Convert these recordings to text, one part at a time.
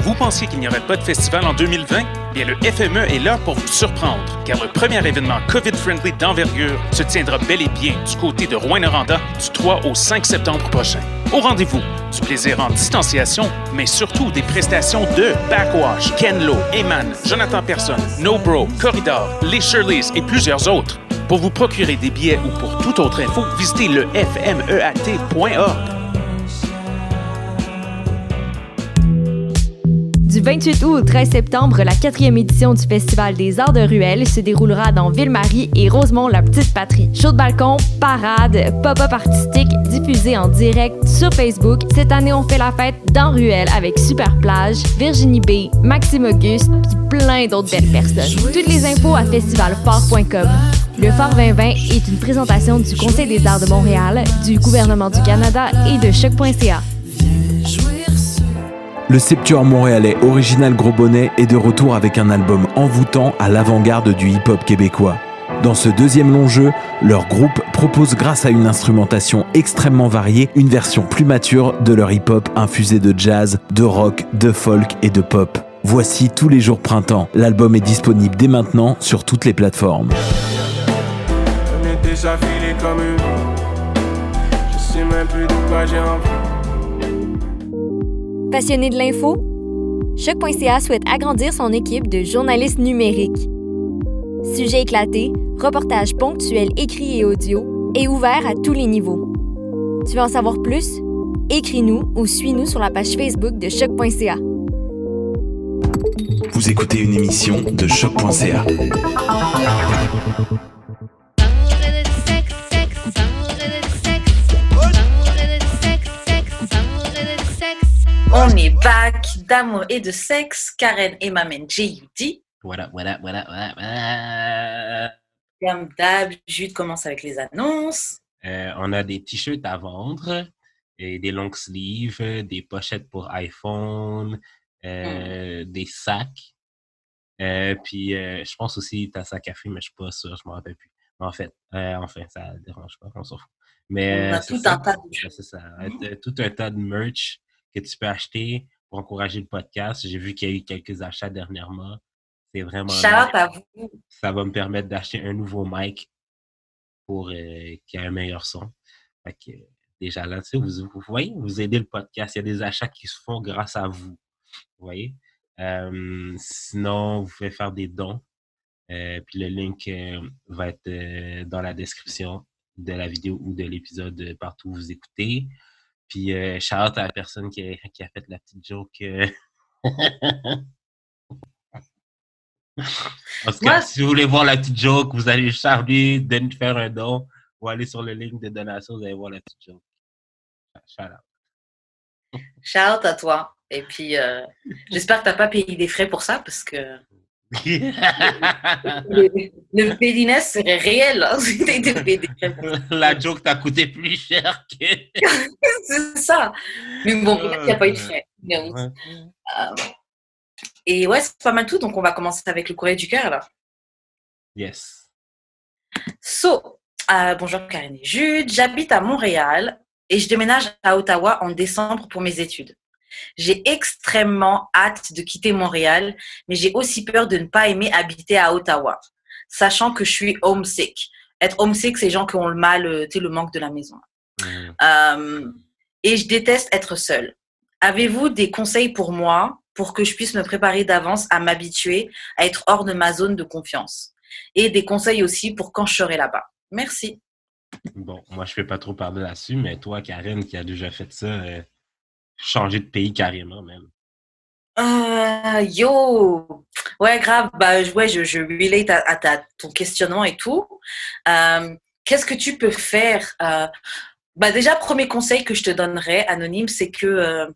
Vous pensiez qu'il n'y aurait pas de festival en 2020? Bien, le FME est là pour vous surprendre, car le premier événement COVID-friendly d'envergure se tiendra bel et bien du côté de Rouyn-Noranda du 3 au 5 septembre prochain. Au rendez-vous, du plaisir en distanciation, mais surtout des prestations de Backwash, Ken Lo, Eman, Jonathan Person, No Bro, Corridor, les Shirleys et plusieurs autres. Pour vous procurer des billets ou pour toute autre info, visitez le fmeat.org. Du 28 août au 13 septembre, la 4e édition du Festival des Arts de Ruelle se déroulera dans Ville-Marie et Rosemont-la-Petite-Patrie. Show de balcon, parade, pop-up artistique diffusé en direct sur Facebook. Cette année, on fait la fête dans Ruelle avec Super Plage, Virginie B, Maxime Auguste puis plein d'autres belles personnes. Toutes les infos à festivalphare.com. Le Phare 2020 est une présentation du Conseil des arts de Montréal, du gouvernement du Canada et de choc.ca. Le septuor montréalais Original Gros Bonnet est de retour avec un album envoûtant à l'avant-garde du hip-hop québécois. Dans ce deuxième long jeu, leur groupe propose grâce à une instrumentation extrêmement variée, une version plus mature de leur hip-hop infusé de jazz, de rock, de folk et de pop. Voici Tous les jours printemps. L'album est disponible dès maintenant sur toutes les plateformes. On est déjà filé comme une... Je sais même plus de quoi j'ai envie. Passionné de l'info? Choc.ca souhaite agrandir son équipe de journalistes numériques. Sujets éclatés, reportages ponctuels écrits et audio, et ouverts à tous les niveaux. Tu veux en savoir plus? Écris-nous ou suis-nous sur la page Facebook de Choc.ca. Vous écoutez une émission de Choc.ca. On est back d'amour et de sexe. Karen et ma main J.U.D. Voilà. Comme d'hab, Jude commence avec les annonces. On a des t-shirts à vendre, et des long sleeves, des pochettes pour iPhone, des sacs. Puis je pense aussi ta sac à café, mais je suis pas sûr, je m'en rappelle plus. Mais enfin, ça dérange pas, on s'en fout. Mais on a tout un tas de choses. C'est ça. Tout un tas de merch que tu peux acheter pour encourager le podcast. J'ai vu qu'il y a eu quelques achats dernièrement. C'est vraiment shout-out à vous. Ça va me permettre d'acheter un nouveau mic pour qu'il y ait un meilleur son. Fait que, déjà là, tu sais, vous voyez, vous aidez le podcast. Il y a des achats qui se font grâce à vous. Vous voyez? Sinon, vous pouvez faire des dons. Puis le link va être dans la description de la vidéo ou de l'épisode partout où vous écoutez. Puis shout-out à la personne qui a fait la petite joke. En tout cas, si vous voulez voir la petite joke, vous allez Charlie, faire un don, ou aller sur le link de donation, vous allez voir la petite joke. Shout-out. Shout-out à toi. Et puis, j'espère que tu n'as pas payé des frais pour ça, parce que le pédiness serait réel. Hein, si tu étais payé des frais pour ça. La joke t'a coûté plus cher que... C'est ça. Mais bon, peut-être qu'il n'y a pas eu de frais. Et ouais, c'est pas mal tout. Donc, on va commencer avec le courrier du cœur, alors. Yes. Bonjour Karine et Jude. J'habite à Montréal et je déménage à Ottawa en décembre pour mes études. J'ai extrêmement hâte de quitter Montréal, mais j'ai aussi peur de ne pas aimer habiter à Ottawa, sachant que je suis homesick. Être homesick, c'est les gens qui ont le mal, le manque de la maison. Et je déteste être seule. Avez-vous des conseils pour moi pour que je puisse me préparer d'avance à m'habituer à être hors de ma zone de confiance? Et des conseils aussi pour quand je serai là-bas. Merci. Bon, moi, je ne vais pas trop parler là-dessus, mais toi, Karen, qui a déjà fait ça, changer de pays carrément, même. Ouais, grave. Je relate à ton questionnement et tout. Qu'est-ce que tu peux faire? Déjà, premier conseil que je te donnerais, anonyme, c'est que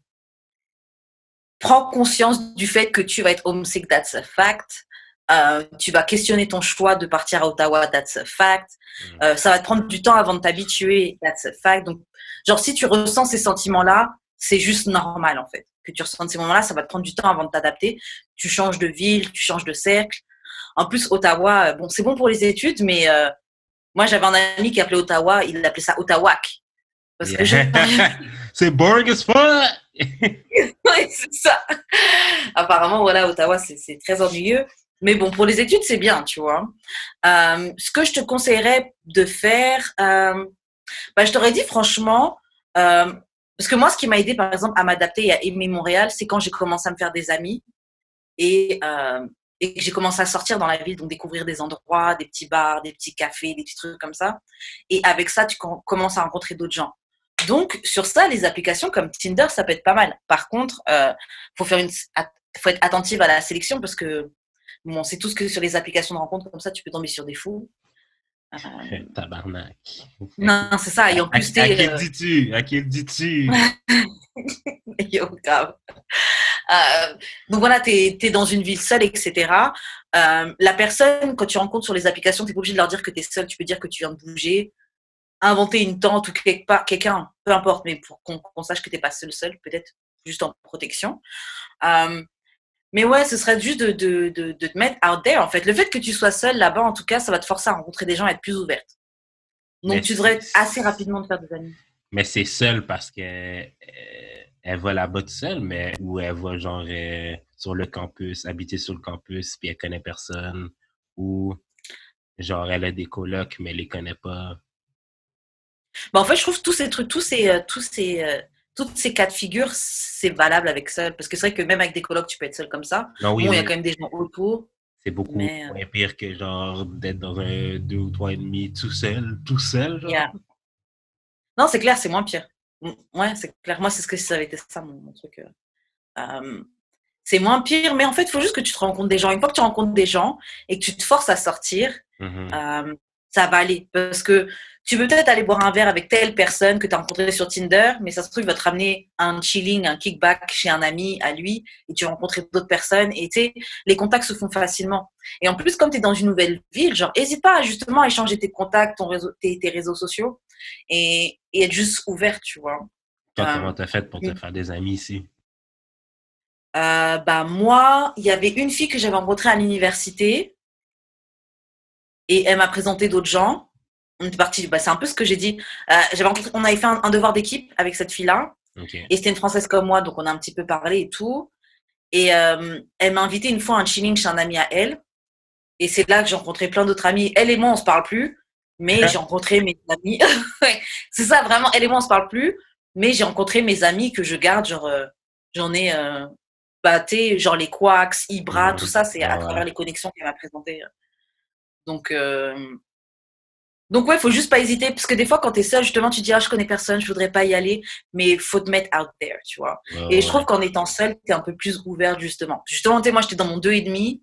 prends conscience du fait que tu vas être homesick, that's a fact. Tu vas questionner ton choix de partir à Ottawa, that's a fact. Ça va te prendre du temps avant de t'habituer, that's a fact. Donc, genre, si tu ressens ces sentiments-là, c'est juste normal, en fait. Que tu ressentes ces moments-là, ça va te prendre du temps avant de t'adapter. Tu changes de ville, tu changes de cercle. En plus, Ottawa, c'est bon pour les études, mais moi, j'avais un ami qui appelait Ottawa, il appelait ça Ottawak. Parce que c'est boring as fuck! Ouais, c'est ça. apparemment, voilà, Ottawa, c'est très ennuyeux. Mais bon, pour les études, c'est bien, tu vois. Ce que je te conseillerais de faire, je t'aurais dit franchement, parce que moi, ce qui m'a aidé, par exemple, à m'adapter et à aimer Montréal, c'est quand j'ai commencé à me faire des amis et que j'ai commencé à sortir dans la ville, donc découvrir des endroits, des petits bars, des petits cafés, des petits trucs comme ça. Et avec ça, tu commences à rencontrer d'autres gens. Donc, sur ça, les applications comme Tinder, ça peut être pas mal. Par contre, faut être attentive à la sélection parce que, bon, on sait tous que sur les applications de rencontre comme ça, tu peux tomber sur des fous. Tabarnak. Non, c'est ça. Et en plus, À qui le dis-tu? À qui le dis-tu? Yo, grave. Donc voilà, t'es dans une ville seule, etc. La personne, quand tu rencontres sur les applications, t'es pas obligé de leur dire que t'es seule. Tu peux dire que tu viens de bouger, inventer une tante ou quelqu'un, peu importe, mais pour qu'on sache que t'es pas seule, peut-être juste en protection. Mais ouais, ce serait juste de te mettre out there, en fait. Le fait que tu sois seule là-bas, en tout cas, ça va te forcer à rencontrer des gens et être plus ouverte. Donc, tu devrais assez rapidement te faire des amis. Mais c'est seul parce que elle va là-bas toute seule, mais ou elle va genre sur le campus, habiter sur le campus, puis elle connaît personne, ou genre elle a des colocs, mais elle les connaît pas. En fait, je trouve tous ces trucs, toutes ces cas de figure, c'est valable avec seul. Parce que c'est vrai que même avec des colocs, tu peux être seul comme ça. Non, oui, bon, il y a oui. quand même des gens autour. C'est beaucoup moins pire que genre d'être dans un 2 ou 3,5 tout seul, genre. Yeah. Non, c'est clair, c'est moins pire. Ouais, c'est clair. Moi, c'est ce que ça avait été ça, mon truc. C'est moins pire, mais en fait, il faut juste que tu te rencontres des gens. Une fois que tu rencontres des gens et que tu te forces à sortir, ça va aller. Parce que tu peux peut-être aller boire un verre avec telle personne que tu as rencontrée sur Tinder, mais ça se trouve, il va te ramener un chilling, un kickback chez un ami à lui, et tu vas rencontrer d'autres personnes, et tu sais, les contacts se font facilement. Et en plus, comme tu es dans une nouvelle ville, genre, n'hésite pas justement à échanger tes contacts, tes réseaux sociaux, et être juste ouvert, tu vois. Comment t'as fait pour te faire des amis ici? Moi, il y avait une fille que j'avais rencontrée à l'université, et elle m'a présenté d'autres gens. On était partis, c'est un peu ce que j'ai dit. On avait fait un devoir d'équipe avec cette fille-là. Okay. Et c'était une Française comme moi, donc on a un petit peu parlé et tout. Et elle m'a invité une fois à un chilling chez un ami à elle. Et c'est là que j'ai rencontré plein d'autres amis. Elle et moi, on se parle plus, mais j'ai rencontré mes amis. C'est ça, vraiment, elle et moi, on se parle plus, mais j'ai rencontré mes amis que je garde. Genre, j'en ai, genre les Quacks, Ibra, tout ça, c'est à travers les connexions qu'elle m'a présentées. Donc ouais, faut juste pas hésiter, parce que des fois, quand t'es seul, justement, tu te dis, je connais personne, je voudrais pas y aller, mais faut te mettre out there, tu vois. Et je trouve qu'en étant seul, t'es un peu plus ouvert, justement. Justement, tu sais, moi, j'étais dans mon 2,5.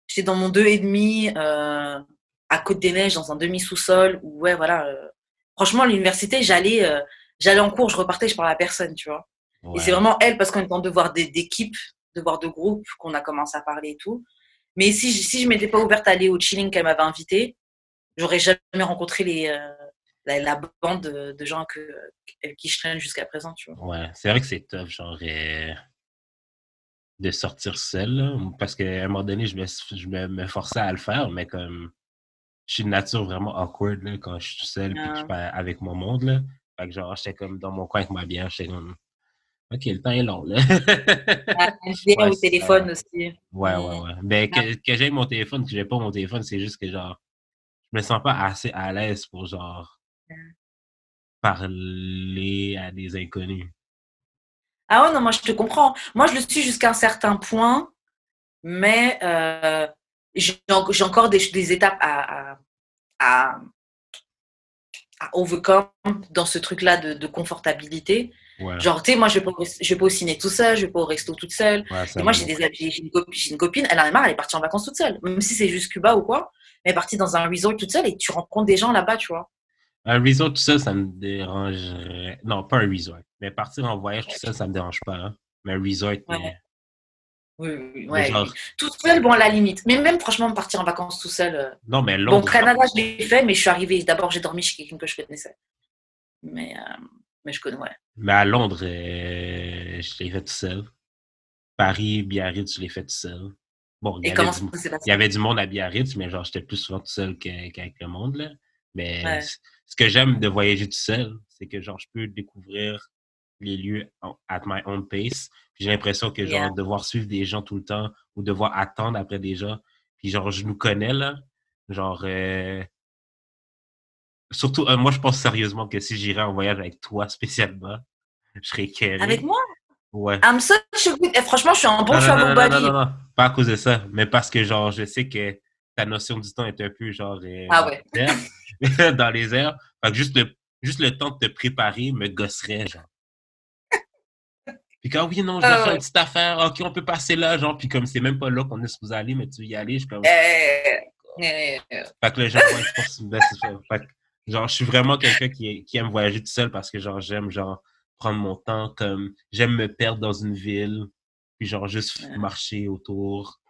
J'étais dans mon 2,5 à Côte-des-Neiges, dans un demi-sous-sol, où, ouais, voilà. Franchement, à l'université, j'allais en cours, je repartais, je parlais à personne, tu vois. Ouais. Et c'est vraiment elle, parce qu'on est en devoir d'équipe, devoir de groupe, qu'on a commencé à parler et tout. Mais si je m'étais pas ouverte à aller au chilling qu'elle m'avait invité, j'aurais jamais rencontré la bande de gens avec qui je traîne jusqu'à présent, tu vois. Ouais, c'est vrai que c'est tough, genre, de sortir seul, là, parce qu'à un moment donné, je me forçais à le faire, mais comme, je suis de nature vraiment awkward, là, quand je suis tout seul, puis que je suis pas avec mon monde, là. Fait que genre, j'étais comme dans mon coin avec ma bière, j'étais comme, OK, le temps est long, là. Au téléphone aussi. Ouais. Mais que j'ai mon téléphone, que j'ai pas mon téléphone, c'est juste que genre, je me sens pas assez à l'aise pour genre parler à des inconnus. Ah ouais, non, moi je te comprends. Moi je le suis jusqu'à un certain point, mais j'ai encore des étapes à overcome dans ce truc-là de confortabilité. Ouais. Genre, tu sais, moi je vais pas au ciné tout seul, je vais pas au resto toute seule. Ouais, et moi j'ai une copine, elle en a marre, elle est partie en vacances toute seule, même si c'est juste Cuba ou quoi. Elle est partie dans un resort toute seule et tu rencontres des gens là-bas, tu vois. Un resort tout seul, ça me dérangerait. Non, pas un resort. Mais partir en voyage tout seul, ça me dérange pas. Hein. Mais un resort, ouais. Oui. Genre... Tout seul, bon, à la limite. Mais même, franchement, partir en vacances tout seul. Non, mais Londres. Bon, Canada, je l'ai fait, mais je suis arrivée. D'abord, j'ai dormi chez quelqu'un que je connaissais. Mais je connais, ouais. Mais à Londres, je l'ai fait tout seul. Paris, Biarritz, je l'ai fait tout seul. Bon, il y avait du monde à Biarritz, mais genre, j'étais plus souvent tout seul qu'avec le monde, là. Mais ce que j'aime de voyager tout seul, c'est que genre, je peux découvrir les lieux at my own pace. Puis j'ai l'impression que, Yeah. genre, devoir suivre des gens tout le temps ou devoir attendre après des gens. Puis, genre, je nous connais, là. Genre, surtout, moi, je pense sérieusement que si j'irais en voyage avec toi spécialement, je serais Avec carré. moi? Ouais. I'm such a good... franchement, je suis un bon Non, non, travel non, non, non, buddy. non, non. Pas à cause de ça, mais parce que, genre, je sais que ta notion du temps est un peu, genre, Ah dans ouais. les airs. Dans les airs. Fait que juste le temps de te préparer me gosserait, genre. Puis quand, oui, non, je dois faire une Ouais. petite affaire. OK, on peut passer là, genre. Puis comme c'est même pas là qu'on est supposé aller, mais tu veux y aller, je suis comme... Fait que là, genre, ouais, je pense que c'est ça. Fait que, genre, je suis vraiment quelqu'un qui aime voyager tout seul parce que, genre, j'aime, genre, prendre mon temps, comme, j'aime me perdre dans une ville, puis, genre, juste marcher autour,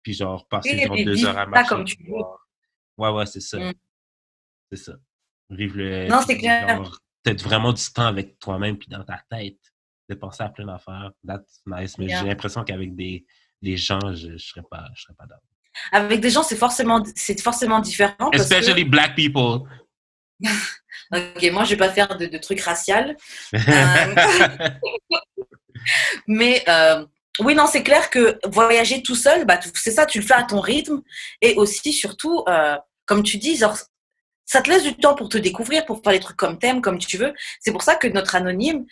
puis, genre, passer, Et genre, puis 2 heures vivre à ça marcher. comme tu veux. Ouais, c'est ça. Mm. C'est ça. Vivre le... Non, c'est Puis, clair. genre, peut-être vraiment du temps avec toi-même, puis dans ta tête, de penser à plein d'affaires. That's nice. Mais Yeah. j'ai l'impression qu'avec des gens, je serais pas d'accord. Avec des gens, c'est forcément différent parce Especially que... black people. Ok, moi, je vais pas faire de trucs raciaux. Mais oui, non, c'est clair que voyager tout seul, bah, c'est ça, tu le fais à ton rythme. Et aussi, surtout, comme tu dis, genre, ça te laisse du temps pour te découvrir, pour faire les trucs comme t'aimes, comme tu veux. C'est pour ça que notre anonyme,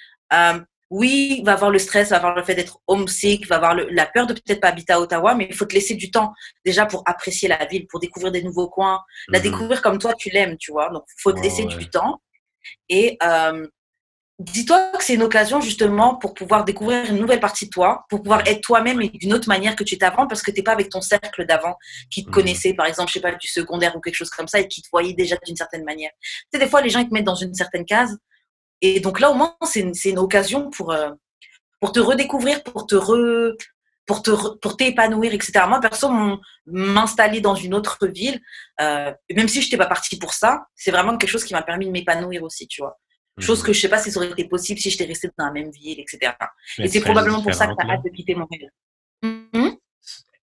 oui, va avoir le stress, va avoir le fait d'être homesick, va avoir la peur de peut-être pas habiter à Ottawa, mais il faut te laisser du temps déjà pour apprécier la ville, pour découvrir des nouveaux coins, la découvrir comme toi tu l'aimes, tu vois. Donc, il faut te laisser du temps. Et dis-toi que c'est une occasion justement pour pouvoir découvrir une nouvelle partie de toi, pour pouvoir être toi-même et d'une autre manière que tu étais avant, parce que tu n'es pas avec ton cercle d'avant qui te connaissait, par exemple, je sais pas, du secondaire ou quelque chose comme ça, et qui te voyait déjà d'une certaine manière. Tu sais, des fois, les gens ils te mettent dans une certaine case. Et donc là, au moins, c'est une occasion pour te redécouvrir, pour t'épanouir, etc. Moi, perso, m'installer dans une autre ville, même si je n'étais pas partie pour ça, c'est vraiment quelque chose qui m'a permis de m'épanouir aussi, tu vois. Chose que je ne sais pas si ça aurait été possible si j'étais restée dans la même ville, etc. Mais et c'est probablement pour ça que tu là. hâte de quitter Montréal.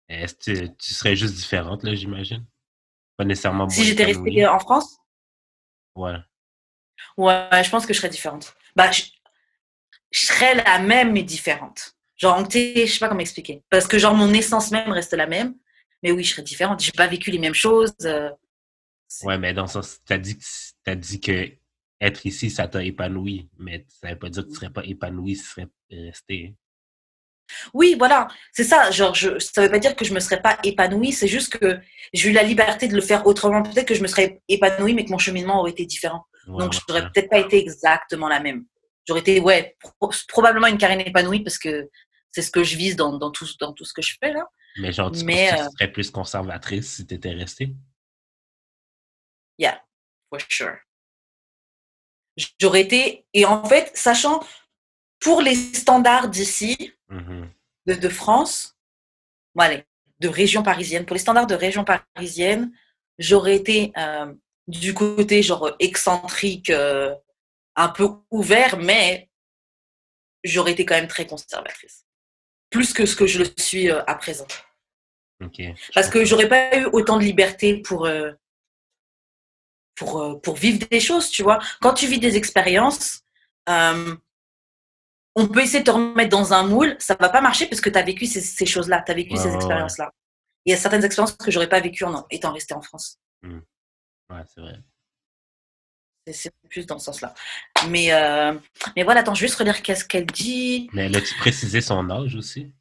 Est-ce que tu serais juste différente, là, j'imagine? Pas nécessairement Si j'étais restée en France? Ouais. Ouais, je pense que je serais différente. Bah, je serais la même, mais différente. Genre, je sais pas comment expliquer. Parce que, genre, mon essence même reste la même. Mais oui, je serais différente. J'ai pas vécu les mêmes choses. Ouais, mais dans le sens, t'as dit que être ici, ça t'a épanoui. Mais ça veut pas dire que tu serais pas épanoui si tu serais resté. Oui, voilà, c'est ça. Genre, ça veut pas dire que je me serais pas épanouie. C'est juste que j'ai eu la liberté de le faire autrement. Peut-être que je me serais épanouie, mais que mon cheminement aurait été différent. Donc, je n'aurais peut-être pas été exactement la même. J'aurais été, probablement une Karine épanouie parce que c'est ce que je vise dans tout ce que je fais là. Mais genre, tu serais plus conservatrice si tu étais restée? Yeah, for sure. J'aurais été, et en fait, sachant pour les standards d'ici, de France, bon, allez, de région parisienne, pour les standards de région parisienne, j'aurais été du côté genre excentrique, un peu ouvert, mais j'aurais été quand même très conservatrice. Plus que ce que je le suis à présent. Okay, parce que j'aurais pas eu autant de liberté pour vivre des choses, tu vois. Quand tu vis des expériences, on peut essayer de te remettre dans un moule, ça va pas marcher parce que tu as vécu ces choses-là, tu as vécu ces expériences-là. Il y a certaines expériences que j'aurais pas vécues en étant restée en France. Ouais, c'est vrai. C'est plus dans ce sens-là. Mais voilà, attends, je vais juste relire qu'est-ce qu'elle dit. Mais elle a-tu précisé son âge aussi?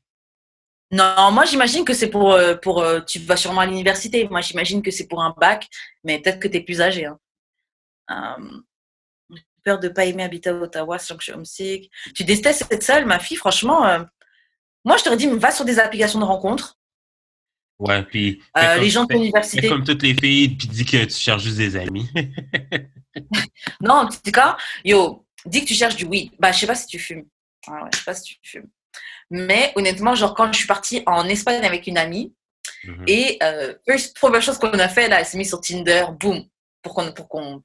Non, moi j'imagine que c'est pour tu vas sûrement à l'université. Moi j'imagine que c'est pour un bac, mais peut-être que tu es plus âgé. J'ai peur de pas aimer habiter à Ottawa, sachant que je suis homesick. Tu détestes être seule, ma fille, franchement. Moi je t'aurais dit, va sur des applications de rencontres. Ouais, puis les gens de l'université. Comme toutes les filles, puis dis que tu cherches juste des amis. Non, en tout cas, dis que tu cherches du weed. Bah, je sais pas si tu fumes. Ah ouais, je sais pas si tu fumes. Mais honnêtement, genre quand je suis partie en Espagne avec une amie, et première chose qu'on a fait là, elle s'est mise sur Tinder, boum, pour qu'on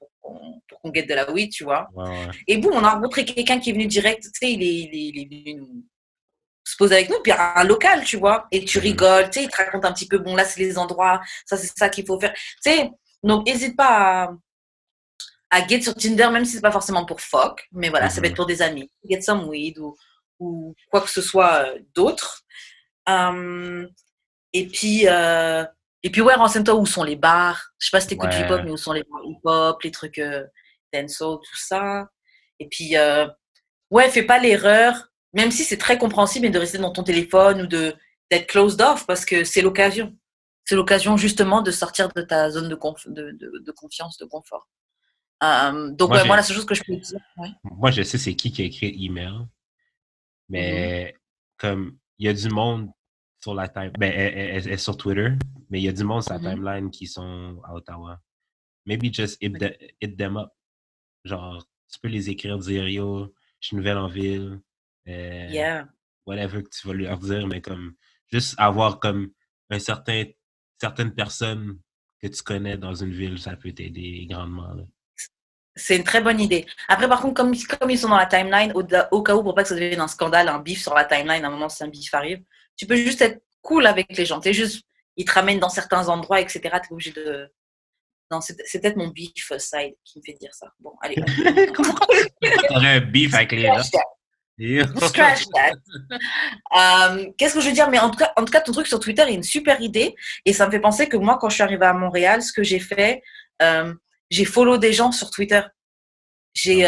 guette de la weed, tu vois. Ouais. Et boum, on a rencontré quelqu'un qui est venu direct, tu sais, il est venu nous se poser avec nous, puis un local, tu vois, et tu rigoles, tu sais, il te raconte un petit peu, bon là c'est les endroits, ça c'est ça qu'il faut faire, tu sais. Donc n'hésite pas à get sur Tinder, même si c'est pas forcément pour fuck, mais voilà, ça peut être Mhm. pour des amis. Get some weed ou quoi que ce soit d'autre. Euh, et puis, ouais, renseigne-toi où sont les bars. Je sais pas si t'écoutes du hip-hop, Ouais, mais où sont les bars hip-hop, les trucs dancehall, tout ça. Et puis, ouais, fais pas l'erreur, même si c'est très compréhensible, mais de rester dans ton téléphone ou d'être closed off parce que c'est l'occasion. C'est l'occasion justement de sortir de ta zone de confiance, de confort. Donc, moi, ouais, moi, la j'ai, seule chose que je peux dire, ouais. moi, je sais c'est qui a écrit email, Mhm, mais comme il y a du monde sur la time, ben, elle est sur Twitter, mais il y a du monde sur la mhm. timeline qui sont à Ottawa. Maybe just hit them up. Genre, tu peux les écrire, dire yo, je suis nouvelle en ville, euh, Yeah. whatever que tu vas leur dire, mais comme juste avoir comme un certaines personnes que tu connais dans une ville, ça peut t'aider grandement. Là. C'est une très bonne idée. Après, par contre, comme ils sont dans la timeline, au cas où, pour pas que ça devienne un scandale, un bif sur la timeline, à un moment, si un bif arrive, tu peux juste être cool avec les gens. T'es juste, ils te ramènent dans certains endroits, etc. T'es obligé de. Non, c'est peut-être mon beef side qui me fait dire ça. Bon, allez, Pourquoi t'aurais un beef avec les gens? scratch that. Scratch that. Qu'est-ce que je veux dire? Mais en tout cas, ton truc sur Twitter est une super idée. Et ça me fait penser que moi, quand je suis arrivée à Montréal, ce que j'ai fait, euh, j'ai follow des gens sur Twitter. J'ai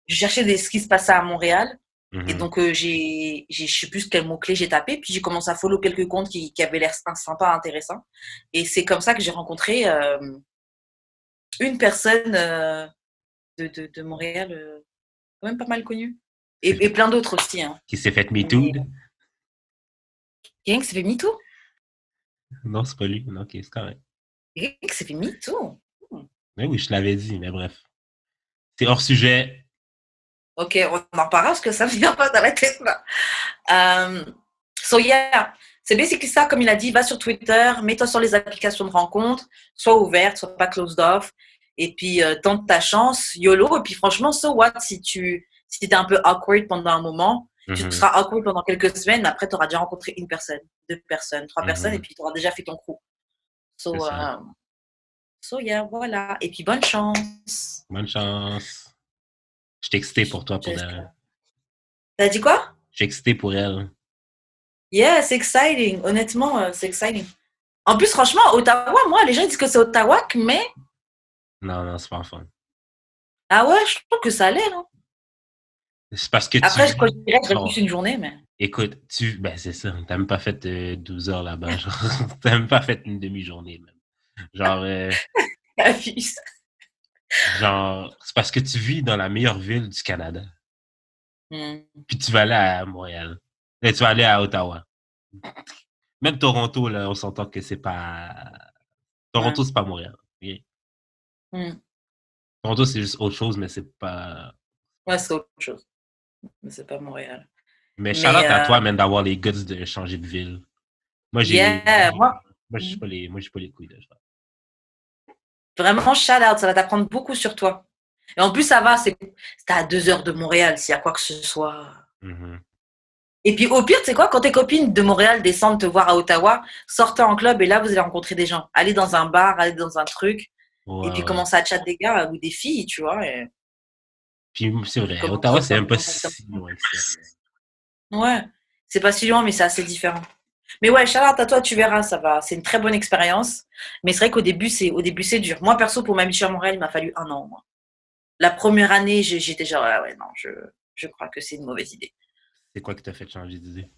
cherché ce qui se passait à Montréal. Et Mhm. donc, je sais plus quel mot-clé j'ai tapé. Puis, j'ai commencé à follow quelques comptes qui avaient l'air sympa, intéressants. Et c'est comme ça que j'ai rencontré une personne de Montréal, quand même pas mal connue. Et plein d'autres aussi. Hein. Qui s'est fait Me Too? Mais quelqu'un qui s'est fait MeToo. Non, c'est pas lui. Non, ok, c'est correct. Quelqu'un qui s'est fait MeToo. Mais oui, je te l'avais dit, mais bref. C'est hors sujet. Ok, on en parlera parce que ça me vient pas dans la tête là. So yeah, c'est basically ça, comme il a dit, va sur Twitter, mets-toi sur les applications de rencontres, sois ouverte, sois pas closed off, et puis tente ta chance, YOLO, et puis franchement, so what si t'es un peu awkward pendant un moment, tu Mhm. seras awkward pendant quelques semaines, mais après tu auras déjà rencontré une personne, deux personnes, trois personnes, et Mhm. puis tu auras déjà fait ton crew. C'est So, ça. so yeah, voilà, et puis bonne chance. Bonne chance. Je suis excité pour toi, pour elle. J'espère. T'as dit quoi? Je suis excité pour elle. Yeah, c'est exciting. Honnêtement, c'est exciting. En plus, franchement, Ottawa, moi, les gens disent que c'est Ottawa, mais Non, non, c'est pas fun. ah ouais, je trouve que ça l'est. Hein. C'est parce que tu Après, quand je vis. dirais, je dirais Bon, plus une journée, mais. écoute, ben c'est ça. T'as même pas fait 12 heures là-bas. Genre. T'as même pas fait une demi-journée, même. Genre, Abuse. genre, c'est parce que tu vis dans la meilleure ville du Canada. Hmm. Puis tu vas aller à Montréal. Et tu vas aller à Ottawa. Même Toronto, là, on s'entend que c'est pas. Ouais. Toronto, c'est pas Montréal. Ok? Hmm. Toronto, c'est juste autre chose, mais c'est pas. Ouais, c'est autre chose. Mais c'est pas Montréal. Mais Mais shout-out à toi, même, d'avoir les guts de changer de ville. Moi, yeah, moi, moi, j'ai pas les couilles de ça. vraiment, shout out, ça va t'apprendre beaucoup sur toi. Et en plus, ça va, c'est à 2 heures de Montréal, s'il y a quoi que ce soit. Mhm. Et puis, au pire, tu sais quoi, quand tes copines de Montréal descendent te voir à Ottawa, sortez en club et là, vous allez rencontrer des gens. Allez dans un bar, allez dans un truc. Et Ouais, puis ouais. commencer à chat des gars ou des filles, tu vois. Puis c'est Et puis vrai, commencer Ottawa, c'est même pas comme ça. si loin que ça. Ouais, c'est pas si loin, mais c'est assez différent. Mais ouais, Charlotte, à toi, tu verras, ça va. C'est une très bonne expérience. Mais c'est vrai qu'au début, c'est dur. Moi, perso, pour m'habituer à Montréal, il m'a fallu 1 an. Moi. La première année, j'étais genre, ah ouais, non, je crois que c'est une mauvaise idée. C'est quoi qui t'a fait changer d'idée?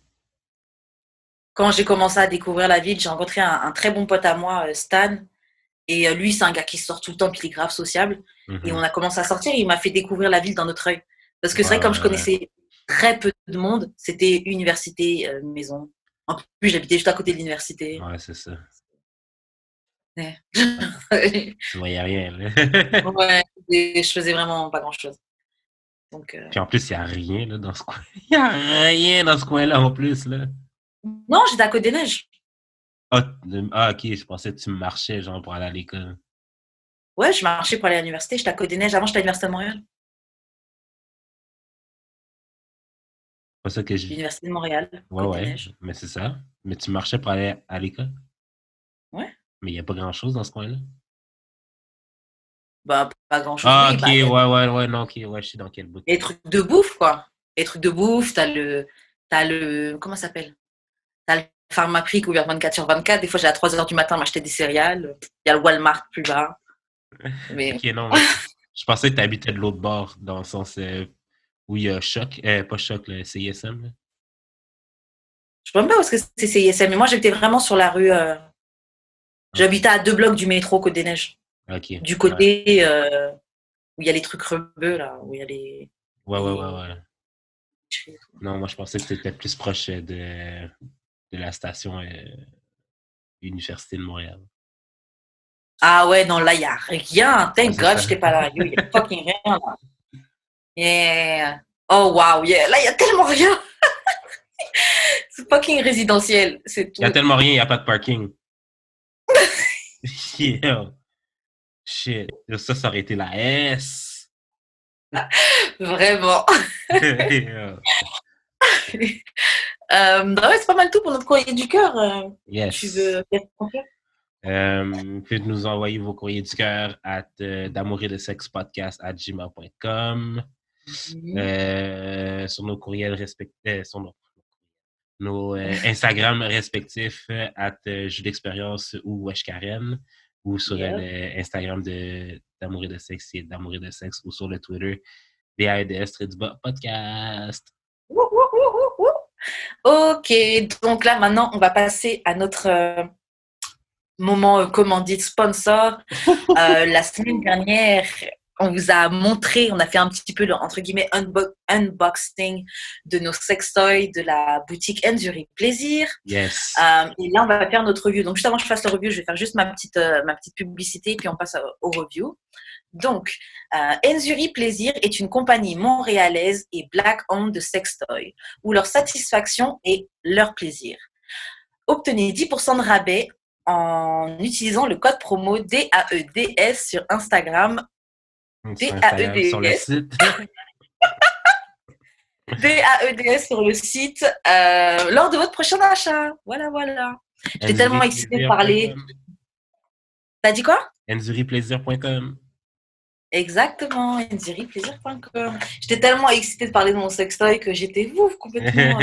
Quand j'ai commencé à découvrir la ville, j'ai rencontré un très bon pote à moi, Stan. Et lui, c'est un gars qui sort tout le temps, puis il est grave sociable. Et on Mhm. a commencé à sortir et il m'a fait découvrir la ville d'un autre œil. Parce que c'est Ouais, vrai, comme je ouais, ouais. connaissais très peu de monde, c'était université, maison. En plus, j'habitais juste à côté de l'université. Ouais, c'est ça. Ouais. Tu voyais rien, là. Ouais, et je faisais vraiment pas grand-chose. Donc, Puis en plus, il n'y a rien là, dans ce coin. Il n'y a rien dans ce coin-là en plus. Là. non, j'étais à Côte-des-Neiges. Ok, je pensais que tu marchais genre pour aller à l'école. Ouais, je marchais pour aller à l'université. J'étais à Côte-des-Neiges. Avant, j'étais à l'Université de Montréal. C'est pas ça que je. L'Université de Montréal, Ouais, ouais, Côte-des-Neiges. mais c'est ça. Mais tu marchais pour aller à l'école. Ouais. Mais il n'y a pas grand-chose dans ce coin-là. Bah, pas grand-chose. Ah, Oui, ok, bah, y a ouais, non, ok, ouais, je suis dans quel bout. les trucs de bouffe, quoi. Les trucs de bouffe, comment ça s'appelle? T'as le Pharmaprix ouvert 24/24. Des fois, j'ai à 3h du matin m'acheter des céréales. Il y a le Walmart plus bas. Mais Ok, non, moi, je pensais que tu habitais de l'autre bord, dans le sens où il y a Choc, pas Choc, le CISM. Là. je ne sais même pas où est-ce que c'est CISM. Mais moi, j'étais vraiment sur la rue. Ok, J'habitais à 2 blocs du métro Côte-des-Neiges. ok, Du ouais, côté où il y a les trucs rebeux, là. Où il y a les... ouais. Non, moi, je pensais que tu étais plus proche de la station Université de Montréal. Ah ouais, non, là, il n'y a rien. Ouais, Thank c'est God, ça. je n'étais pas là. Il n'y a fucking rien, là. Yeah. Oh, wow, yeah. Là, il n'y a tellement rien. C'est fucking résidentiel, c'est Il y a tout. tellement rien, il n'y a pas de parking. Yeah. Shit. Ça aurait été la S. Vraiment. Yeah. Bah ouais, c'est pas mal tout pour notre courrier du cœur. Tu Yes. veux Faites nous envoyer vos courriers du cœur à d'amour-et-de-sexe-podcast@gmail.com. Sur nos courriels respectifs, sur nos Instagram respectifs Jeux d'expérience ou Wesh Karen, ou sur l'Instagram d'Amour et de Sexe et d'Amour et de Sexe, ou sur le Twitter DAEDS podcast. Ok, donc là maintenant on va passer à notre moment commandite sponsor. La semaine dernière, on vous a montré, on a fait un petit peu le entre guillemets unboxing de nos sextoys de la boutique Enzuri Plaisir. Yes. Et là on va faire notre review. Donc juste avant que je fasse le review, je vais faire juste ma petite publicité puis on passe au review. Donc, Enzuri Plaisir est une compagnie montréalaise et black-owned de sextoy, où leur satisfaction est leur plaisir. Obtenez 10% de rabais en utilisant le code promo DAEDS sur Instagram. DAEDS. Sur le site. DAEDS sur le site lors de votre prochain achat. Voilà. J'étais tellement excitée de parler. T'as dit quoi? Enzuriplaisir.com. Exactement, enzuriplaisir.com. J'étais tellement excitée de parler de mon sextoy que j'étais complètement.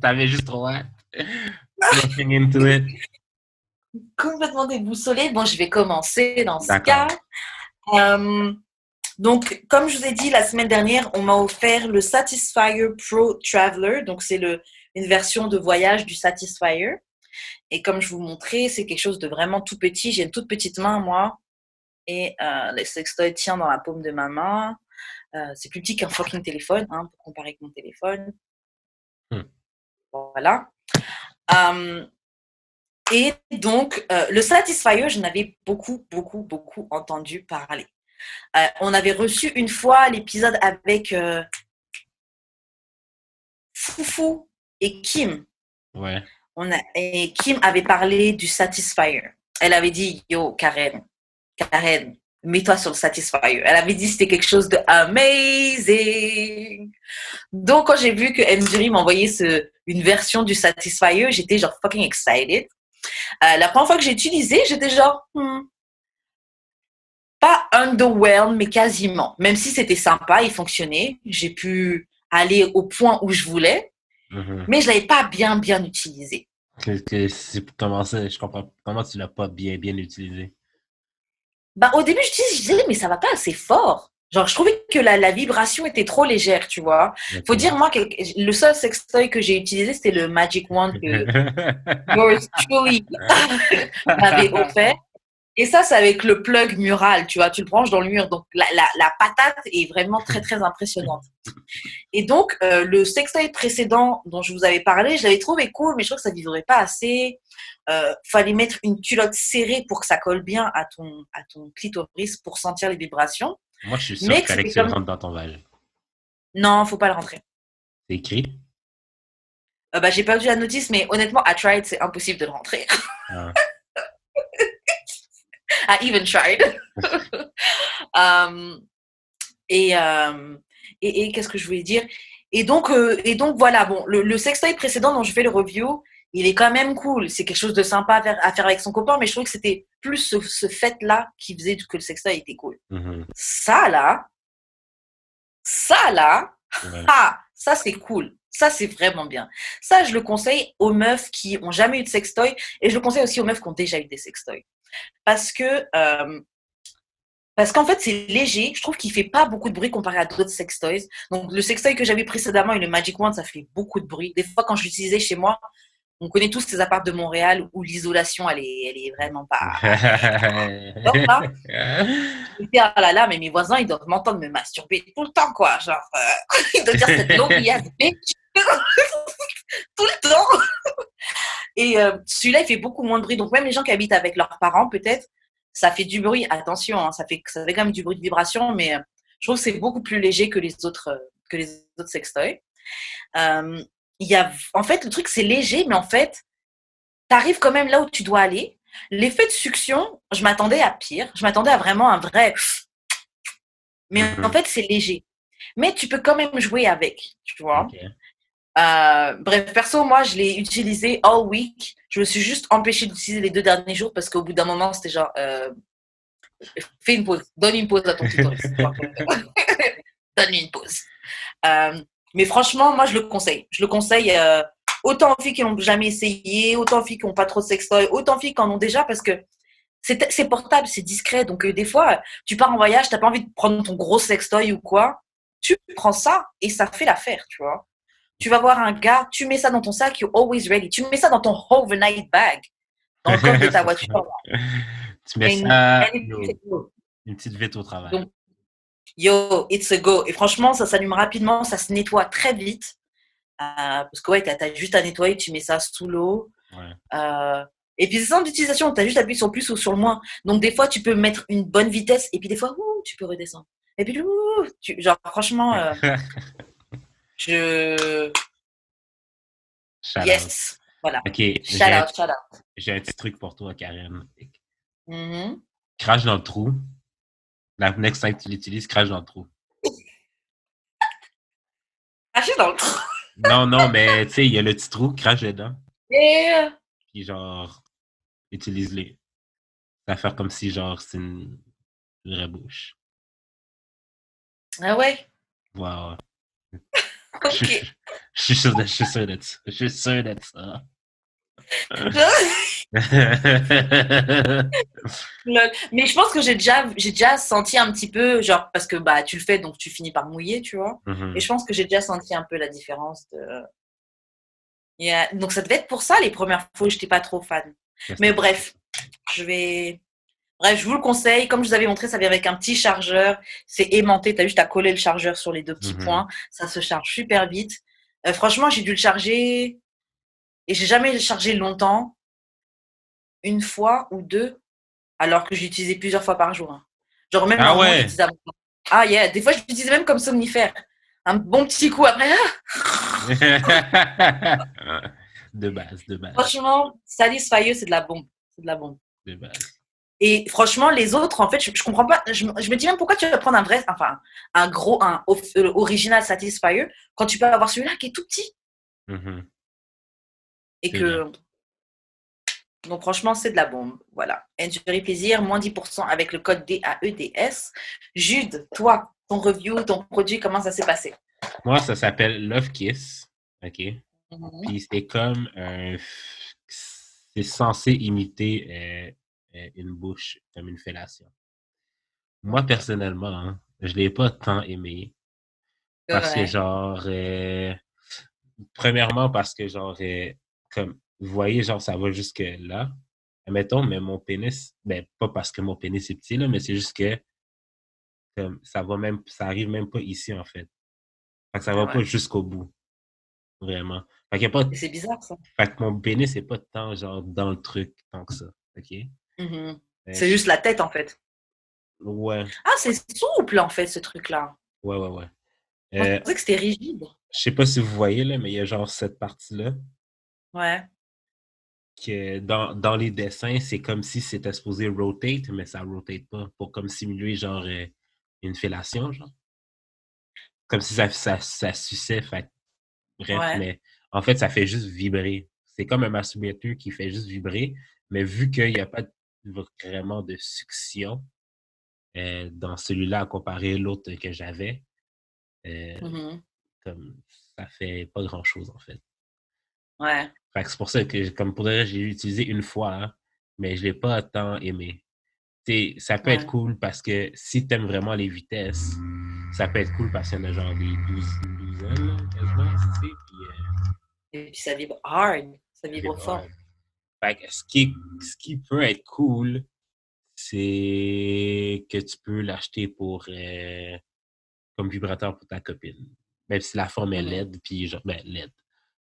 T'avais juste trop hâte. Looking into it. Complètement déboussolée. Bon, je vais commencer dans ce D'accord. cas. Donc, comme je vous ai dit la semaine dernière, on m'a offert le Satisfyer Pro Traveler. Donc, c'est une version de voyage du Satisfyer. Et comme je vous montrais, c'est quelque chose de vraiment tout petit. J'ai une toute petite main, moi. Et le sextoy tient dans la paume de ma main. C'est plus petit qu'un fucking téléphone, hein, pour comparer avec mon téléphone. Voilà. Et donc, le Satisfyer, je n'avais beaucoup entendu parler. On avait reçu une fois l'épisode avec Foufou et Kim. Ouais. Et Kim avait parlé du Satisfyer. Elle avait dit, yo, Karen, mets-toi sur le Satisfyer. Elle avait dit que c'était quelque chose de amazing. Donc, quand j'ai vu que Enzuri m'envoyait une version du Satisfyer, j'étais genre fucking excited. La première fois que j'ai utilisé, j'étais genre, pas underwhelmed, mais quasiment. Même si c'était sympa, il fonctionnait. J'ai pu aller au point où je voulais, mais je ne l'avais pas bien utilisé. Comment ça, je comprends. Comment tu ne l'as pas bien utilisé? Bah, au début, je disais, mais ça ne va pas assez fort. Genre, je trouvais que la vibration était trop légère, tu vois. Okay. Faut dire, moi, le seul sextoy que j'ai utilisé, c'était le Magic Wand que yours truly m'avait offert. Et ça, c'est avec le plug mural, tu vois. Tu le branches dans le mur. Donc, la patate est vraiment très, très impressionnante. Et donc, le sextoy précédent dont je vous avais parlé, je l'avais trouvé cool, mais je trouve que ça ne vibrait pas assez. Fallait mettre une culotte serrée pour que ça colle bien à ton clitoris pour sentir les vibrations. Moi, je suis sûr qu'il fallait que tu le rentres dans ton vagin. Non, il ne faut pas le rentrer. C'est écrit? J'ai perdu la notice, mais honnêtement, I tried, c'est impossible de le rentrer. Ah. I even tried. Et qu'est-ce que je voulais dire? Et donc voilà, bon, le sextoy précédent dont je fais le review, il est quand même cool. C'est quelque chose de sympa à faire avec son copain, mais je trouve que c'était plus ce fait-là qui faisait que le sextoy était cool. Mhm. Ça là, Ouais. ça c'est cool. Ça, c'est vraiment bien. Ça, je le conseille aux meufs qui ont jamais eu de sextoy et je le conseille aussi aux meufs qui ont déjà eu des sextoys. Parce que parce qu'en fait, c'est léger. Je trouve qu'il fait pas beaucoup de bruit comparé à d'autres sextoys. Donc, le sextoy que j'avais précédemment et le Magic Wand, ça fait beaucoup de bruit. Des fois, quand je l'utilisais chez moi, on connaît tous ces apparts de Montréal où l'isolation, elle est vraiment pas. Donc là, je me dis, ah là là, mais mes voisins, ils doivent m'entendre me masturber tout le temps, quoi. Genre, ils doivent dire cette longue bitch tout le temps. Et celui-là, il fait beaucoup moins de bruit. Donc, même les gens qui habitent avec leurs parents, peut-être, ça fait du bruit. Attention, hein, ça fait quand même du bruit de vibration, mais je trouve que c'est beaucoup plus léger que les autres sextoys. En fait, le truc, c'est léger, mais en fait, tu arrives quand même là où tu dois aller. L'effet de succion, je m'attendais à pire. Je m'attendais à vraiment un vrai. Mais en fait, c'est léger. Mais tu peux quand même jouer avec, tu vois. Ok. Bref, perso, moi, je l'ai utilisé all week. Je me suis juste empêchée d'utiliser les 2 derniers jours parce qu'au bout d'un moment, c'était genre, fais une pause, donne une pause à ton clitoris. Donne-lui une pause. Mais franchement, moi, je le conseille. Je le conseille autant aux filles qui n'ont jamais essayé, autant aux filles qui n'ont pas trop de sextoy, autant aux filles qui en ont déjà parce que c'est portable, c'est discret. Donc, des fois, tu pars en voyage, tu n'as pas envie de prendre ton gros sextoy ou quoi. Tu prends ça et ça fait l'affaire, tu vois. Tu vas voir un gars, tu mets ça dans ton sac, you're always ready. Tu mets ça dans ton overnight bag, dans le coffre de ta voiture. Tu mets ça, Une petite vite au travail. Donc, yo, it's a go. Et franchement, ça s'allume rapidement, ça se nettoie très vite. Parce que ouais, t'as juste à nettoyer, tu mets ça sous l'eau. Ouais. Et puis, c'est simple d'utilisation, t'as juste à appuyer sur le plus ou sur le moins. Donc, des fois, tu peux mettre une bonne vitesse et puis des fois, tu peux redescendre. Et puis, genre, franchement, Shout out. yes. Voilà. Ok, Shout out. j'ai un petit truc pour toi, Karen. Mm-hmm. Crache dans le trou. La next time que tu l'utilises, crache dans le trou. Cracher dans le trou. Non, mais tu sais, il y a le petit trou, crache dedans. Et Puis genre, utilise-les. Ça va faire comme si genre c'est une vraie bouche. ah ouais. Wow. Ok. Je suis sûr de ça. Je suis sûr de ça. Lol. Mais je pense que j'ai déjà senti un petit peu, genre, parce que bah, tu le fais, donc tu finis par mouiller, tu vois. Et je pense que j'ai déjà senti un peu la différence de. Yeah. Donc ça devait être pour ça les premières fois où j'étais pas trop fan. Mais bref, je vous le conseille. Comme je vous avais montré, ça vient avec un petit chargeur. C'est aimanté. Tu as juste à coller le chargeur sur les 2 petits points. Ça se charge super vite. Franchement, j'ai dû le charger et j'ai jamais chargé longtemps. 1 fois ou 2, alors que j'utilisais plusieurs fois par jour. Hein. Genre même ah ouais. j'utilisais. Ah yeah, des fois je l'utilisais même comme somnifère. Un bon petit coup après. De base. Franchement, Satisfyer, c'est de la bombe. C'est de la bombe. De base. Et franchement, les autres, en fait, je comprends pas. Je me dis même pourquoi tu vas prendre un original Satisfyer quand tu peux avoir celui-là qui est tout petit. Et C'est que. Donc, franchement, c'est de la bombe. Voilà. Enjoy plaisir, moins 10% avec le code DAEDS. Jude, toi, ton review, ton produit, comment ça s'est passé? Moi, ça s'appelle Love Kiss. OK. Puis c'est comme c'est censé imiter une bouche comme une fellation. Moi, personnellement, hein, je l'ai pas tant aimé. Parce que genre premièrement, parce que genre comme vous voyez, genre ça va jusque là. Admettons, mais mon pénis, ben pas parce que mon pénis est petit, là, mais c'est juste que comme, ça arrive même pas ici, en fait. Fait que ça va pas jusqu'au bout. Vraiment. Fait qu'il y a pas. C'est bizarre, ça. Fait que mon pénis n'est pas tant genre dans le truc tant que ça. OK? C'est juste la tête, en fait. Ouais. Ah, c'est souple, en fait, ce truc-là. Ouais. Je pensais que c'était rigide. Je sais pas si vous voyez, là, mais il y a genre cette partie-là. Ouais. Que dans les dessins, c'est comme si c'était supposé rotate, mais ça rotate pas. Pour comme simuler genre une fellation, genre. Comme si ça suçait. Fait. Bref, mais en fait, ça fait juste vibrer. C'est comme un masturbateur qui fait juste vibrer, mais vu qu'il n'y a pas vraiment de succion dans celui-là à comparer l'autre que j'avais. Comme ça fait pas grand-chose, en fait. Ouais. Fait que c'est pour ça que, comme pour dire, j'ai utilisé une fois, hein, mais je l'ai pas tant aimé. Ça peut être cool parce que si t'aimes vraiment les vitesses, ça peut être cool parce qu'il y en a genre des douzaines, là, quasiment, tu sais, Et puis ça vibre hard, ça vibre fort. Fait que ce qui peut être cool, c'est que tu peux l'acheter pour comme vibrateur pour ta copine. Même si la forme est LED, puis genre, LED.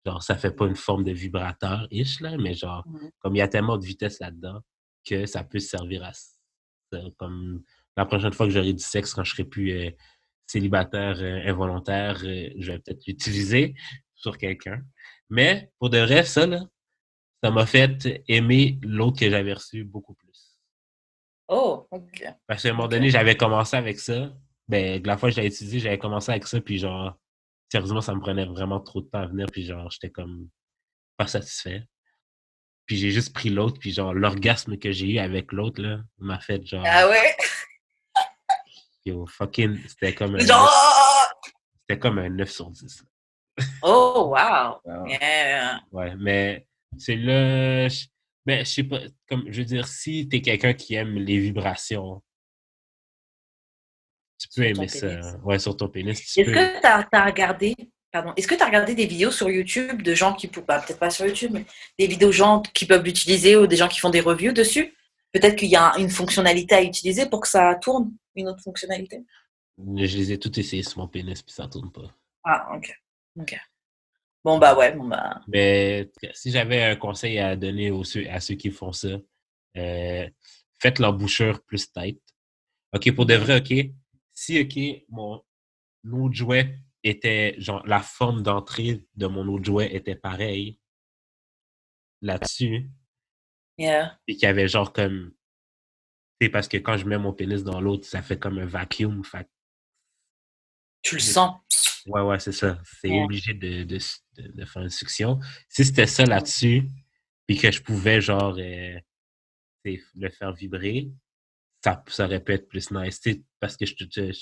Genre, ça fait pas une forme de vibrateur-ish, là, mais genre, comme il y a tellement de vitesse là-dedans, que ça peut servir à ça. Comme la prochaine fois que j'aurai du sexe, quand je serai plus célibataire involontaire, je vais peut-être l'utiliser sur quelqu'un. Mais, pour de vrai, ça, là, ça m'a fait aimer l'autre que j'avais reçu beaucoup plus. Oh, OK. Parce qu'à un moment donné, j'avais commencé avec ça. Ben, la fois que je l'ai utilisé, j'avais commencé avec ça, puis genre, sérieusement, ça me prenait vraiment trop de temps à venir, puis genre, j'étais comme pas satisfait. Puis j'ai juste pris l'autre, puis genre, l'orgasme que j'ai eu avec l'autre, là, m'a fait genre... Ah ouais? Yo, fucking, c'était comme un 9 sur 10. Oh, wow! Wow. Yeah. Ouais, mais c'est là... Ben, je sais pas, comme, je veux dire, si t'es quelqu'un qui aime les vibrations, tu peux aimer ça. Ouais, sur ton pénis, Est-ce que t'as regardé... Pardon. Est-ce que tu as regardé des vidéos sur YouTube de gens qui... peut-être pas sur YouTube, mais des vidéos de gens qui peuvent l'utiliser ou des gens qui font des reviews dessus? Peut-être qu'il y a une fonctionnalité à utiliser pour que ça tourne, une autre fonctionnalité? Je les ai toutes essayées sur mon pénis, puis ça tourne pas. Ah, OK. Bon, bah ouais. Mais si j'avais un conseil à donner à ceux qui font ça, faites l'embouchure plus tight. OK, pour de vrai, OK, si, OK, mon autre jouet était, genre, la forme d'entrée de mon autre jouet était pareille là-dessus, Yeah. et qu'il y avait genre comme, tu sais, parce que quand je mets mon pénis dans l'autre, ça fait comme un vacuum, fait. Tu le sens. Ouais, c'est ça. C'est obligé de faire une succion. Si c'était ça là-dessus, puis que je pouvais, genre, le faire vibrer, ça aurait pu être plus nice. Parce que tu te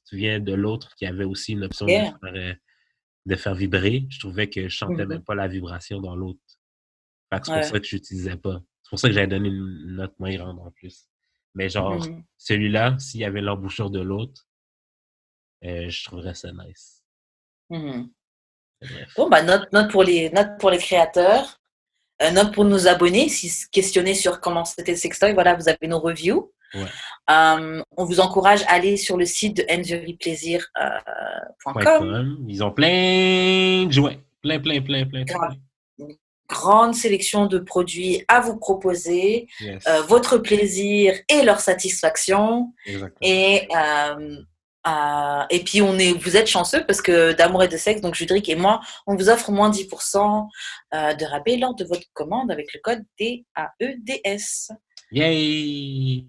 souviens de l'autre qui avait aussi une option de faire vibrer. Je trouvais que je sentais même pas la vibration dans l'autre. Fait que c'est pour ça que je l'utilisais pas. C'est pour ça que j'avais donné une note moins grande en plus. Mais genre, celui-là, s'il y avait l'embouchure de l'autre, je trouverais ça nice. Bon, bah, note pour les créateurs, note pour nos abonnés, si questionner sur comment c'était le sextoy, voilà, vous avez nos reviews. Ouais. On vous encourage à aller sur le site de enjoyplaisir.com. Ils ont plein de jouets. Plein. Une grande sélection de produits à vous proposer, Yes. votre plaisir et leur satisfaction. Exactement. Et puis, vous êtes chanceux parce que d'Amour et de Sexe, donc Judric et moi, on vous offre moins 10% de rabais lors de votre commande avec le code DAEDS. Yay!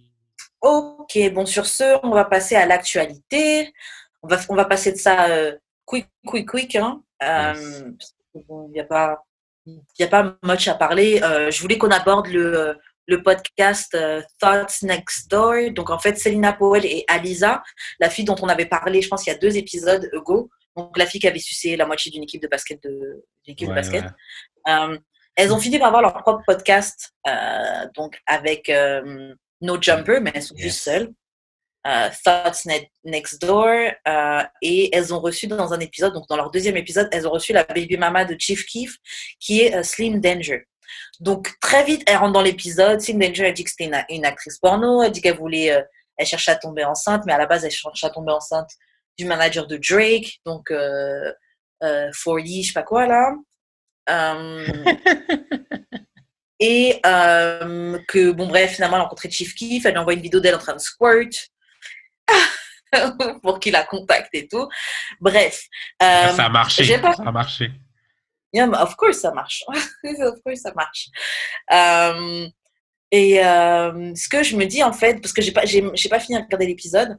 Ok, bon, sur ce, on va passer à l'actualité. On va passer de ça quick. Hein. Yes. Il n'y a pas much à parler. Je voulais qu'on aborde le podcast Thoughts Next Door. Donc, en fait, Selina Powell et Alisa, la fille dont on avait parlé, je pense, il y a 2 épisodes ago. Donc, la fille qui avait sucé la moitié d'une équipe de basket. Elles ont fini par avoir leur propre podcast, donc avec No Jumper, mais elles sont juste seules. Thoughts Next Door. Et elles ont reçu dans un épisode, donc dans leur 2e épisode, elles ont reçu la baby mama de Chief Keef, qui est Slim Danger. Donc, très vite, elle rentre dans l'épisode. Slim Danger, elle dit que c'était une actrice porno. Elle dit qu'elle elle cherchait à tomber enceinte, mais à la base, elle cherchait à tomber enceinte du manager de Drake. Donc, 40, je sais pas quoi, là. Et que, bon, bref, finalement, elle a rencontré Chief Keef. Elle lui envoie une vidéo d'elle en train de squirt pour qu'il la contacte et tout. Bref. Ça a marché. Yeah, of course, ça marche. Ce que je me dis, en fait, parce que j'ai pas fini de regarder l'épisode,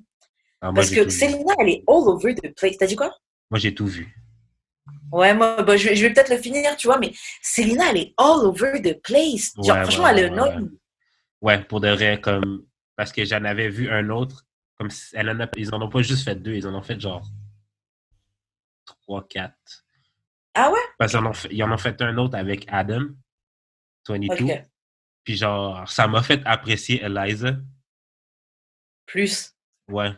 parce que Selina, elle est all over the place. T'as dit quoi? Moi, j'ai tout vu. Ouais, moi, je vais peut-être le finir, tu vois, mais Selina, elle est all over the place. Genre, franchement, elle est annoying. Ouais, pour de vrai, comme... Parce que j'en avais vu un autre, comme ils en ont pas juste fait 2, ils en ont fait genre 3, 4. Ah ouais? Parce Ok. ils en ont fait un autre avec Adam, 22. Ok. Puis genre, ça m'a fait apprécier Eliza. Plus. Ouais.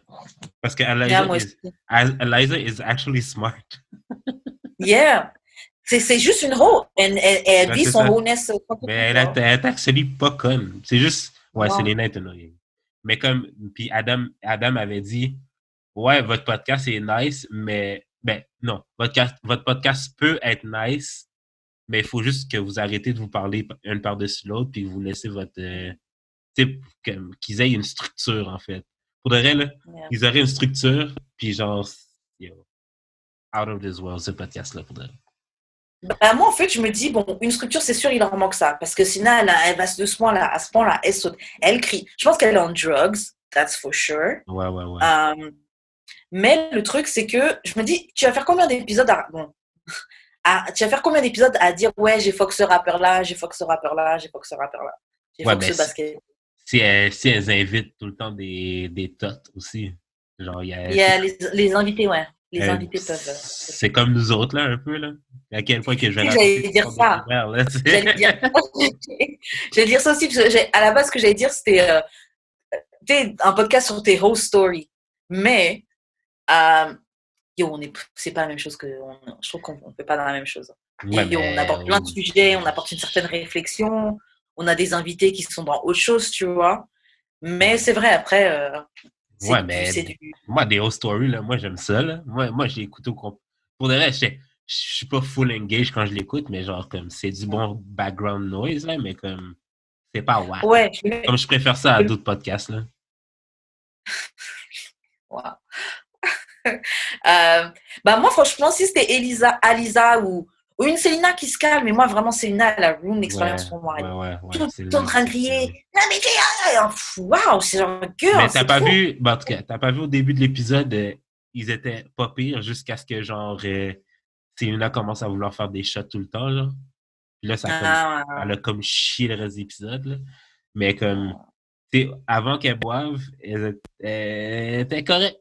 Parce que Yeah, moi aussi. Eliza is actually smart. Yeah. C'est juste une hoe. Elle Ouais, vit c'est son ça. wholeness Mais complètement, tu elle vois. est actually pas conne. C'est juste, ouais, c'est Non. les nains annoying. Mais comme, puis Adam avait dit, ouais, votre podcast est nice, mais, ben, non, votre podcast peut être nice, mais il faut juste que vous arrêtez de vous parler une par-dessus l'autre, puis vous laissez votre, tu sais, qu'ils aient une structure, en fait. Pour de vrai, là, Yeah. ils auraient une structure, puis genre, yo, out of this world, ce podcast-là, pour de vrai. Bah, moi, en fait, je me dis, bon, une structure, c'est sûr, il leur manque ça. Parce que sinon, elle va à ce point-là, elle saute. Elle crie. Je pense qu'elle est en drugs, that's for sure. Ouais, ouais, ouais. Mais le truc, c'est que je me dis, tu vas faire combien d'épisodes tu vas faire combien d'épisodes à dire, ouais, j'ai fuck ce rappeur-là, j'ai fuck ce rappeur-là, j'ai fuck ce rappeur-là, j'ai Ouais, fuck mais ce basket. si elles invitent tout le temps des tots aussi, genre, Il y a les invités, ouais. Les invités peuvent. c'est comme nous autres, là, un peu, là. À quel point que je vais Tu sais que raconter j'allais dire l'histoire de ça. mon père, là, tu J'allais sais. dire, j'allais dire ça aussi, parce que à la base, ce que j'allais dire, c'était un podcast sur tes whole story. Mais, yo, c'est pas la même chose je trouve qu'on fait pas dans la même chose. Ouais, Yo, on mais... apporte plein de sujets, on apporte une certaine réflexion, on a des invités qui sont dans autre chose, tu vois. Mais c'est vrai, après, Ouais, c'est mais du. moi, des host stories, là, moi, j'aime ça, là. Moi, je l'écoute au complet. Pour de vrai, je suis pas full engaged quand je l'écoute, mais genre, comme, c'est du bon background noise, là, mais comme, c'est pas whack. Ouais, Comme je préfère ça à d'autres podcasts, là. wow. Bah moi, franchement, si c'était Alisa ou une Célina qui se calme, mais moi, vraiment, Célina, elle a ruined Ouais, l'expérience pour moi. Elle est ouais, tout c'est le temps en train de crier. Non, mais waouh, c'est genre, Mais girl, t'as c'est pas trop. vu, en tout cas, t'as pas vu au début de l'épisode, ils étaient pas pires jusqu'à ce que, genre, Selena commence à vouloir faire des shots tout le temps, genre. Puis là, elle a comme chié le reste de l'épisode, là. Mais comme, tu sais, avant qu'elle boive, elle était correcte.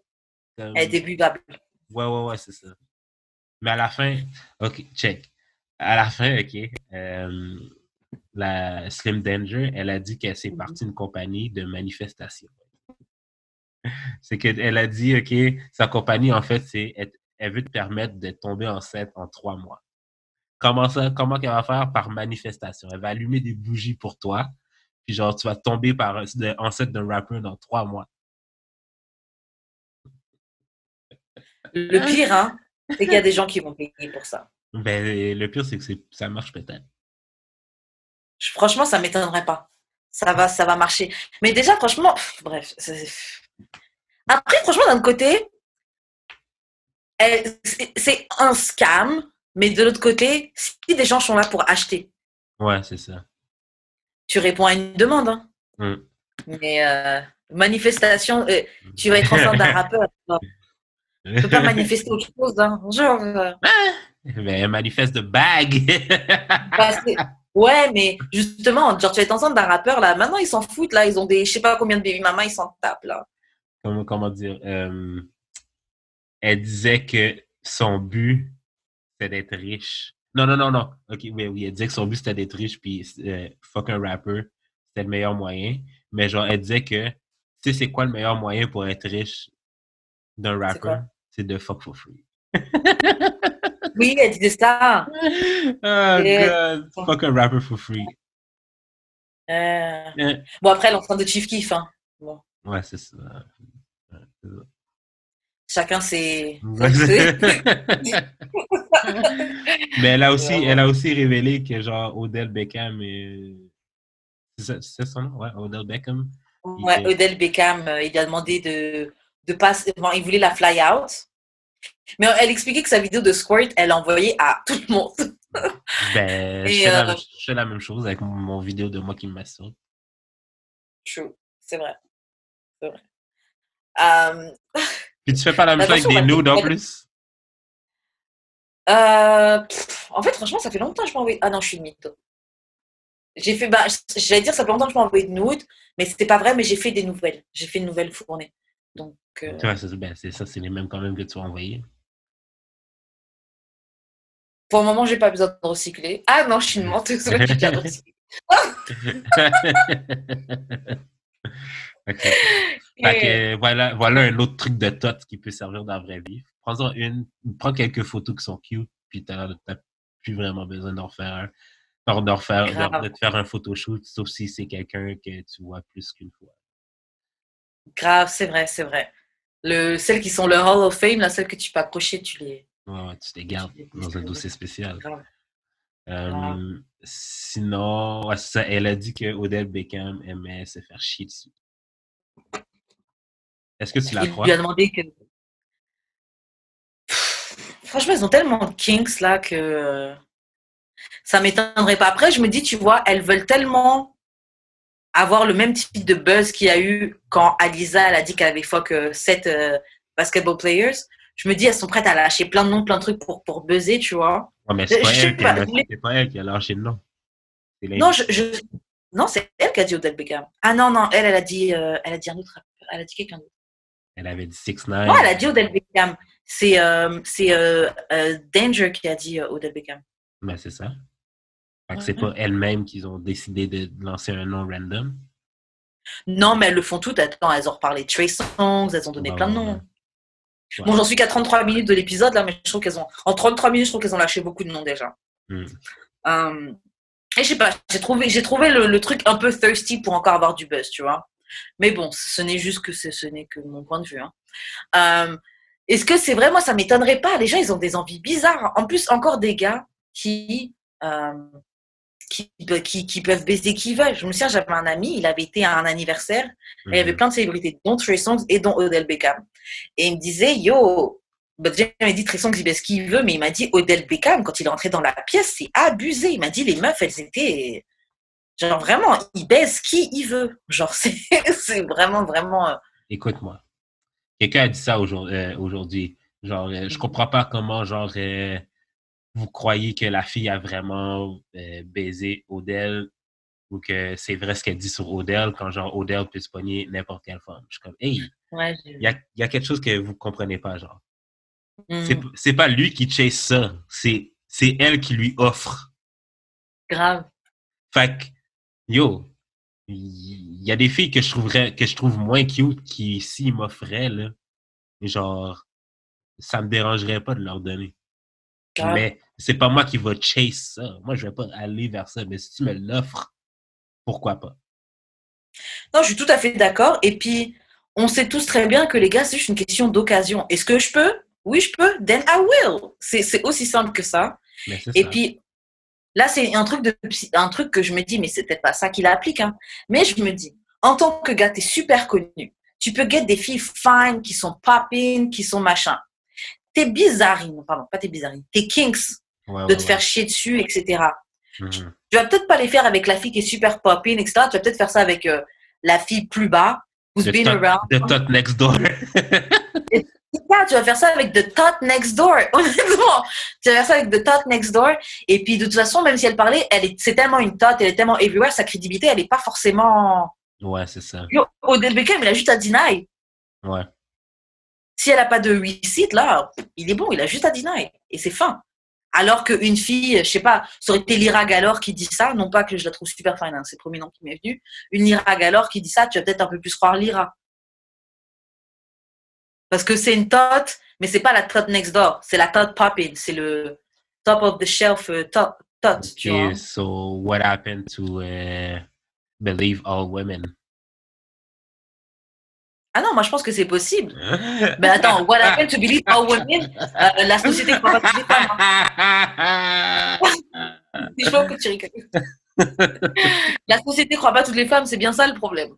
Elle est débutable. Ouais, c'est ça. Mais à la fin, OK, check. À la fin, OK, la Slim Danger, elle a dit qu'elle s'est partie d'une compagnie de manifestation. C'est qu'elle a dit, OK, sa compagnie, en fait, elle veut te permettre de tomber enceinte en 3 mois. Comment qu'elle va faire? Par manifestation. Elle va allumer des bougies pour toi, puis genre, tu vas tomber enceinte d'un rappeur dans 3 mois. Le pire, hein, c'est qu'il y a des gens qui vont payer pour ça. Ben, le pire, c'est que ça marche peut-être. Franchement, ça m'étonnerait pas. Ça va marcher. Mais déjà, franchement, bref. Après, franchement, d'un côté, c'est un scam, mais de l'autre côté, si des gens sont là pour acheter, Ouais, c'est ça. tu réponds à une demande. Hein. Mais manifestation, tu vas être enceinte d'un rappeur. Tu peux pas manifester autre chose. Hein. Genre, Mais elle manifeste de bag. ouais, mais justement, genre, tu vas être enceinte d'un rappeur, là. Maintenant, ils s'en foutent, là. Ils ont je sais pas combien de baby mamas, ils s'en tapent, là. Comment dire? Elle disait que son but, c'était d'être riche. Non. OK, oui, elle disait que son but, c'était d'être riche, puis fuck un rapper, c'était le meilleur moyen. Mais genre, elle disait que, tu sais, c'est quoi le meilleur moyen pour être riche d'un rapper? C'est de fuck for free. Oui, elle disait ça. Oh, God. Fuck un rapper for free. Bon, après, elle est en train de Chief Keef, hein. Bon. Ouais, c'est ça. Chacun ses. Mais elle a aussi révélé que genre Odell Beckham c'est son nom? Ouais, Odell Beckham. Ouais, Odell Beckham, il lui a demandé de passer. Bon, il voulait la fly out. Mais elle expliquait que sa vidéo de squirt, elle l'a envoyée à tout le monde. Ben, je fais la même chose avec mon vidéo de moi qui me masturbe. True, c'est vrai. C'est vrai. Puis tu fais pas la même chose avec des nudes en plus? En fait, franchement, ça fait longtemps que je m'en envoie. Ah non, je suis une mytho. J'ai fait, j'allais dire, ça fait longtemps que je m'ai envoyé de nudes, mais c'était pas vrai, mais j'ai fait des nouvelles. J'ai fait une nouvelle fournée. Donc, Ouais, c'est ça, c'est les mêmes quand même que tu as envoyé. pour le moment, j'ai pas besoin de recycler. Ah non, je suis une menteuse, ouais, j'ai déjà recyclé. Ok. Fait que voilà un autre truc de tot qui peut servir dans la vraie vie. Prends-en prends quelques photos qui sont cute, puis t'as plus vraiment besoin d'en refaire un. De te faire un photoshoot, sauf si c'est quelqu'un que tu vois plus qu'une fois. Grave, c'est vrai, c'est vrai. Celles qui sont le Hall of Fame, là, celles que tu peux accrocher, Ouais, tu les gardes dans un dossier spécial. Grave. Sinon, ouais, c'est ça, elle a dit que Odell Beckham aimait se faire chier dessus. Est-ce que tu la Il crois? lui a demandé que. Franchement, ils ont tellement de kinks là que ça m'étonnerait pas. Après, je me dis, tu vois, elles veulent tellement avoir le même type de buzz qu'il y a eu quand Alisa elle a dit qu'elle avait fuck 7 basketball players. Je me dis, elles sont prêtes à lâcher plein de noms, plein de trucs pour buzzer, tu vois. Ouais, mais c'est pas elle qui a lâché le nom. Non, non, c'est elle qui a dit Odell Beckham. Ah non, non, elle a dit un autre rappeur. Elle a dit quelqu'un d'autre. Elle avait dit 6ix9ine. Non, elle a dit Odell Beckham. C'est Danger qui a dit Odell Beckham. Ben, c'est ça. Fait que c'est pas elles-mêmes qui ont décidé de lancer un nom random. Non, mais elles le font toutes. Attends, elles ont reparlé de Trey Songz, elles ont donné plein de noms. Ouais. Bon, j'en suis qu'à 33 minutes de l'épisode, là, mais je trouve qu'elles ont... En 33 minutes, je trouve qu'elles ont lâché beaucoup de noms déjà. Et je sais pas, j'ai trouvé le truc un peu thirsty pour encore avoir du buzz, tu vois. Mais bon, ce n'est que mon point de vue. Hein. Est-ce que c'est vrai? Moi, ça m'étonnerait pas. Les gens, ils ont des envies bizarres. En plus, encore des gars qui peuvent baiser qui veulent. Je me souviens, j'avais un ami, il avait été à un anniversaire, et il y avait plein de célébrités, dont Trey Songz et dont Odell Beckham. Et il me disait, yo, déjà, il m'a dit Trey Songz, il baise qui il veut, mais il m'a dit Odell Beckham, quand il est entré dans la pièce, c'est abusé. Il m'a dit, les meufs, elles étaient... Genre, vraiment, il baise qui il veut. Genre, c'est vraiment, vraiment... Écoute-moi. Quelqu'un a dit ça aujourd'hui. Genre, je comprends pas comment, genre... vous croyez que la fille a vraiment baisé Odell ou que c'est vrai ce qu'elle dit sur Odell quand genre Odell peut se pogner n'importe quelle femme. Je suis comme, hey, il y a quelque chose que vous comprenez pas, genre. C'est pas lui qui chase ça, c'est elle qui lui offre. Grave. Fait que, yo, il y a des filles que je trouve moins cute qui, s'ils m'offraient, là, genre, ça me dérangerait pas de leur donner. Mais c'est pas moi qui va chase ça. Moi, je vais pas aller vers ça. Mais si tu me l'offres, pourquoi pas? Non, je suis tout à fait d'accord. Et puis, on sait tous très bien que les gars, c'est juste une question d'occasion. Est-ce que je peux? Oui, je peux. Then I will. C'est aussi simple que ça. Et puis, là, c'est un truc que je me dis, mais c'est peut-être pas ça qu'il applique. Hein. Mais je me dis, en tant que gars, t'es super connu. Tu peux get des filles fine, qui sont popping, qui sont machin. Tes bizarrines, pardon, pas tes bizarrines, tes kinks de te faire chier dessus, etc. Tu vas peut-être pas les faire avec la fille qui est super popping, etc. Tu vas peut-être faire ça avec la fille plus bas, who's been around. The tot next door. Tu vas faire ça avec the tot next door. Honnêtement, tu vas faire ça avec the tot next door. Et puis, de toute façon, même si elle parlait, c'est tellement une tot, elle est tellement everywhere, sa crédibilité, elle est pas forcément... Ouais, c'est ça. Yo, Odell Beckham, il a juste à deny. Ouais. Si elle n'a pas de 8 sites, là, il est bon, il a juste à deny. Et c'est fin. Alors qu'une fille, je sais pas, ça aurait été Lyra Galore qui dit ça, non pas que je la trouve super fine, hein, c'est le premier nom qui m'est venu. Une Lyra Galore qui dit ça, tu vas peut-être un peu plus croire Lyra. Parce que c'est une tot, mais c'est pas la tot next door, c'est la tot popping, c'est le top of the shelf tot, tu vois. Okay, so what happened to believe all women? Ah non, moi je pense que c'est possible. Mais attends, what happened to believe all women? La société ne croit pas toutes les femmes. Hein. Je vois que tu rigoles. La société ne croit pas toutes les femmes, c'est bien ça le problème.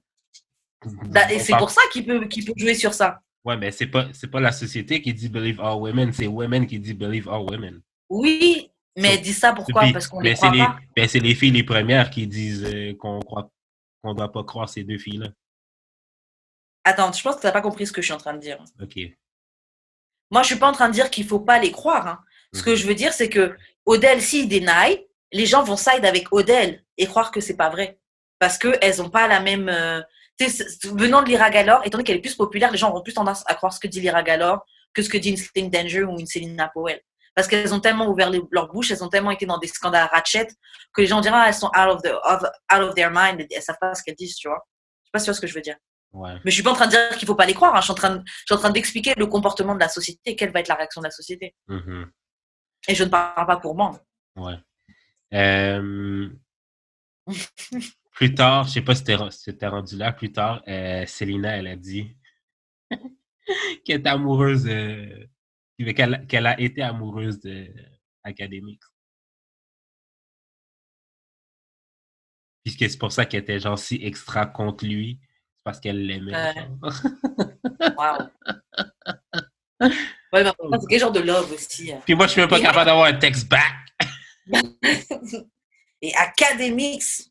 Et c'est pour ça qu'il peut jouer sur ça. Ouais, mais c'est pas la société qui dit believe all women, c'est women qui dit believe all women. Oui, mais elle dit ça pourquoi? Parce qu'on les croit pas. Mais c'est les filles les premières qui disent qu'on doit pas croire ces deux filles-là. Attends, je pense que tu n'as pas compris ce que je suis en train de dire. OK. Moi, je suis pas en train de dire qu'il faut pas les croire. Hein. Ce que je veux dire, c'est que Odell, s'il deny, les gens vont side avec Odell. et croire que c'est pas vrai. Parce qu'elles n'ont pas la même. Venant de Lyra Galore, étant donné qu'elle est plus populaire, les gens auront plus tendance à croire ce que dit Lyra Galore que ce que dit une Slim Danger ou une Selena Powell. Parce qu'elles ont tellement ouvert leur bouche, elles ont tellement été dans des scandales ratchet que les gens diront elles sont out of their mind, elles savent pas ce qu'elles disent, tu vois. Je sais pas si tu vois ce que je veux dire. Ouais. Mais je suis pas en train de dire qu'il faut pas les croire, hein. Je suis en train d'expliquer le comportement de la société et quelle va être la réaction de la société. Mm-hmm. Et je ne parle pas pour moi. Ouais. Plus tard, je sais pas si t'es rendu là, plus tard, Selena, elle a dit qu'elle est amoureuse, qu'elle a été amoureuse de Academics. Puisque c'est pour ça qu'elle était genre si extra contre lui, c'est parce qu'elle l'aimait. Waouh. Ouais, mais c'est quel genre de love aussi. Puis moi, je suis même pas capable d'avoir un text back. Et Academics.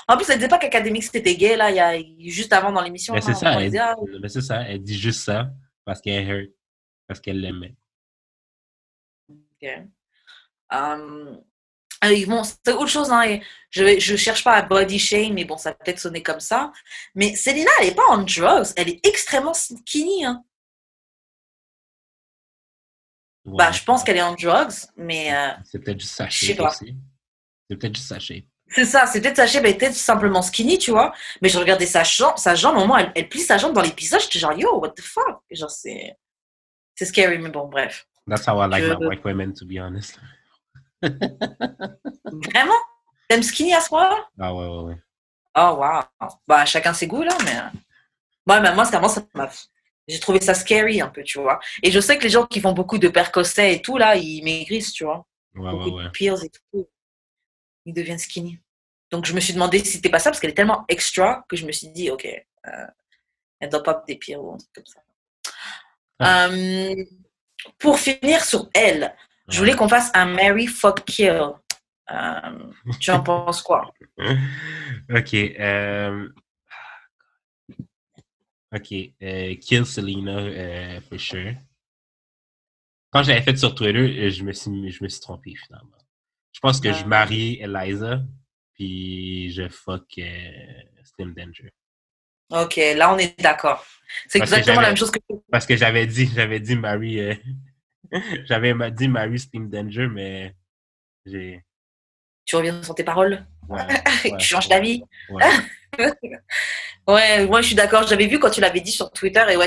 En plus, elle disait pas qu'Academics c'était gay, là, il y a juste avant dans l'émission. Mais c'est hein, ça, mais c'est ça, elle dit juste ça parce qu'elle hurt, parce qu'elle l'aimait. Ok. Bon, c'est autre chose, hein, je cherche pas à body shame, mais bon, ça peut être sonné comme ça. Mais Selena, elle est pas en drugs, elle est extrêmement skinny. Hein. Ouais. Bah, je pense qu'elle est en drugs, mais. C'est peut-être juste sa je sais shape pas. aussi. C'est peut-être juste sa shape. C'est ça, c'est peut-être sa shape, elle est peut-être simplement skinny, tu vois. Mais je regardais sa jambe, au moment où elle plie sa jambe dans l'épisode, j'étais genre, yo, what the fuck? Genre, c'est scary, mais bon, bref. That's how I like my white women, to be honest. Vraiment? T'aimes skinny à ce point-là? Ah ouais. Oh, wow. Bah, chacun ses goûts, là, mais. Ouais, mais moi, ça m'a. J'ai trouvé ça scary un peu, tu vois. Et je sais que les gens qui font beaucoup de Percocet et tout, là, ils maigrissent, tu vois. Beaucoup de pills et tout. Ils deviennent skinny. Donc, je me suis demandé si c'était pas ça, parce qu'elle est tellement extra que je me suis dit, OK, elle doit pas des pills ou un truc comme ça. Pour finir sur elle, je voulais qu'on fasse un Marry, Fuck, Kill. Tu en penses quoi? OK. Kill Selena, for sure. Quand j'avais fait sur Twitter, je me suis trompé, finalement. Je pense que je marie Eliza, puis je fuck Slim Danger. OK, là, on est d'accord. C'est exactement la même chose que... Parce que j'avais dit Mary... j'avais dit Mary Slim Danger, mais j'ai... Tu reviens sur tes paroles? Ouais, tu changes d'avis? Ouais. Ouais, moi je suis d'accord. J'avais vu quand tu l'avais dit sur Twitter et ouais,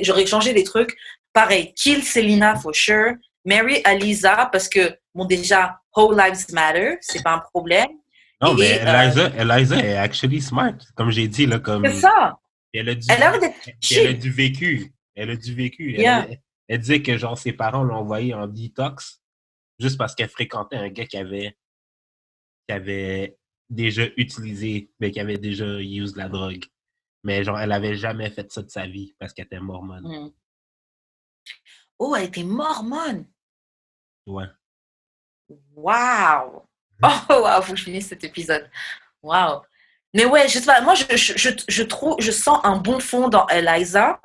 j'aurais changé des trucs. Pareil, kill Selena for sure. Marry Eliza parce que, bon, déjà, Whole Lives Matter, c'est pas un problème. Non, mais Eliza est actually smart. Comme j'ai dit, là, comme. C'est ça. Elle a du vécu. Yeah. Elle disait que, genre, ses parents l'ont envoyée en detox juste parce qu'elle fréquentait un gars qui avait déjà utilisé, mais qui avait déjà usé la drogue. Mais genre, elle avait jamais fait ça de sa vie parce qu'elle était mormone. Oh, elle était mormone. Ouais. Wow. Oh, wow, faut que je finisse cet épisode. Wow. Mais ouais, je sais pas, moi, je sens un bon fond dans Eliza.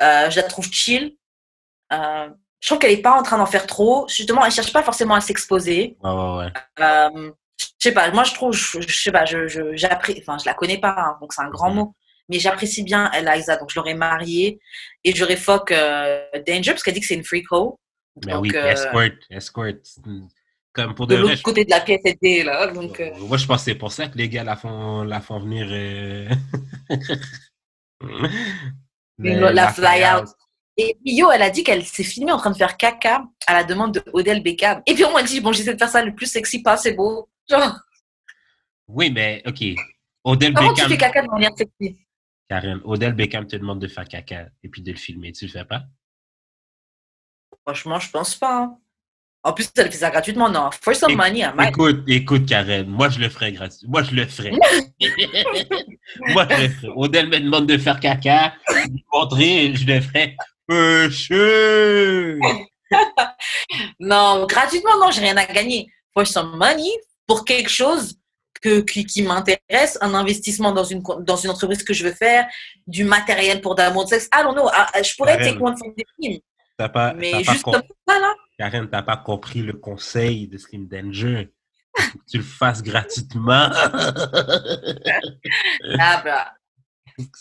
Je la trouve chill. Je trouve qu'elle est pas en train d'en faire trop. Justement, elle cherche pas forcément à s'exposer. Ouais. Je sais pas, moi je trouve, je sais pas, j'apprécie, enfin je la connais pas, hein, donc c'est un grand mot, mais j'apprécie bien Eliza, donc je l'aurais mariée et j'aurais fuck Danger parce qu'elle dit que c'est une freak-ho. Ben donc, oui, escort. Comme pour de l'autre côté de la pièce aidée, là. Donc, moi je pense que c'est pour ça que les gars la font venir la fly out. Et puis yo, elle a dit qu'elle s'est filmée en train de faire caca à la demande de Odell Beckham. Et puis on m'a dit, bon, j'essaie de faire ça le plus sexy possible. Genre... Oui, mais OK. Odell Comment Beckham... tu fais caca de manière sexy? Karen, Odell Beckham te demande de faire caca et puis de le filmer. Tu le fais pas? Franchement, je pense pas. Hein. En plus, elle fait ça gratuitement, non. For some money, hein, Écoute, Karen, moi je le ferais gratuit. Moi je le ferais. Odell me demande de faire caca, je lui montrer, je le ferais. Non, gratuitement, non, j'ai rien à gagner. For some money, pour quelque chose qui m'intéresse, un investissement dans une entreprise que je veux faire, du matériel pour d'amour de sexe. I don't know, je pourrais take one for the team. Mais juste comme ça, là. Karen, t'as pas compris le conseil de Slim Danger. Tu le fasses gratuitement. Ah, bah.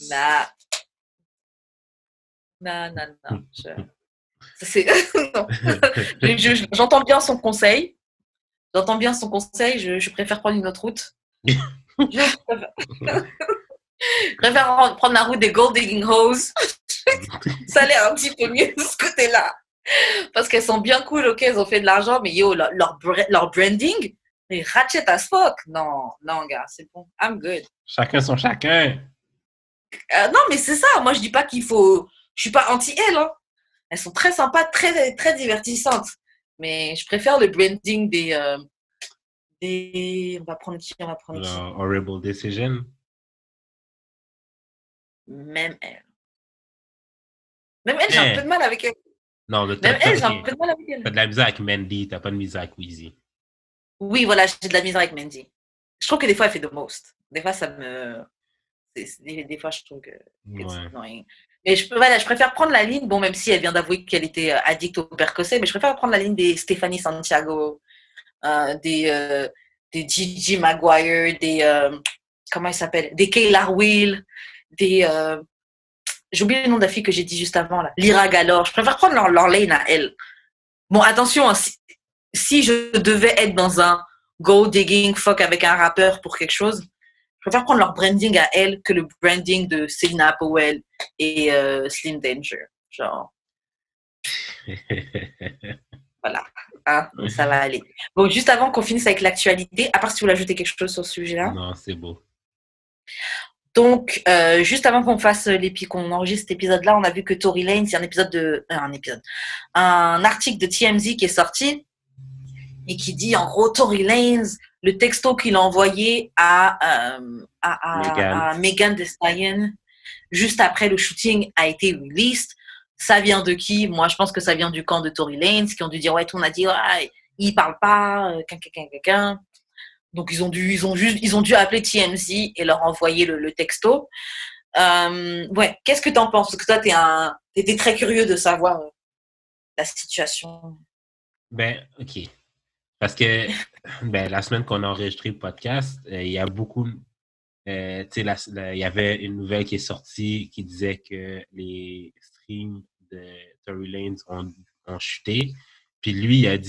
Bah. Non, non, non. Non. J'entends bien son conseil. Je préfère prendre une autre route. Je préfère prendre la route des gold digging hoes. Ça a l'air un petit peu mieux de ce côté-là. Parce qu'elles sont bien cool, ok, elles ont fait de l'argent, mais yo, leur branding, est ratchet as fuck. Non, non, gars, c'est bon. I'm good. Chacun son chacun. Non, mais c'est ça. Moi, je dis pas qu'il faut. Je suis pas anti-elles. Hein. Elles sont très sympas, très, très divertissantes. Mais je préfère le branding des. On va prendre qui? Horrible Decision. Même elle. J'ai un peu de mal avec elle. Non, Même elle, j'ai un peu de mal avec elle. T'as de la misère avec Mandy, t'as pas de misère avec Weezy. Oui, voilà, j'ai de la misère avec Mandy. Je trouve que des fois, elle fait the most. Des fois, ça me. Des fois, je trouve que. Ouais. Mais je préfère prendre la ligne, bon, même si elle vient d'avouer qu'elle était addict au percocet, mais je préfère prendre la ligne des Stéphanie Santiago, des Gigi Maguire, comment elle s'appelle? Des Kayla Will, j'ai oublié le nom de la fille que j'ai dit juste avant, là. Lyra Galore. Je préfère prendre leur lane à elle. Bon, attention, hein, si je devais être dans un gold digging fuck avec un rappeur pour quelque chose, je préfère prendre leur branding à elle que le branding de Selena Powell et Slim Danger. Genre. Voilà. Hein, ça va aller. Bon, juste avant qu'on finisse avec l'actualité, à part si vous voulez ajouter quelque chose sur ce sujet-là. Non, c'est beau. Donc, juste avant qu'on enregistre cet épisode-là, on a vu que Tory Lanez, il y a un article de TMZ qui est sorti et qui dit, en gros, Tory Lanez, le texto qu'il a envoyé à Megan Thee Stallion juste après le shooting a été released. Ça vient de qui? Moi, je pense que ça vient du camp de Tory Lanez qui ont dû dire, ouais, on a dit, ouais, il parle pas, quelqu'un. Donc, ils ont dû appeler TMZ et leur envoyer le texto. Ouais, qu'est-ce que tu en penses? Parce que toi, t'étais très curieux de savoir la situation. Ben, OK. Parce que la semaine qu'on a enregistré le podcast, il y a beaucoup... tu sais, il y avait une nouvelle qui est sortie qui disait que les streams de Tory Lanez ont chuté. Puis lui, il a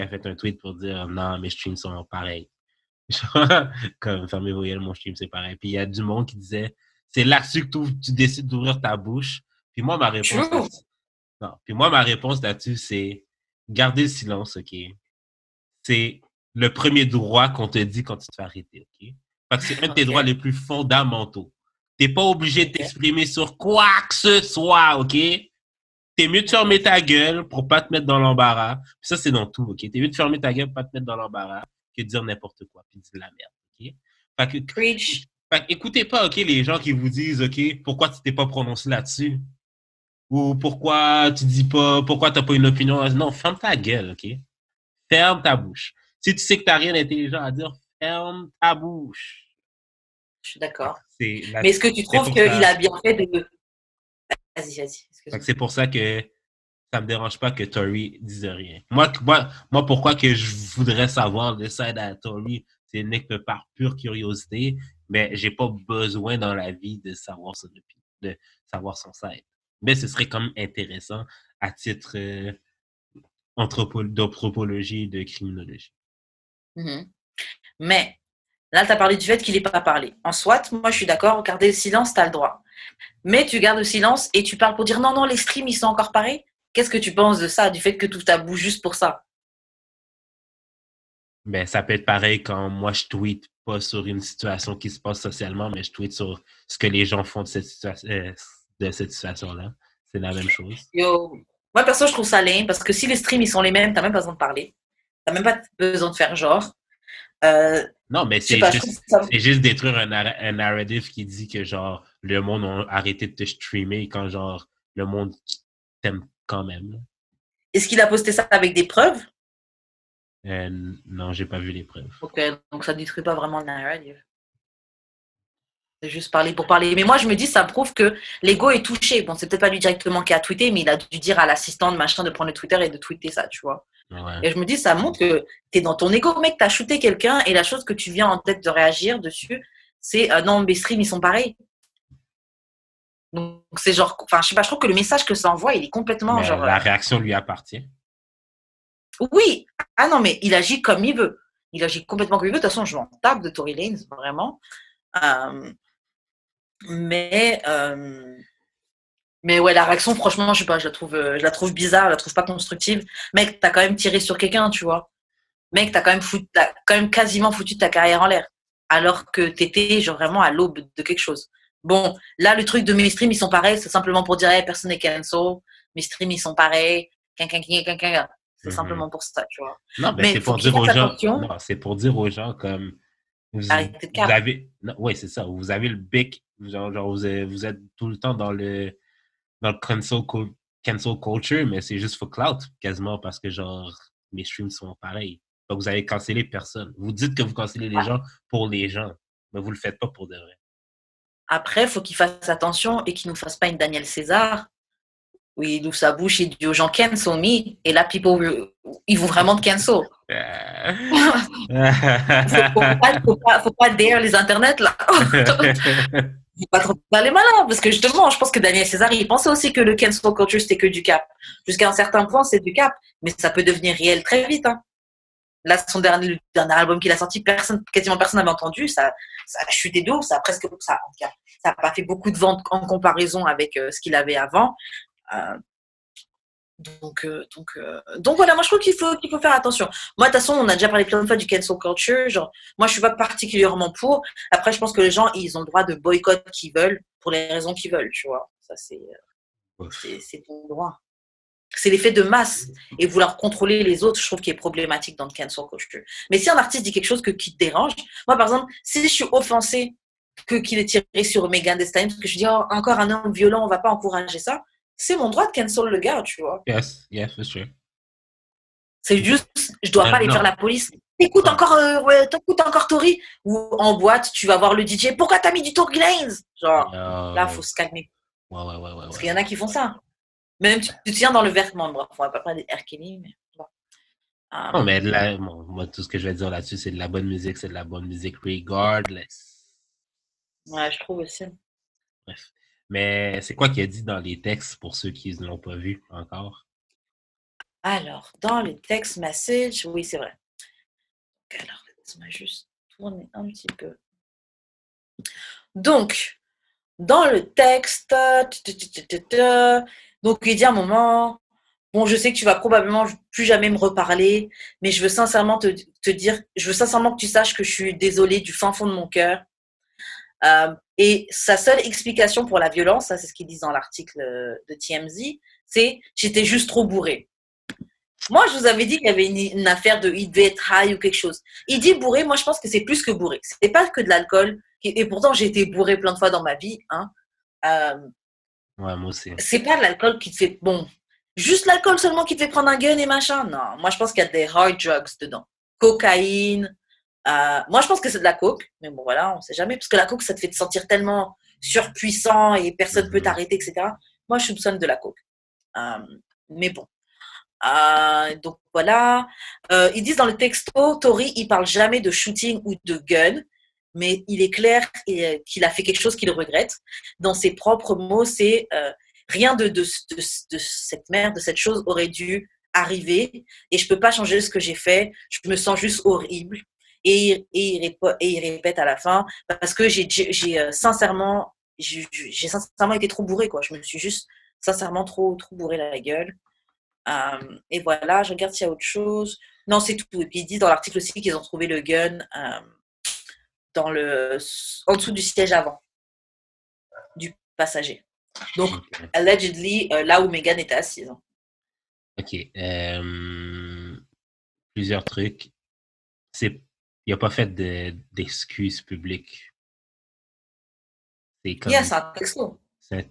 fait un tweet pour dire non, mes streams sont pareils. Comme fermez vos yeux, mon stream c'est pareil. Puis il y a du monde qui disait c'est là-dessus que tu décides d'ouvrir ta bouche. Puis moi, ma réponse là-dessus, c'est garder le silence, OK? C'est le premier droit qu'on te dit quand tu te fais arrêter, OK? Parce que c'est un de tes droits les plus fondamentaux. T'es pas obligé de t'exprimer sur quoi que ce soit, OK? T'es mieux de fermer ta gueule pour pas te mettre dans l'embarras. Puis ça, c'est dans tout, OK? T'es mieux de fermer ta gueule pour pas te mettre dans l'embarras que de dire n'importe quoi puis de dire la merde, OK? Fait que écoutez pas, OK, les gens qui vous disent, OK, pourquoi tu t'es pas prononcé là-dessus? Ou pourquoi tu dis pas, pourquoi t'as pas une opinion? Non, ferme ta gueule, OK? Ferme ta bouche. Si tu sais que t'as rien d'intelligent à dire, ferme ta bouche. Je suis d'accord. Mais est-ce que tu trouves qu'il a bien fait de... Vas-y. C'est pour ça que ça me dérange pas que Tory dise rien. Moi, pourquoi que je voudrais savoir le side à Tory, c'est que par pure curiosité, mais j'ai pas besoin dans la vie de savoir son side. Mais ce serait quand même intéressant à titre d'anthropologie et de criminologie. Mm-hmm. Mais là, tu as parlé du fait qu'il n'ait pas parlé. En soit, moi, je suis d'accord, garder le silence, tu as le droit. Mais tu gardes le silence et tu parles pour dire non, les streams, ils sont encore pareils. Qu'est-ce que tu penses de ça, du fait que tout ta bouche juste pour ça? Ben, ça peut être pareil quand moi, je tweete pas sur une situation qui se passe socialement, mais je tweete sur ce que les gens font de cette situation-là. C'est la même chose. Yo, moi, perso, je trouve ça lame parce que si les streams, ils sont les mêmes, tu n'as même pas besoin de parler. Tu n'as même pas besoin de faire genre. Non, mais c'est juste détruire un narrative qui dit que genre le monde a arrêté de te streamer quand genre le monde t'aime quand même. Là. Est-ce qu'il a posté ça avec des preuves? Non, j'ai pas vu les preuves. Ok, donc ça ne détruit pas vraiment le narrative. C'est juste parler pour parler. Mais moi, je me dis, ça prouve que l'ego est touché. Bon, c'est peut-être pas lui directement qui a tweeté, mais il a dû dire à l'assistante machin de prendre le Twitter et de tweeter ça, tu vois. Ouais. Et je me dis, ça montre que tu es dans ton ego, mec, tu as shooté quelqu'un et la chose que tu viens en tête de réagir dessus, c'est non, mes streams, ils sont pareils. Donc, c'est genre, enfin, je sais pas, je trouve que le message que ça envoie, il est complètement Mais genre. la réaction lui appartient. Oui, ah non, mais il agit comme il veut. Il agit complètement comme il veut. De toute façon, je m'en tape de Tory Lanez, vraiment. Euh, mais, euh, mais ouais, la réaction, franchement, je sais pas, je la trouve bizarre, je la trouve pas constructive. Mec, t'as quand même tiré sur quelqu'un, tu vois. Mec, t'as quand même quasiment foutu ta carrière en l'air. Alors que t'étais genre vraiment à l'aube de quelque chose. Bon, là, le truc de mes streams, ils sont pareils, c'est simplement pour dire, hey, personne n'est cancel. Mes streams, ils sont pareils. C'est Mhm. simplement pour ça, tu vois. Non, mais Mais c'est il faut pour qu'ils dire aux fassent gens. attention. Non, c'est pour dire aux gens comme Arrêtez de vous cap. avez. Oui, c'est ça. Vous avez le bec. Genre vous êtes tout le temps dans le cancel culture, mais c'est juste for clout, quasiment parce que genre mes streams sont pareils. Donc vous avez cancellé personne. Vous dites que vous cancellez les gens pour les gens, mais vous le faites pas pour de vrai. Après, il faut qu'ils fassent attention et qu'ils ne nous fassent pas une Daniel César où il ouvre sa bouche et dit aux gens cancel me. Et là, ils vont vraiment te cancel. Faut pas dare les internets là. Faut pas trop faire les malins parce que justement, je pense que Daniel César, il pensait aussi que le cancel culture c'était que du cap. Jusqu'à un certain point, c'est du cap, mais ça peut devenir réel très vite. Hein. Là, le dernier album qu'il a sorti, quasiment personne n'avait entendu. Ça a chuté d'eau. Ça a presque, ça, en tout cas, ça n'a pas fait beaucoup de ventes en comparaison avec ce qu'il avait avant. Euh, donc voilà, moi je trouve qu'il faut faire attention. Moi, de toute façon, on a déjà parlé plein de fois du cancel culture. Genre, moi, je suis pas particulièrement pour. Après, je pense que les gens, ils ont le droit de boycott qu'ils veulent pour les raisons qu'ils veulent, tu vois. Ça, c'est ton droit. C'est l'effet de masse et vouloir contrôler les autres, je trouve qu'il est problématique dans le cancel culture. Mais si un artiste dit quelque chose qui te dérange, moi, par exemple, si je suis offensée qu'il ait tiré sur Megan Thee Stallion, parce que je dis oh, encore un homme violent, on va pas encourager ça, c'est mon droit de cancel le gars, tu vois. Yes, yes, for sure. C'est juste, je dois pas aller faire Non. la police. T'écoutes encore Tory ou en boîte, tu vas voir le DJ. Pourquoi t'as mis du Tory Lanez? Genre, là, faut se calmer. Ouais. Parce qu'il y en a qui font ça. Même tu te tiens dans le vêtement. Bref, on va pas parler des R. Kelly, mais bon. Non, mais là, moi, tout ce que je vais dire là-dessus, c'est de la bonne musique, c'est de la bonne musique regardless. Ouais, je trouve aussi. Bref. Mais c'est quoi qu'il a dit dans les textes pour ceux qui ne l'ont pas vu encore? Alors, dans le text message, oui, c'est vrai. Alors, laisse-moi juste tourner un petit peu. Donc, dans le texte, donc il dit à un moment, bon, je sais que tu vas probablement plus jamais me reparler, mais je veux sincèrement te dire, je veux sincèrement que tu saches que je suis désolée du fin fond de mon cœur. Et sa seule explication pour la violence, ça c'est ce qu'ils disent dans l'article de TMZ, c'est j'étais juste trop bourré. Moi, je vous avais dit qu'il y avait une affaire de il devait être high ou quelque chose. Il dit bourré, moi je pense que c'est plus que bourré. C'est pas que de l'alcool. Et pourtant, j'ai été bourré plein de fois dans ma vie. Hein. Ouais, moi aussi. C'est pas de l'alcool qui te fait. Bon, juste l'alcool seulement qui te fait prendre un gun et machin. Non, moi je pense qu'il y a des hard drugs dedans. Cocaïne. Moi je pense que c'est de la coke. Mais bon, voilà, on sait jamais. Parce que la coke, ça te fait te sentir tellement surpuissant et personne peut t'arrêter, etc. Moi, je soupçonne de la coke. Mais bon. Donc voilà. Ils disent dans le texto, Tory, il parle jamais de shooting ou de gun, mais il est clair qu'il a fait quelque chose qu'il regrette. Dans ses propres mots, c'est rien de cette merde, de cette chose aurait dû arriver et je peux pas changer ce que j'ai fait. Je me sens juste horrible. Et il répète à la fin parce que j'ai sincèrement été trop bourré quoi. Je me suis juste sincèrement trop bourré la gueule. Et voilà, je regarde s'il y a autre chose. Non, c'est tout. Et puis ils disent dans l'article aussi qu'ils ont trouvé le gun en dessous du siège avant du passager. Donc, allegedly, là où Megan était assise. OK. Plusieurs trucs. Il n'a pas fait d'excuses publiques. C'est comme... C'est un texto.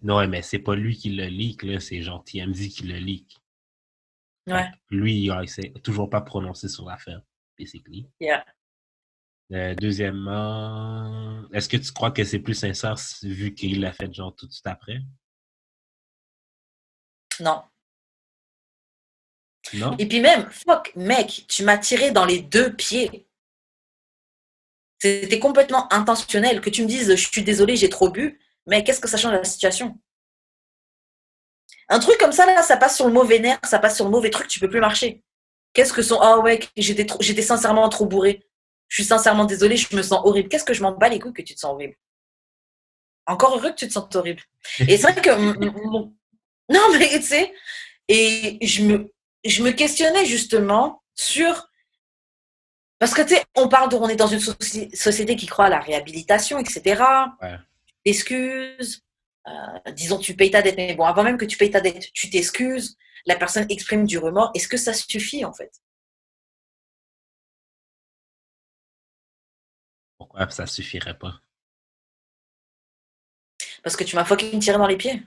Non, mais c'est pas lui qui le leak, là. C'est genre TMZ qui le leak. Ouais. Lui, il s'est toujours pas prononcé sur l'affaire, basically. Yeah. Deuxièmement, est-ce que tu crois que c'est plus sincère vu qu'il l'a fait genre tout de suite après? Non. Non? Et puis même, fuck, mec, tu m'as tiré dans les 2 pieds. C'était complètement intentionnel. Que tu me dises: «Je suis désolée, j'ai trop bu», mais qu'est-ce que ça change la situation? Un truc comme ça là, ça passe sur le mauvais nerf, ça passe sur le mauvais truc, tu peux plus marcher. Qu'est-ce que son: «Ah ouais, j'étais sincèrement trop bourré. Je suis sincèrement désolée, je me sens horrible». Qu'est-ce que je m'en bats les couilles que tu te sens horrible? Encore heureux que tu te sentes horrible. Et c'est vrai que mon non mais tu sais, et je me questionnais justement sur, parce que tu sais, on est dans une société qui croit à la réhabilitation, etc. Ouais. T'excuses, disons tu payes ta dette, mais bon, avant même que tu payes ta dette, tu t'excuses, la personne exprime du remords. Est-ce que ça suffit en fait? Pourquoi ça suffirait pas? Parce que tu m'as fucking tiré dans les pieds.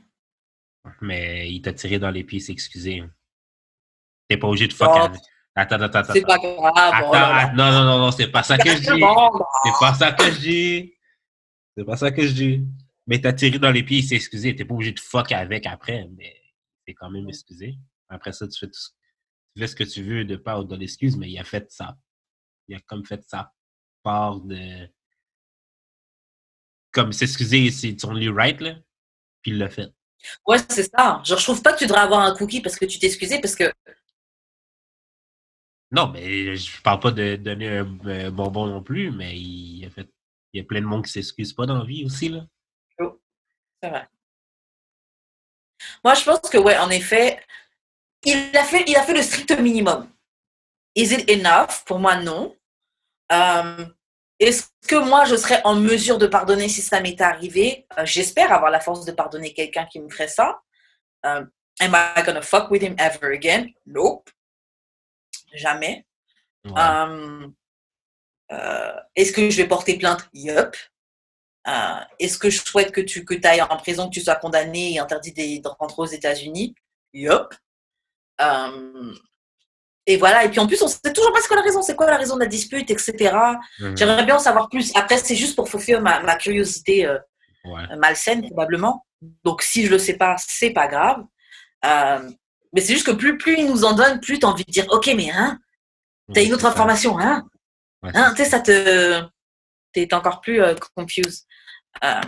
Mais il t'a tiré dans les pieds, s'excuser. T'es pas obligé de fuck Non, avec. Attends. c'est pas grave. Oh là là. Non, c'est pas ça que je dis. Bon, C'est pas ça que je dis. C'est pas ça que je dis. Mais t'as tiré dans les pieds, il s'est excusé. T'es pas obligé de fuck avec après, mais t'es quand même excusé. Après ça, tu fais ce que tu veux de part de l'excuse, mais il a fait ça. Il a comme fait sa part de. Comme s'excuser, c'est son only right, là. Puis il l'a fait. ouais, c'est ça. Genre, je trouve pas que tu devrais avoir un cookie parce que tu t'es excusé, parce que Non, mais je parle pas de donner un bonbon non plus, mais il y a plein de monde qui s'excuse pas dans la vie aussi, là. oh, c'est vrai. Moi, je pense que ouais, en effet, il a fait le strict minimum. Is it enough? Pour moi, non. Est-ce que moi, je serais en mesure de pardonner si ça m'était arrivé? J'espère avoir la force de pardonner quelqu'un qui me ferait ça. Am I gonna fuck with him ever again? Nope. Jamais. Ouais. Est-ce que je vais porter plainte? Yup. Est-ce que je souhaite que tu ailles en prison, que tu sois condamné et interdit de rentrer aux États-Unis? Yup. Et voilà. Et puis en plus, on sait toujours pas c'est quoi la raison de la dispute, etc. J'aimerais bien en savoir plus. Après, c'est juste pour fulfiller ma curiosité Ouais. malsaine, probablement. Donc, si je le sais pas, c'est pas grave. Mais c'est juste que plus ils nous en donnent, plus tu as envie de dire, ok, mais hein, t'as Ouais, une autre c'est ça. information, hein, Ouais, hein, c'est tu sais, ça. t'es encore plus confused. Euh,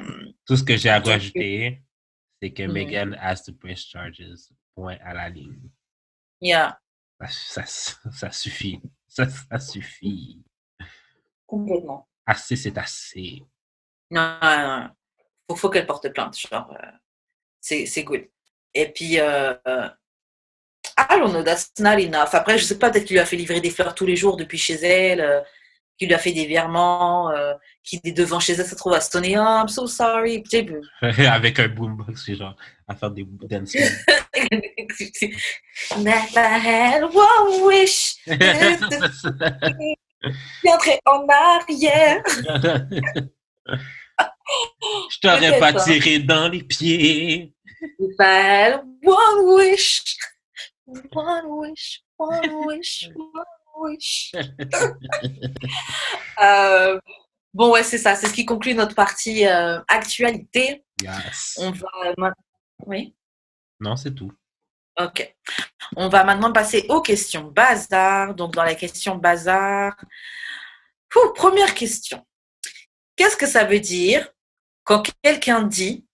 Tout ce que j'ai à donc, rajouter, c'est que Mhm. Megan has to press charges. Point à la ligne. yeah, Ça suffit. Ça suffit. complètement. Assez, c'est assez. Non, non, non. Faut qu'elle porte plainte, genre, c'est good. Et puis, I don't know, that's not enough. Après, je sais pas, peut-être qu'il lui a fait livrer des fleurs tous les jours depuis chez elle, qu'il lui a fait des virements, qu'il est devant chez elle, ça se trouve à sonner, oh, I'm so sorry. Tu sais, Avec un boombox, c'est genre, à faire des dance moves. If I had one wish, viendrait en arrière. Je t'aurais pas Peut-être, hein. tiré dans les pieds. If I had one wish, one wish, one wish, one wish. Bon, ouais, c'est ça. C'est ce qui conclut notre partie actualité. Yes. On va. Oui. Non, c'est tout. Ok. On va maintenant passer aux questions bazar. Donc, dans les questions bazar, première question. Qu'est-ce que ça veut dire quand quelqu'un dit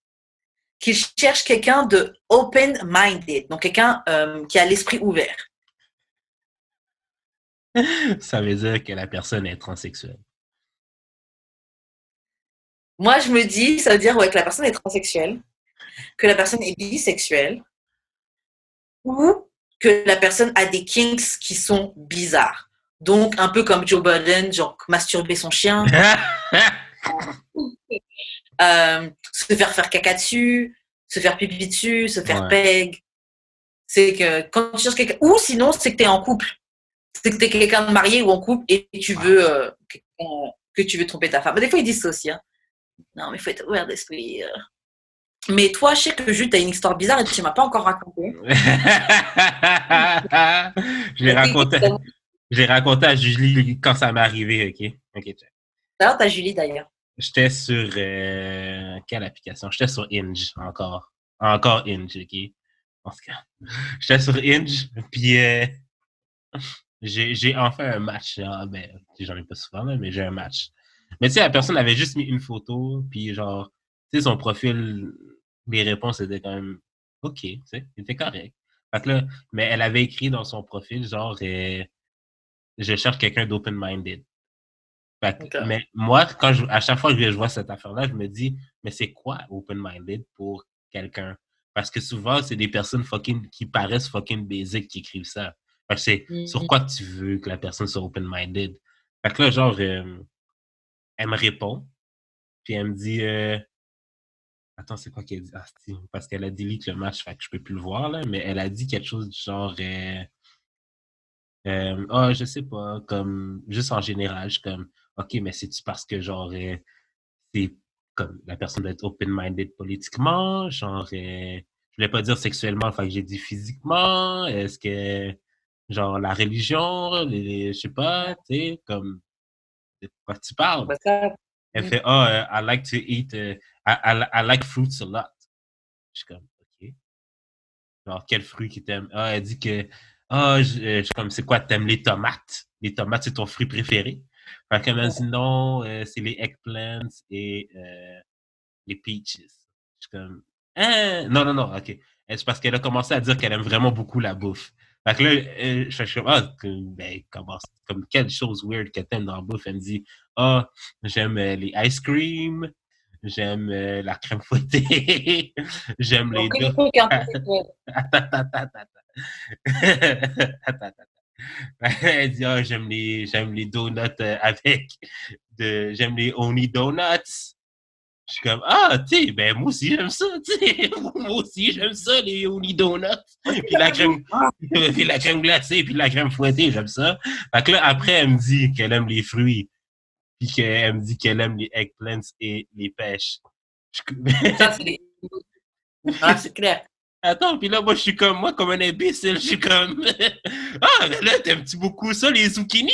qu'il cherche quelqu'un de open-minded, donc quelqu'un qui a l'esprit ouvert? Ça veut dire que la personne est transsexuelle. Moi, je me dis, ça veut dire ouais, que la personne est transsexuelle, que la personne est bisexuelle, ou que la personne a des kinks qui sont bizarres. Donc, un peu comme Joe Budden, genre masturber son chien, se faire caca dessus, se faire pipi dessus, se faire Ouais. peg. C'est que quand tu cherches quelqu'un, ou sinon, c'est que tu es en couple. C'est que tu es quelqu'un de marié ou en couple et tu veux que tu veux tromper ta femme. Des fois, ils disent ça aussi. Hein. Non, mais il faut être ouvert d'esprit. Mais toi, je sais que Jules, tu as une histoire bizarre et tu ne m'as pas encore raconté. J'ai raconté à Julie quand ça m'est arrivé, ok? Ok, check. D'ailleurs, tu as Julie d'ailleurs. J'étais sur quelle application? J'étais sur Hinge encore. Encore Hinge, ok? En tout cas, j'étais sur Hinge, puis j'ai enfin un match. Ben, j'en ai pas souvent, là, mais j'ai un match. Mais tu sais, la personne avait juste mis une photo, puis genre, tu sais, son profil, les réponses étaient quand même OK, tu sais, c'était correct. Fait que là, mais elle avait écrit dans son profil, genre, je cherche quelqu'un d'open-minded. Fait que, Ok. mais moi, à chaque fois que je vois cette affaire-là, je me dis, mais c'est quoi open-minded pour quelqu'un? Parce que souvent, c'est des personnes fucking qui paraissent fucking basic qui écrivent ça. Fait que c'est sur quoi tu veux que la personne soit open-minded. Fait que là, genre, elle me répond, puis elle me dit, attends, c'est quoi qu'elle dit? Ah, parce qu'elle a delete le match, fait que je peux plus le voir, là, mais elle a dit quelque chose du genre, je sais pas, comme, juste en général, je suis comme, OK, mais c'est-tu parce que, genre, c'est comme, la personne doit être open-minded politiquement, genre, je voulais pas dire sexuellement, fait que j'ai dit physiquement, est-ce que, genre, la religion, je sais pas, tu sais, comme, de quoi tu parles? Bah, ça, Elle fait, I like to eat, I like fruits a lot. Je suis comme, OK. Genre, quel fruit qui t'aime? Ah, elle dit que, je suis comme, c'est quoi, t'aimes les tomates? Les tomates, c'est ton fruit préféré? Fait qu'elle m'a dit non, c'est les eggplants et les peaches. Je suis comme, hein? Non, non, non, OK. C'est parce qu'elle a commencé à dire qu'elle aime vraiment beaucoup la bouffe. Fait que là, je suis comme, ben, comme quelle chose weird que t'aimes dans la bouffe? Elle me dit, j'aime les ice cream, j'aime la crème fouettée, j'aime les donc, deux. les trucs un peu. Attends. Attends. Elle dit, j'aime les donuts j'aime les Oni Donuts. Je suis comme, tu sais, ben moi aussi j'aime ça, tu sais. Moi aussi j'aime ça, les Oni Donuts. Puis puis la crème glacée, puis la crème fouettée, j'aime ça. Fait que là, après, elle me dit qu'elle aime les fruits. Puis qu'elle me dit qu'elle aime les eggplants et les pêches. Ça, c'est les. Ah, c'est clair. Attends, puis là, moi, je suis comme, moi, comme un imbécile, je suis comme, mais là, t'aimes-tu beaucoup ça, les zucchini?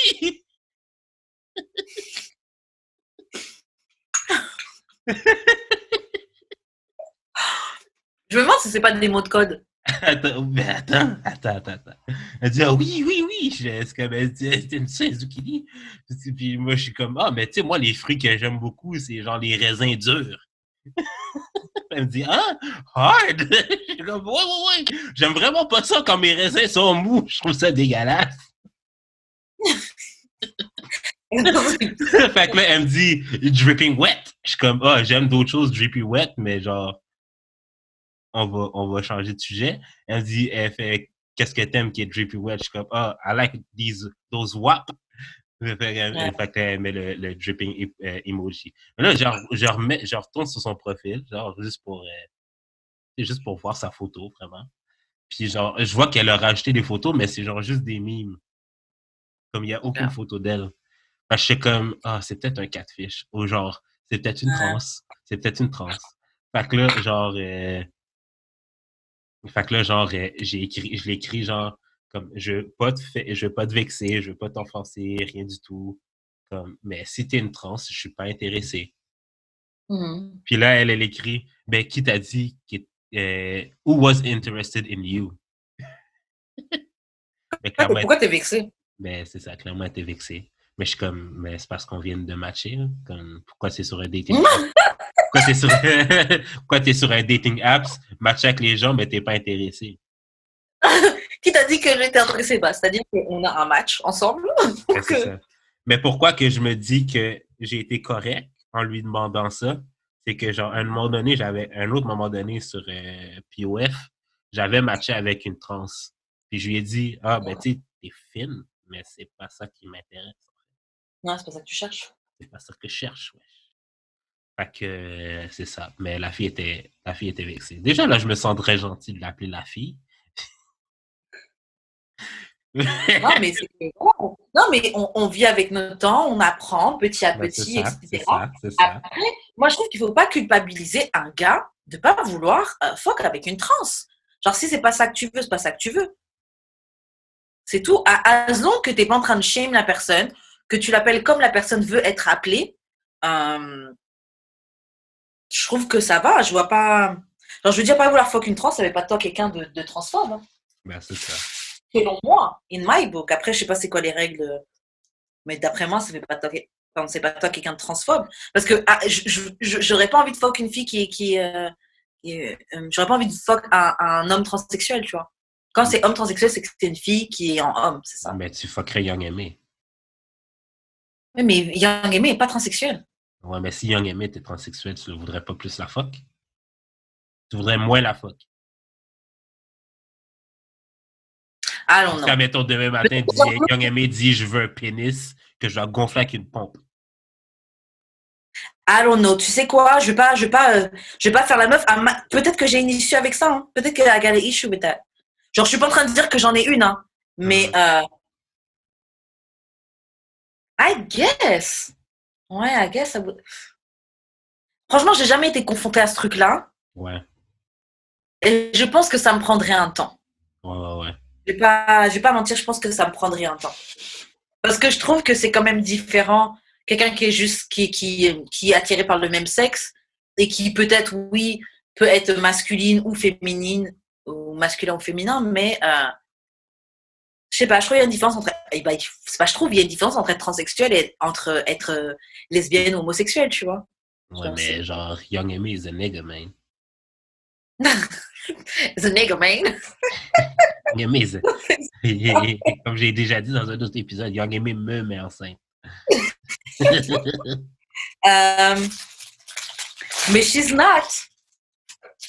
Je me demande si c'est pas des mots de code. Attends. Elle dit, oui. Est-ce que, ben, t'aimes ça, les zucchini? Puis moi, je suis comme, mais tu sais, moi, les fruits que j'aime beaucoup, c'est genre les raisins durs. Elle me dit, hard? Je suis comme, ouais. J'aime vraiment pas ça quand mes raisins sont mous. Je trouve ça dégueulasse. Fait que là, elle me dit dripping wet. Je suis comme, j'aime d'autres choses dripping wet, mais genre, on va changer de sujet. Elle fait, qu'est-ce que t'aimes qui est dripping wet? Je suis comme, I like those WAP. Fait qu'elle met le dripping emoji. Mais là, je retourne sur son profil, genre, juste pour voir sa photo, vraiment. Puis genre, je vois qu'elle a rajouté des photos, mais c'est genre juste des mimes. Comme il n'y a aucune photo d'elle. Fait que je suis comme, c'est peut-être un catfish. Ou genre, c'est peut-être une trans. C'est peut-être une trans. Fait que là, genre, je l'ai écrit genre, comme, je veux pas te vexer, je veux pas t'offenser, rien du tout. Comme, mais si t'es une trans, je suis pas intéressé. Puis là, elle écrit, ben, qui t'a dit, who was interested in you? Mais clairement, Pourquoi t'es vexé? ben, c'est ça, clairement, elle était vexée. Mais je suis comme, mais c'est parce qu'on vient de matcher, là. Comme, pourquoi c'est sur un dating app? Pourquoi t'es sur un dating apps, matcher avec les gens, mais t'es pas intéressé? Qui t'a dit que j'étais intéressée? Bah, c'est-à-dire qu'on a un match ensemble. Ben, c'est ça. Mais pourquoi que je me dis que j'ai été correct en lui demandant ça? C'est que, genre, à un autre moment donné sur POF, j'avais matché avec une trans. Puis je lui ai dit, ben, tu sais, t'es fine, mais c'est pas ça qui m'intéresse. Non, c'est pas ça que tu cherches. C'est pas ça que je cherche, ouais. Fait que c'est ça. Mais la fille était vexée. Déjà, là, je me sens très gentil de l'appeler la fille. Non, mais on vit avec notre temps, on apprend petit à petit, etc. C'est ça. Après, moi, je trouve qu'il ne faut pas culpabiliser un gars de ne pas vouloir fuck avec une trans. Genre, si c'est pas ça que tu veux, c'est pas ça que tu veux. C'est tout. As long que tu n'es pas en train de shame la personne, que tu l'appelles comme la personne veut être appelée, je trouve que ça va. Je vois pas. Genre, je veux dire, pas vouloir fuck une trans, ça fait pas de toi quelqu'un de transphobe. Hein. Ben, c'est ça. Selon moi, in my book. Après, je sais pas c'est quoi les règles, mais d'après moi, ça fait pas de toi, enfin, c'est pas de toi quelqu'un de transphobe. Parce que j'aurais pas envie de fuck une fille j'aurais pas envie de fuck un homme transsexuel, tu vois. Quand c'est homme transsexuel, c'est que c'est une fille qui est en homme, c'est ça. Mais tu fuckerais Young Aimé. Oui, mais Young Aimé est pas transsexuel. Ouais, mais si Young Aimé était transsexuel, tu ne voudrais pas plus la fuck? Tu voudrais moins la fuck? Allons, non. Mettons, demain matin, Young Aimé dit « Je veux un pénis que je dois gonfler avec une pompe. » I don't know. Tu sais quoi? Je vais pas faire la meuf. Peut-être que j'ai une issue avec ça. Hein. Peut-être qu'elle a got an issue with that. Genre, je suis pas en train de dire que j'en ai une, hein. Mais I guess. Ouais, I guess. Franchement, j'ai jamais été confrontée à ce truc-là. Ouais. Et je pense que ça me prendrait un temps. Ouais. Je vais pas mentir, je pense que ça me prendrait un temps. Parce que je trouve que c'est quand même différent. Quelqu'un qui est juste qui est attiré par le même sexe et qui peut-être, oui, peut être masculine ou féminine, ou masculin ou féminin, mais je sais pas, je trouve qu'il y a une différence entre. Il y a une différence entre être transsexuel et entre être lesbienne ou homosexuelle, tu vois. Ouais, mais genre, Young Aimé is a nigga, man. It's a nigga, man. Young Aimé comme j'ai déjà dit dans un autre épisode, Young Aimé me met enceinte. Mais she's not.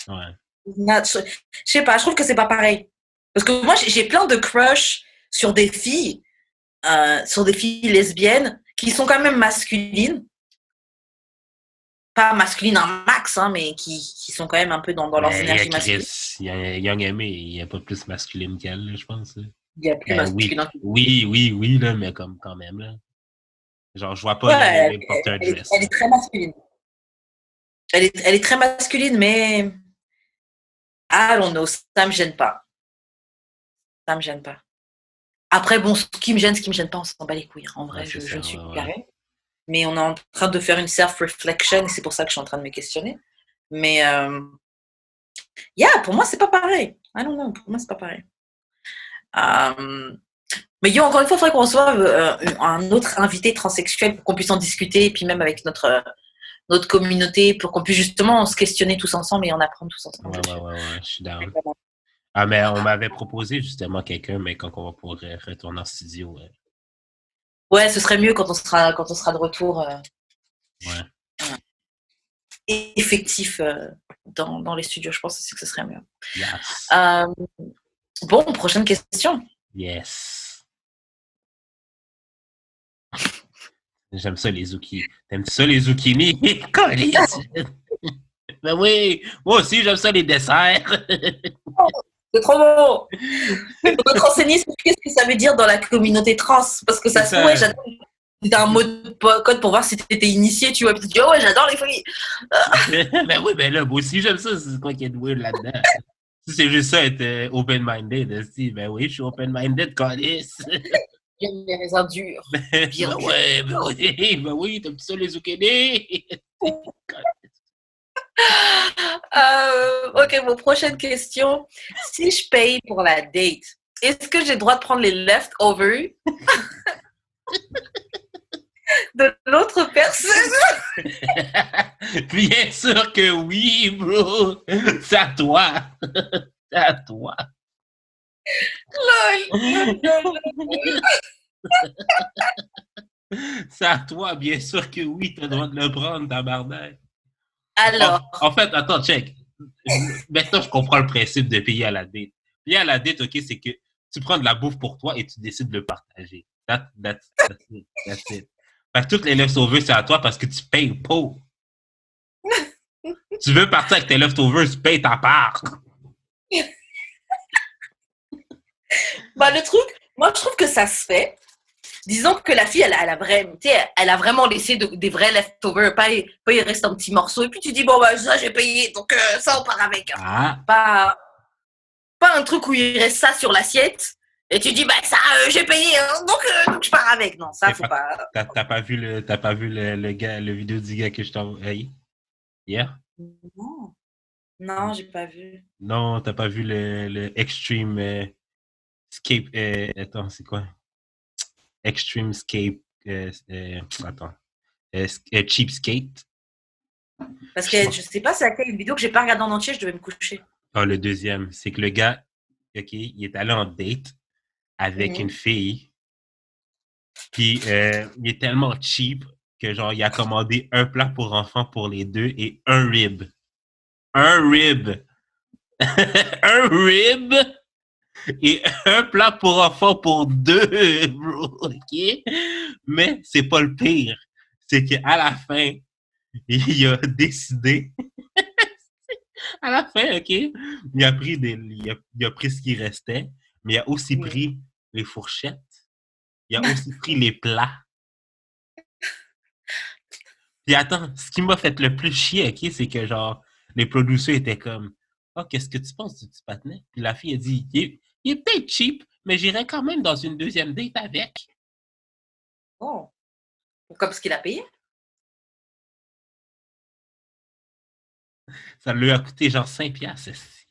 Ouais. Je sais pas, je trouve que c'est pas pareil. Parce que moi, j'ai plein de crushs sur des filles lesbiennes qui sont quand même masculines. Pas masculines en max, hein, mais qui sont quand même un peu dans leur énergie masculine. Young Aimé, il n'y a pas plus masculine qu'elle, je pense. Il y a plus masculine. Oui, là, mais comme quand même, là. Genre, je vois pas Young Aimé porter un dress. Elle est très masculine. Elle est très masculine, mais I don't know, ça me gêne pas. Ça me gêne pas. Après, bon, ce qui me gêne pas, on s'en bat les couilles. En vrai, je ne suis plus carré. Mais on est en train de faire une self-reflection et c'est pour ça que je suis en train de me questionner. Mais, pour moi, c'est pas pareil. I don't know, pour moi, c'est pas pareil. Mais encore une fois, il faudrait qu'on reçoive un autre invité transsexuel pour qu'on puisse en discuter et puis même avec notre communauté pour qu'on puisse justement se questionner tous ensemble et en apprendre tous ensemble. Ouais, je suis down. Ah, mais on m'avait proposé justement quelqu'un, mais quand on va pouvoir retourner en studio. Ouais, ce serait mieux quand on sera de retour effectif dans les studios. Je pense aussi que ce serait mieux. Yes. Bon, prochaine question. Yes. J'aime ça les zucchini. T'aimes ça les zucchini? Ben oui, moi aussi j'aime ça les desserts. C'est trop beau. Il faut te renseigner sur qu'est-ce que ça veut dire dans la communauté trans. Parce que ça se trouve, j'adore. C'était un mot de code pour voir si tu étais initié, tu vois. Puis tu dis, oh ouais, j'adore les filles. Ben oui, ben là, moi aussi j'aime ça. C'est quoi qui est weird là-dedans? Si c'est juste ça, être open-minded, ben oui, je suis open-minded, Calis. J'aime les raisins durs. Ben oui, t'aimes ça les zucchini? Ok, mon prochaine question. Si je paye pour la date, est-ce que j'ai le droit de prendre les leftovers de l'autre personne? Bien sûr que oui, bro. C'est à toi. C'est à toi. C'est à toi, bien sûr que oui, t'as le droit de le prendre, tabarnak. Alors. En fait, attends, check. Maintenant, je comprends le principe de payer à la date. Payer à la date, ok, c'est que tu prends de la bouffe pour toi et tu décides de le partager. That's it. Fait que toutes les leftovers, c'est à toi parce que tu payes pour. Tu veux partir avec tes leftovers, tu payes ta part. Bah, le truc, moi, je trouve que ça se fait. Disons que la fille, elle a vraiment laissé des vrais leftovers. Pas il reste un petit morceau. Et puis tu dis, bon, bah, ça, j'ai payé. Donc, ça, on part avec. Hein. Pas un truc où il reste ça sur l'assiette. Et tu dis, bah, ça, j'ai payé. Hein, donc, je pars avec. Non, ça, faut pas. T'as pas vu le gars, le vidéo du gars que je t'ai envoyé hier? Non. Non, j'ai pas vu. Non, t'as pas vu le Extreme Escape. Attends, c'est quoi? Extreme Escape. Attends. Cheapskate. Parce que je sais pas c'est laquelle une vidéo que j'ai pas regardée en entier, je devais me coucher. Ah, le deuxième, c'est que le gars, OK, il est allé en date avec une fille. Puis il est tellement cheap que genre il a commandé un plat pour enfants pour les deux et un rib. Un rib. Un rib et un plat pour enfants pour deux, bro. OK? Mais c'est pas le pire. C'est qu'à la fin, il a décidé. À la fin, OK? Il a pris il a pris ce qui restait, mais il a aussi pris les fourchettes. Il a aussi pris les plats. Puis attends, ce qui m'a fait le plus chier, OK, c'est que genre, les producers étaient comme oh, qu'est-ce que tu penses du petit patinet? Puis la fille a dit il est peut-être cheap, mais j'irai quand même dans une deuxième date avec. Oh. Comme ce qu'il a payé? Ça lui a coûté genre 5$.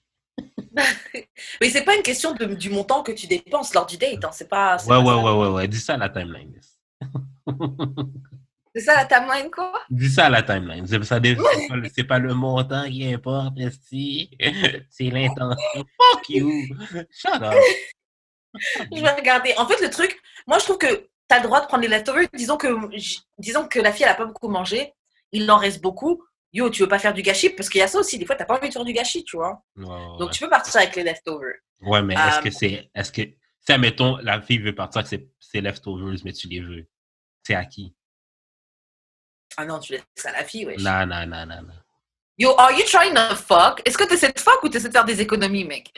Mais c'est pas une question du montant que tu dépenses lors du date. Hein. C'est pas Ouais. Dis ça à la timeline. C'est ça la timeline, quoi? Dis ça à la timeline. C'est pas le montant qui importe, esti. C'est l'intention. Fuck you! Shut up! Je vais regarder. En fait, le truc, moi, je trouve que tu as le droit de prendre les leftovers. Disons que la fille, elle a pas beaucoup mangé. Il en reste beaucoup. Yo, tu veux pas faire du gâchis? Parce qu'il y a ça aussi. Des fois, tu n'as pas envie de faire du gâchis, tu vois. Donc, tu peux partir avec les leftovers. Ouais, mais est-ce que, si, admettons, la fille veut partir avec ses leftovers, mais tu les veux, c'est à qui? Ah non, tu laisses ça à la fille, wesh. Non. Yo, are you trying to fuck? Est-ce que tu essaies de fuck ou tu essaies de faire des économies, mec?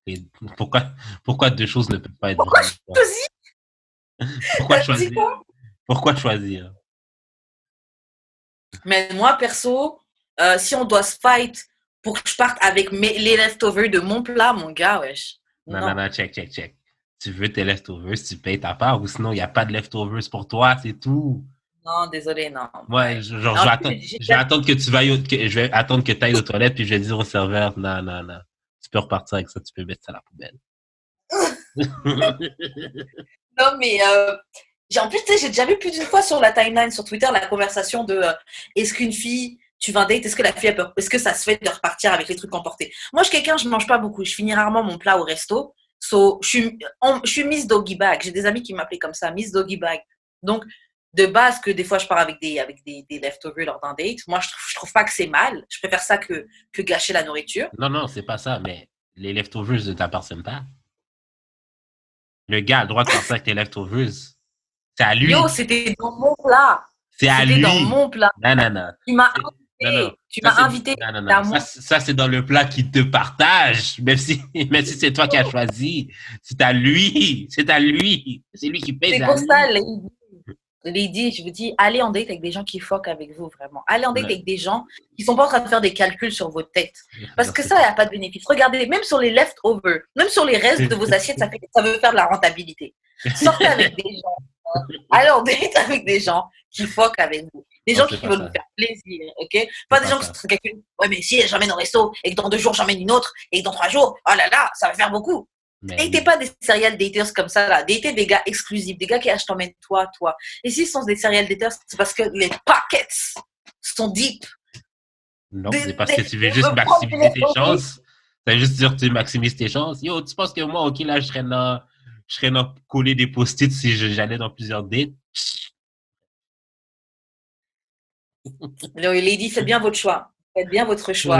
Et pourquoi deux choses ne peuvent pas être Pourquoi vraies? Pourquoi choisir? Pourquoi choisir? Mais moi, perso, si on doit se fight pour que je parte avec les leftovers de mon plat, mon gars, wesh. Non, check. Tu veux tes leftovers, tu payes ta part, ou sinon, il n'y a pas de leftovers pour toi, c'est tout. Non, désolé, non. Ouais, je vais attendre que tu je vais attendre que tu ailles aux toilettes, puis je vais dire au serveur, non. Tu peux repartir avec ça, tu peux mettre ça à la poubelle. Non, mais en plus, tu sais, j'ai déjà vu plus d'une fois sur la timeline, sur Twitter, la conversation de est-ce qu'une fille, tu vas en date, est-ce que la fille a peur, est-ce que ça se fait de repartir avec les trucs emportés? Moi, je suis quelqu'un, je mange pas beaucoup, je finis rarement mon plat au resto. So, je suis Miss Doggy Bag. J'ai des amis qui m'appelaient comme ça, Miss Doggy Bag. Donc, de base, que des fois, je pars avec des leftovers lors d'un date. Moi, je trouve pas que c'est mal. Je préfère ça que gâcher la nourriture. Non, c'est pas ça, mais les leftovers ne t'appartiennent pas. Le gars a le droit de partir avec tes leftovers. C'est à lui. Yo, c'était dans mon plat. C'est à lui. C'était dans mon plat. Non. Tu m'as invité. Tu m'as invité. Non. Ça, c'est dans le plat qu'il te partage. Même si c'est toi qui as choisi. C'est à lui. C'est lui qui paye. C'est pour ça, Lady, je vous dis, allez en date avec des gens qui fuck avec vous, vraiment. Allez en date avec des gens qui sont pas en train de faire des calculs sur votre tête. Parce que ça, il n'y a pas de bénéfice. Regardez, même sur les leftovers, même sur les restes de vos assiettes, ça veut faire de la rentabilité. Sortez avec des gens. Allez en date avec des gens qui fuck avec vous. Des gens qui veulent vous faire plaisir, ok? Pas des gens qui se calculent. Ouais, mais si j'emmène au resto et que dans 2 jours, j'emmène une autre et que dans 3 jours, oh là là, ça va faire beaucoup. Datez pas des serial daters comme ça, là. Datez des gars exclusifs, des gars qui t'emmènent toi. Et s'ils sont des serial daters, c'est parce que les pockets sont deep. Non, c'est parce que tu veux juste maximiser tes chances. Ça veut juste dire que tu maximises tes chances. Yo, tu penses que moi, ok, là, je serais dans coller des post-it si j'allais dans plusieurs dates? Non, Lady, faites bien votre choix. Faites bien votre choix.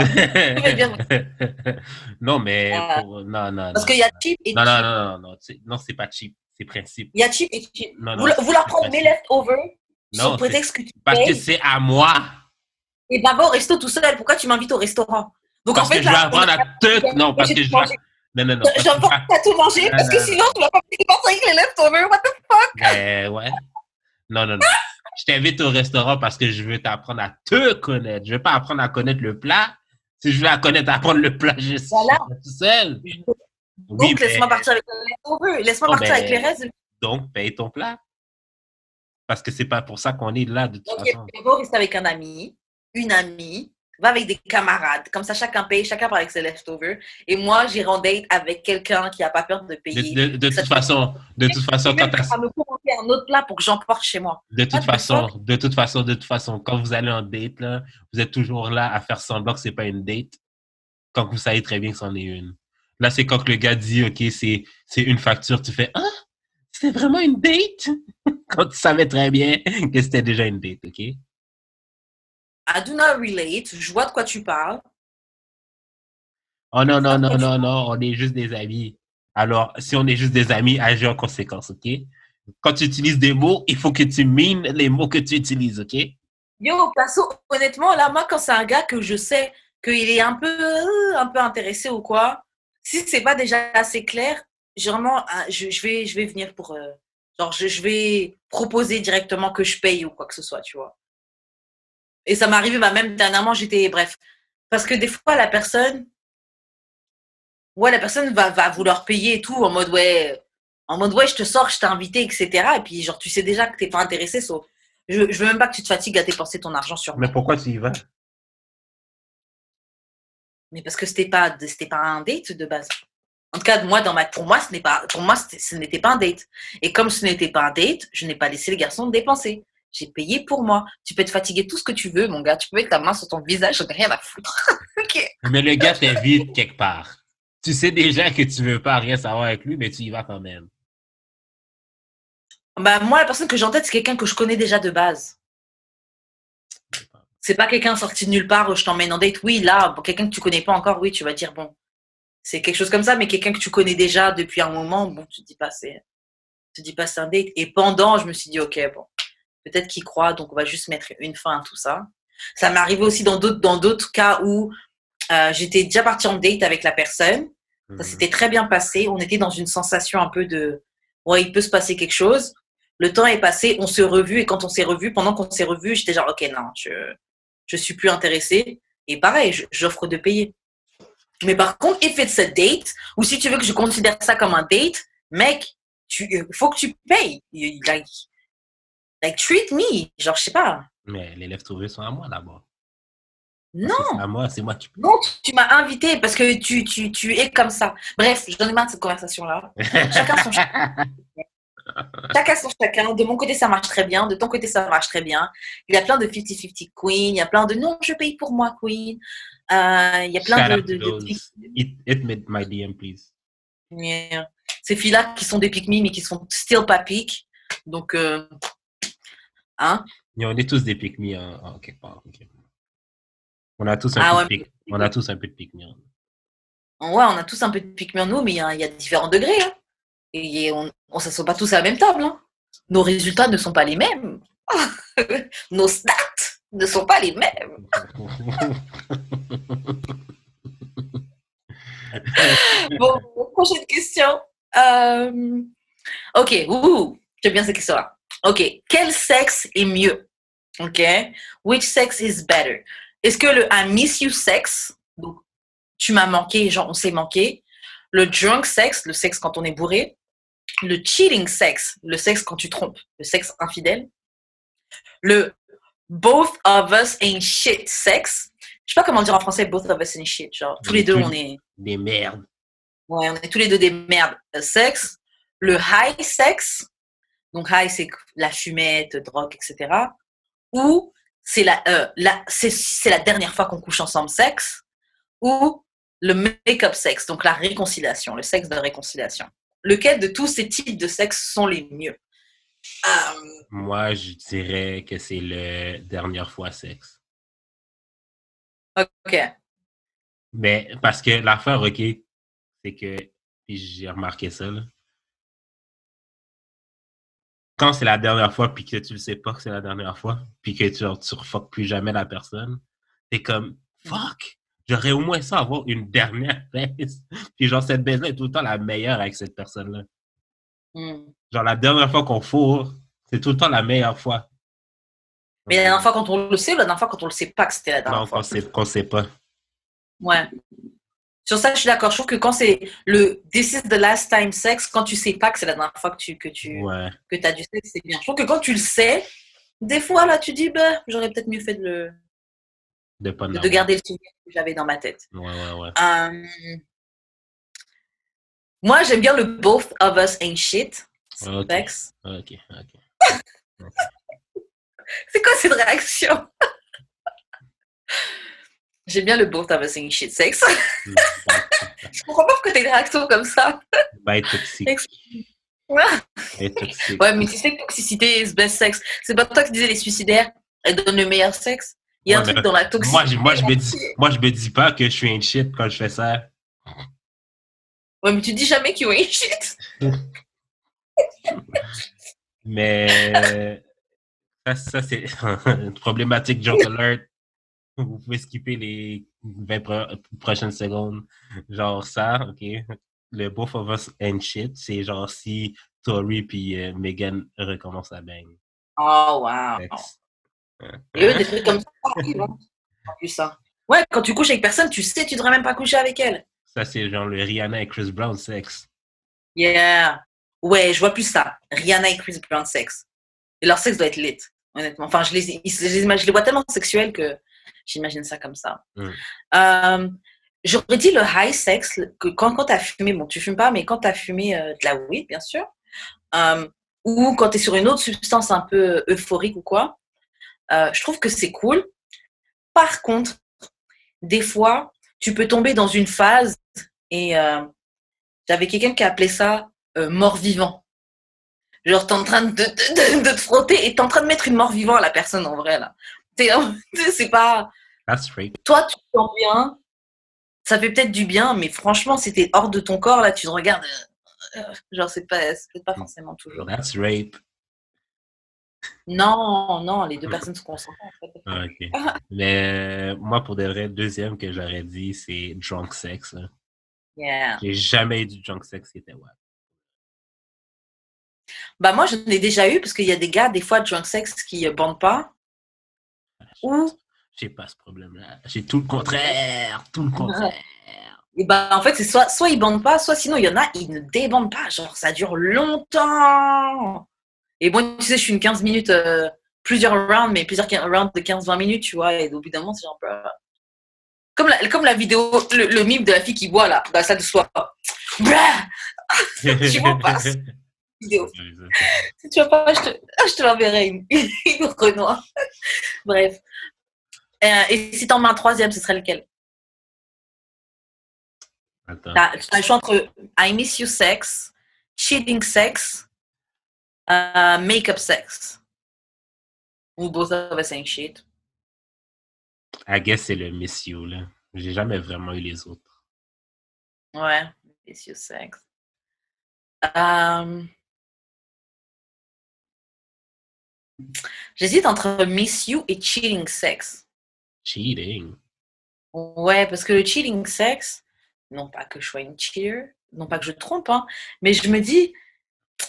Non, mais non. Parce qu'il y a cheap et cheap. Non, c'est pas cheap. C'est principe. Il y a cheap et cheap. Non, vous leur prenez mes leftovers sous prétexte que tu parce payes. que c'est à moi. Et d'abord au resto tout seul. Pourquoi tu m'invites au restaurant? Donc parce en fait, que je vais apprendre à te... Non, parce que je vais... Non. Je vais apprendre à tout manger parce que sinon tu vas pas partir avec les leftovers. What the fuck? Ouais. Non. Je t'invite au restaurant parce que je veux t'apprendre à te connaître. Je veux pas apprendre à connaître le plat. Si je veux apprendre le plat, je suis tout seul. Donc, laisse-moi partir avec les leftovers. Laisse-moi partir avec les restes. Donc, paye ton plat. Parce que c'est pas pour ça qu'on est là, de toute façon. Donc, il faut rester avec un ami, une amie, va avec des camarades. Comme ça, chacun paye, chacun part avec ses leftovers. Et moi, j'irai en date avec quelqu'un qui n'a pas peur de payer. De toute façon, quand tu vas me commenter un autre plat pour que j'emporte chez moi. de toute façon, quand vous allez en date, là, vous êtes toujours là à faire semblant que c'est pas une date, quand vous savez très bien que c'en est une. Là, c'est quand le gars dit, OK, c'est une facture, tu fais, ah, c'est vraiment une date? Quand tu savais très bien que c'était déjà une date, OK? I do not relate. Je vois de quoi tu parles. Oh non, on est juste des amis. Alors, si on est juste des amis, agis en conséquence, OK? Quand tu utilises des mots, il faut que tu mines les mots que tu utilises, OK? Yo, perso, honnêtement, là, moi, quand c'est un gars que je sais qu'il est un peu intéressé ou quoi, si c'est pas déjà assez clair, généralement, je vais venir pour... genre, je vais proposer directement que je paye ou quoi que ce soit, tu vois. Et ça m'est arrivé, bah, même dernièrement, bref. Parce que des fois, la personne va vouloir payer et tout, en mode, ouais, je te sors, je t'ai invité, etc. Et puis, genre, tu sais déjà que t'es pas intéressé, sauf. Je veux même pas que tu te fatigues à dépenser ton argent sur moi. Mais pourquoi tu y vas? Mais parce que c'était pas un date de base. En tout cas, pour moi, ce n'était pas un date. Et comme ce n'était pas un date, je n'ai pas laissé les garçons dépenser. J'ai payé pour moi. Tu peux te fatiguer tout ce que tu veux, mon gars. Tu peux mettre ta main sur ton visage, j'en ai rien à foutre. OK. Mais le gars t'invite quelque part. Tu sais déjà que tu veux pas rien savoir avec lui, mais tu y vas quand même. Bah, moi, la personne que j'ai en tête, c'est quelqu'un que je connais déjà de base. C'est pas quelqu'un sorti de nulle part où je t'emmène en date. Oui, là, pour quelqu'un que tu connais pas encore, oui, tu vas dire, bon, c'est quelque chose comme ça, mais quelqu'un que tu connais déjà depuis un moment, bon, tu te dis pas c'est un date. Et pendant, je me suis dit, OK, bon, peut-être qu'il croit, donc on va juste mettre une fin à tout ça. Ça m'est arrivé aussi dans d'autres cas où j'étais déjà partie en date avec la personne. Ça s'était très bien passé. On était dans une sensation un peu de, ouais, il peut se passer quelque chose. Le temps est passé, on s'est revus, et quand on s'est revus, pendant qu'on s'est revus, j'étais genre, OK, non, je suis plus intéressée. Et pareil, j'offre de payer. Mais par contre, if it's a date, ou si tu veux que je considère ça comme un date, mec, faut que tu payes. Like, treat me. Genre, je sais pas. Mais les leftovers sont à moi là-bas. Non. C'est à moi, c'est moi qui paye. Non, tu m'as invité parce que tu es comme ça. Bref, j'en ai marre de cette conversation-là. Chacun son chacun. Chacun son chacun. De mon côté, ça marche très bien. De ton côté, ça marche très bien. Il y a plein de 50-50 queen. Il y a plein de non, je paye pour moi, queen. Il y a plein Hit my DM, please. Yeah. Ces filles-là qui sont des pick-me, mais qui sont still pas pick. Donc, hein? On est tous des pick-me en quelque part. Okay. On a tous un peu de pick-me. Ouais, on a tous un peu de pick-me en nous, mais il y a différents degrés. Hein. Et on ne s'assoit pas tous à la même table. Hein. Nos résultats ne sont pas les mêmes. Nos stats ne sont pas les mêmes. Bon, prochaine question. OK, j'aime bien cette question-là. OK, quel sexe est mieux? OK, which sex is better? Est-ce que le I miss you sex, donc tu m'as manqué, genre on s'est manqué, le drunk sex, le sexe quand on est bourré, le cheating sex, le sexe quand tu trompes, le sexe infidèle, le both of us ain't shit sex, je sais pas comment dire en français both of us ain't shit, genre tous les deux on est des merdes. Ouais, on est tous les deux des merdes sexe, le high sex, donc high c'est la fumette, drogue, etc. Ou c'est la dernière fois qu'on couche ensemble sexe, ou le make-up sexe, donc la réconciliation, le sexe de réconciliation. Lequel de tous ces types de sexe sont les mieux? Moi, je dirais que c'est le dernière fois sexe. OK. Mais parce que l'affaire, OK, c'est que, puis j'ai remarqué ça, là. Quand c'est la dernière fois, puis que tu le sais pas que c'est la dernière fois, puis que tu refuck plus jamais la personne, t'es comme, fuck! J'aurais au moins ça avoir une dernière baisse. Puis genre, cette baisse-là est tout le temps la meilleure avec cette personne-là. Genre, la dernière fois qu'on fourre, c'est tout le temps la meilleure fois. Mais la dernière fois quand on le sait, ou la dernière fois quand on le sait pas que c'était la dernière fois? Non, qu'on sait pas. Ouais. Sur ça, je suis d'accord. Je trouve que quand c'est le this is the last time sex, quand tu sais pas que c'est la dernière fois que t'as du sexe, c'est bien. Je trouve que quand tu le sais, des fois, là, tu dis, bah, j'aurais peut-être mieux fait de De pas en de avoir. garder le souvenir que j'avais dans ma tête. Ouais. Moi, j'aime bien le both of us ain't shit. Ok. Sex. Ok. C'est quoi cette réaction? J'aime bien le both of us ain't shit sex. Je comprends pas pourquoi t'as une réaction comme ça. Bye toxique. Ouais. Bye toxique. Ouais, mais tu sais que toxicité is best sex. C'est pas toi qui disais les suicidaires, elles donnent le meilleur sexe. Il y a un Ouais, truc mais dans la toxicité. moi, je me dis pas que je suis un shit quand je fais ça. Ouais, mais tu dis jamais que you ain't shit. Mais ça c'est une problématique joke alert. Vous pouvez skipper les 20 prochaines secondes. Genre ça, ok. Le both of us and shit, c'est genre si Tori puis Megan recommencent à bang. Oh, wow. Sexe. Et eux, des trucs comme ça arrivent. Hein. En plus, ça. Ouais, quand tu couches avec personne, tu sais, tu devrais même pas coucher avec elle. Ça, c'est genre le Rihanna et Chris Brown sexe. Yeah. Ouais, je vois plus ça. Rihanna et Chris Brown sexe. Et leur sexe doit être lit, honnêtement. Enfin, je les vois tellement sexuels que j'imagine ça comme ça. J'aurais dit le high sex, que quand tu as fumé, bon, tu fumes pas, mais quand tu as fumé de la weed, bien sûr, ou quand tu es sur une autre substance un peu euphorique ou quoi, je trouve que c'est cool. Par contre, des fois, tu peux tomber dans une phase et j'avais quelqu'un qui appelait ça mort-vivant. Genre, t'es en train de te frotter et t'es en train de mettre une mort-vivant à la personne en vrai, là. C'est pas... That's rape. Toi, tu te sens bien, ça fait peut-être du bien, mais franchement, si t'es hors de ton corps, là, tu te regardes... genre, c'est pas forcément toujours. That's rape. Non, les deux personnes se consentent, en fait. Ok. Mais moi, pour de vrai, deuxième que j'aurais dit, c'est drunk sex. Là. Yeah. J'ai jamais eu du drunk sex qui était ouais. Bah, moi, j'en ai déjà eu, parce qu'il y a des gars, des fois, drunk sex qui bandent pas. Ou... J'ai pas ce problème-là. J'ai tout le contraire. Tout le contraire. Et bah, en fait, c'est soit ils bandent pas, soit sinon, il y en a, ils ne débandent pas. Genre, ça dure longtemps. Et bon, tu sais, je suis une 15 minutes, plusieurs rounds, mais plusieurs rounds de 15-20 minutes, tu vois. Et au bout d'un moment, c'est genre... Comme la vidéo, le mime de la fille qui boit, là, dans la salle de sport. Tu vois pas cette vidéo. Si tu vois pas, je te l'enverrai, une Renoir. Bref. Et si t'en mets un troisième, ce serait lequel? Attends. T'as le choix entre I miss you sex, cheating sex, make-up sex. Ou both of us ain't shit. I guess c'est le miss you, là. J'ai jamais vraiment eu les autres. Ouais, miss you sex. J'hésite entre miss you et cheating sex. Cheating? Ouais, parce que le cheating sex, non pas que je sois une cheater, non pas que je trompe, hein, mais je me dis,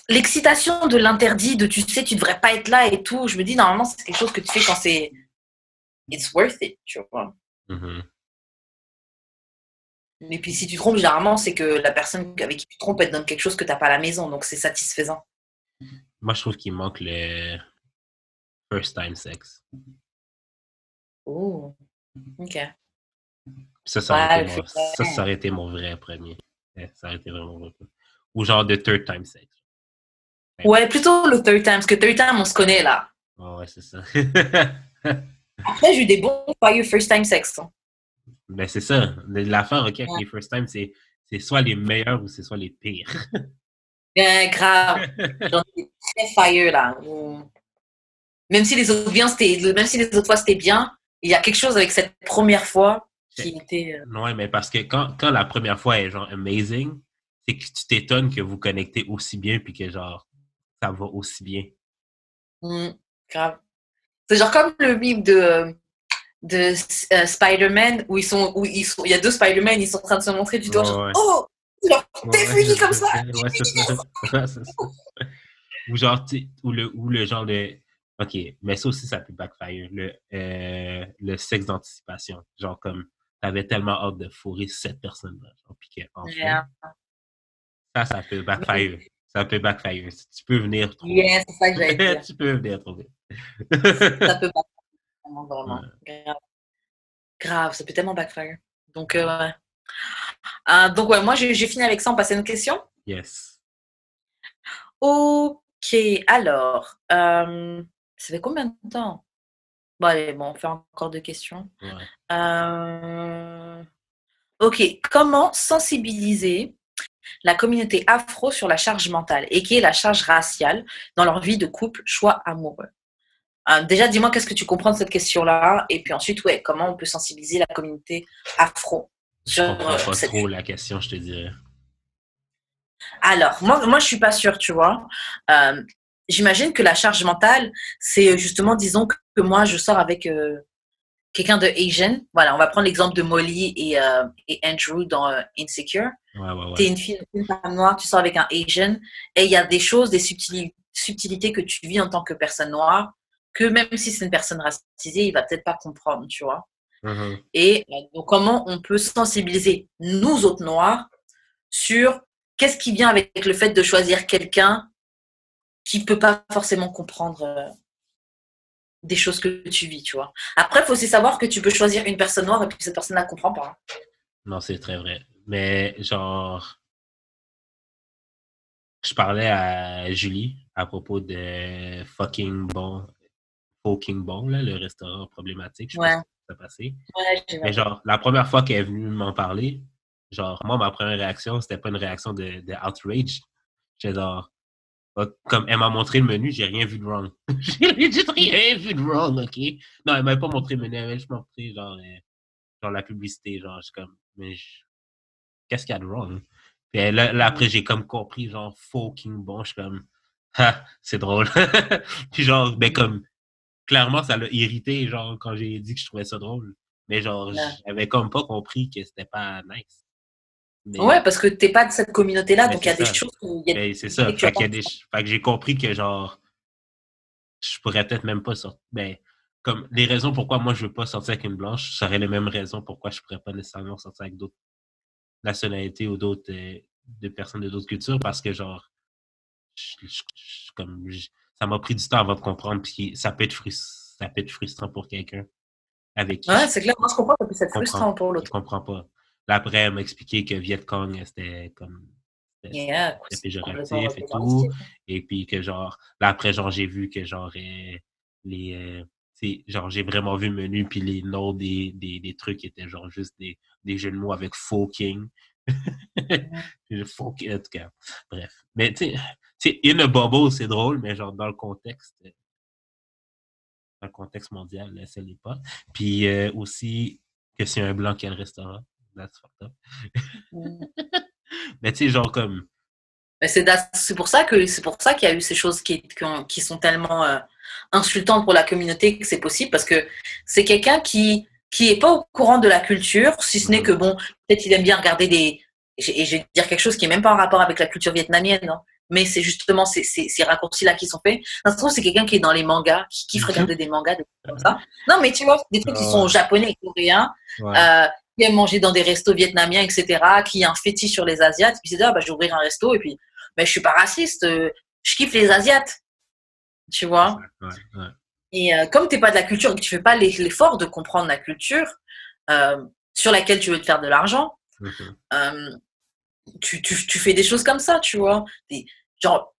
l'excitation de l'interdit, de tu sais, tu devrais pas être là et tout, je me dis, normalement, c'est quelque chose que tu fais quand c'est it's worth it, tu vois. Mm-hmm. Et puis si tu trompes, généralement, c'est que la personne avec qui tu trompes, elle te donne quelque chose que tu n'as pas à la maison, donc c'est satisfaisant. Moi, je trouve qu'il manque le first time sex. Oh, ok. Ça aurait été mon vrai premier. Ça aurait été vraiment vrai. Ou genre de third time sex. Ouais, plutôt le third time, parce que third time, on se connaît là. Oh, ouais, c'est ça. Après, j'ai eu des bons fire first time sex. Hein. Ben, c'est ça. L'affaire, OK, avec les first time, c'est soit les meilleurs ou c'est soit les pires. Grave. J'en ai très fire là. Même si les autres fois c'était bien, il y a quelque chose avec cette première fois qui était. Ouais, mais parce que quand la première fois est genre amazing, c'est que tu t'étonnes que vous connectez aussi bien puis que genre ça va aussi bien. Grave. C'est genre comme le meme de Spider-Man où il y a deux Spider-Man, ils sont en train de se montrer du doigt. Ouais. Oh, genre, t'es fini comme ça. Ouais, c'est ça. Ou genre, ou le genre de. OK, mais ça aussi, ça peut backfire. Le sexe d'anticipation. Genre, comme, t'avais tellement hâte de fourrer cette personne-là. Genre, puis qu'enfin, ça peut backfire. Ça peut backfire. Tu peux venir trouver. Yeah, c'est ça que j'allais dire. Tu peux venir trouver. Ça peut backfire, vraiment. grave, ça peut tellement backfire. Donc, ouais. Ouais, moi, j'ai fini avec ça. On passe à une question. Yes. Ok, alors, ça fait combien de temps? Bon, allez, bon, on fait encore deux questions. Ouais. Ok, comment sensibiliser la communauté afro sur la charge mentale et qui est la charge raciale dans leur vie de couple, choix amoureux? Déjà, dis-moi qu'est-ce que tu comprends de cette question-là et puis ensuite, ouais, comment on peut sensibiliser la communauté afro Je sur comprends pas cette... trop la question, je te dirais. Alors, moi, je suis pas sûre, tu vois. J'imagine que la charge mentale, c'est justement, disons que moi, je sors avec quelqu'un de Asian. Voilà, on va prendre l'exemple de Molly et Andrew dans Insecure. Ouais. Tu es une fille, une femme noire, tu sors avec un Asian et il y a des choses, des subtilités que tu vis en tant que personne noire que même si c'est une personne racisée, il va peut-être pas comprendre, tu vois. Mhm. Et donc, comment on peut sensibiliser nous autres noirs sur qu'est-ce qui vient avec le fait de choisir quelqu'un qui peut pas forcément comprendre des choses que tu vis, tu vois. Après, il faut aussi savoir que tu peux choisir une personne noire et puis cette personne ne comprend pas. Non, c'est très vrai. Mais genre, je parlais à Julie à propos de Fucking Bon, là, le restaurant problématique. Je sais pas Ouais, si ça passé. ouais, j'ai Mais vu. genre, la première fois qu'elle est venue m'en parler, genre, moi, ma première réaction, c'était pas une réaction de outrage. J'étais genre, comme elle m'a montré le menu, j'ai rien vu de wrong. J'ai legit rien vu de wrong, OK? Non, elle m'avait pas montré le menu, elle m'avait juste montré, genre la publicité, genre, je suis comme, mais qu'est-ce qu'il y a de wrong? Puis là, après, j'ai comme compris, genre, fucking bon, je suis comme, ah, c'est drôle. Puis genre, ben comme, clairement, ça l'a irrité, genre, quand j'ai dit que je trouvais ça drôle. Mais genre, Ouais. j'avais comme pas compris que c'était pas nice. Ouais, Mais, parce que t'es pas de cette communauté-là, mais donc il y c'est a des ça. choses, il y a des Mais c'est ça. idées que tu vas Fait pas. fait que j'ai compris que genre, je pourrais peut-être même pas sortir. Ben, comme les raisons pourquoi moi je veux pas sortir avec une blanche seraient les mêmes raisons pourquoi je pourrais pas nécessairement sortir avec d'autres nationalités ou d'autres de personnes de d'autres cultures parce que genre ça m'a pris du temps avant de comprendre puis ça peut être frustrant pour quelqu'un avec qui Ouais, c'est clair. Moi, je comprends que ça puisse être comprend frustrant pour je l'autre. comprends pas. Là, après, elle m'a expliqué que Viet Cong, c'était comme Yeah, c'était c'est complètement péjoratif et tout. péjoratif. Et puis que genre, là après, genre, j'ai vu que genre les genre j'ai vraiment vu le menu puis les noms des trucs étaient genre juste des jeux de mots avec fucking. Fucking, en tout cas. Bref. Mais tu sais, in a bubble, c'est drôle, mais genre dans le contexte mondial, là, ça l'est pas. Puis aussi que c'est un blanc qui a le restaurant. That's fucked up. Mm. Mais tu sais, genre comme. Mais c'est pour ça qu'il y a eu ces choses qui sont tellement insultantes pour la communauté que c'est possible parce que c'est quelqu'un qui est pas au courant de la culture, si ce n'est que bon, peut-être il aime bien regarder et je vais dire quelque chose qui est même pas en rapport avec la culture vietnamienne, hein, mais c'est justement ces raccourcis-là qui sont faits. Ça se trouve, c'est quelqu'un qui est dans les mangas, qui kiffe regarder des mangas, des trucs comme ça. Non, mais tu vois, des trucs qui sont Ouais. japonais et coréens. Ouais. Qui aime manger dans des restos vietnamiens, etc., qui a un fétiche sur les Asiates, puis il s'est dit, je vais ouvrir un resto, et puis mais je suis pas raciste, je kiffe les Asiates, tu vois. Ouais, ouais. Et comme tu n'es pas de la culture et que tu fais pas l'effort de comprendre la culture sur laquelle tu veux te faire de l'argent, Mhm. tu fais des choses comme ça, tu vois. Genre,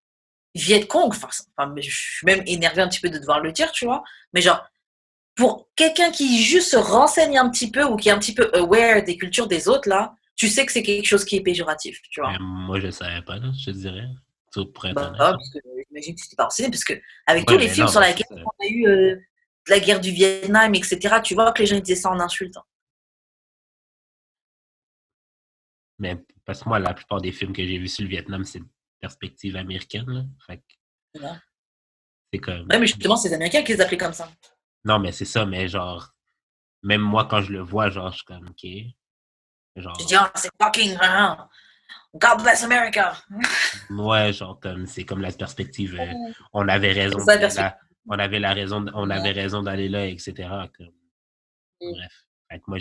Viet Cong, je suis même énervée un petit peu de devoir le dire, tu vois. Mais genre, pour quelqu'un qui juste se renseigne un petit peu ou qui est un petit peu aware des cultures des autres, là, tu sais que c'est quelque chose qui est péjoratif, tu vois. Mais moi, je ne savais pas, là, je te dirais. Pour être honnête. Parce que j'imagine que tu t'es pas renseigné, parce que avec tous Ouais, les mais films non, sur mais lesquels c'est ça. on a eu la guerre du Vietnam, etc., tu vois que les gens ils disaient ça en insultant. Mais parce que moi, la plupart des films que j'ai vus sur le Vietnam, c'est une perspective américaine, là. Fait que Tu vois. c'est comme. Ouais, mais justement, c'est les Américains qui les appelaient comme ça. Non, mais c'est ça, mais genre, même moi, quand je le vois, genre, je suis comme, OK. Je dis, Genre, c'est fucking, God bless America. ouais, genre, comme, c'est comme la perspective, on avait C'est raison ça la d'aller là, perspective. on Ouais. avait raison d'aller là, etc. Comme, bref. Fait que moi,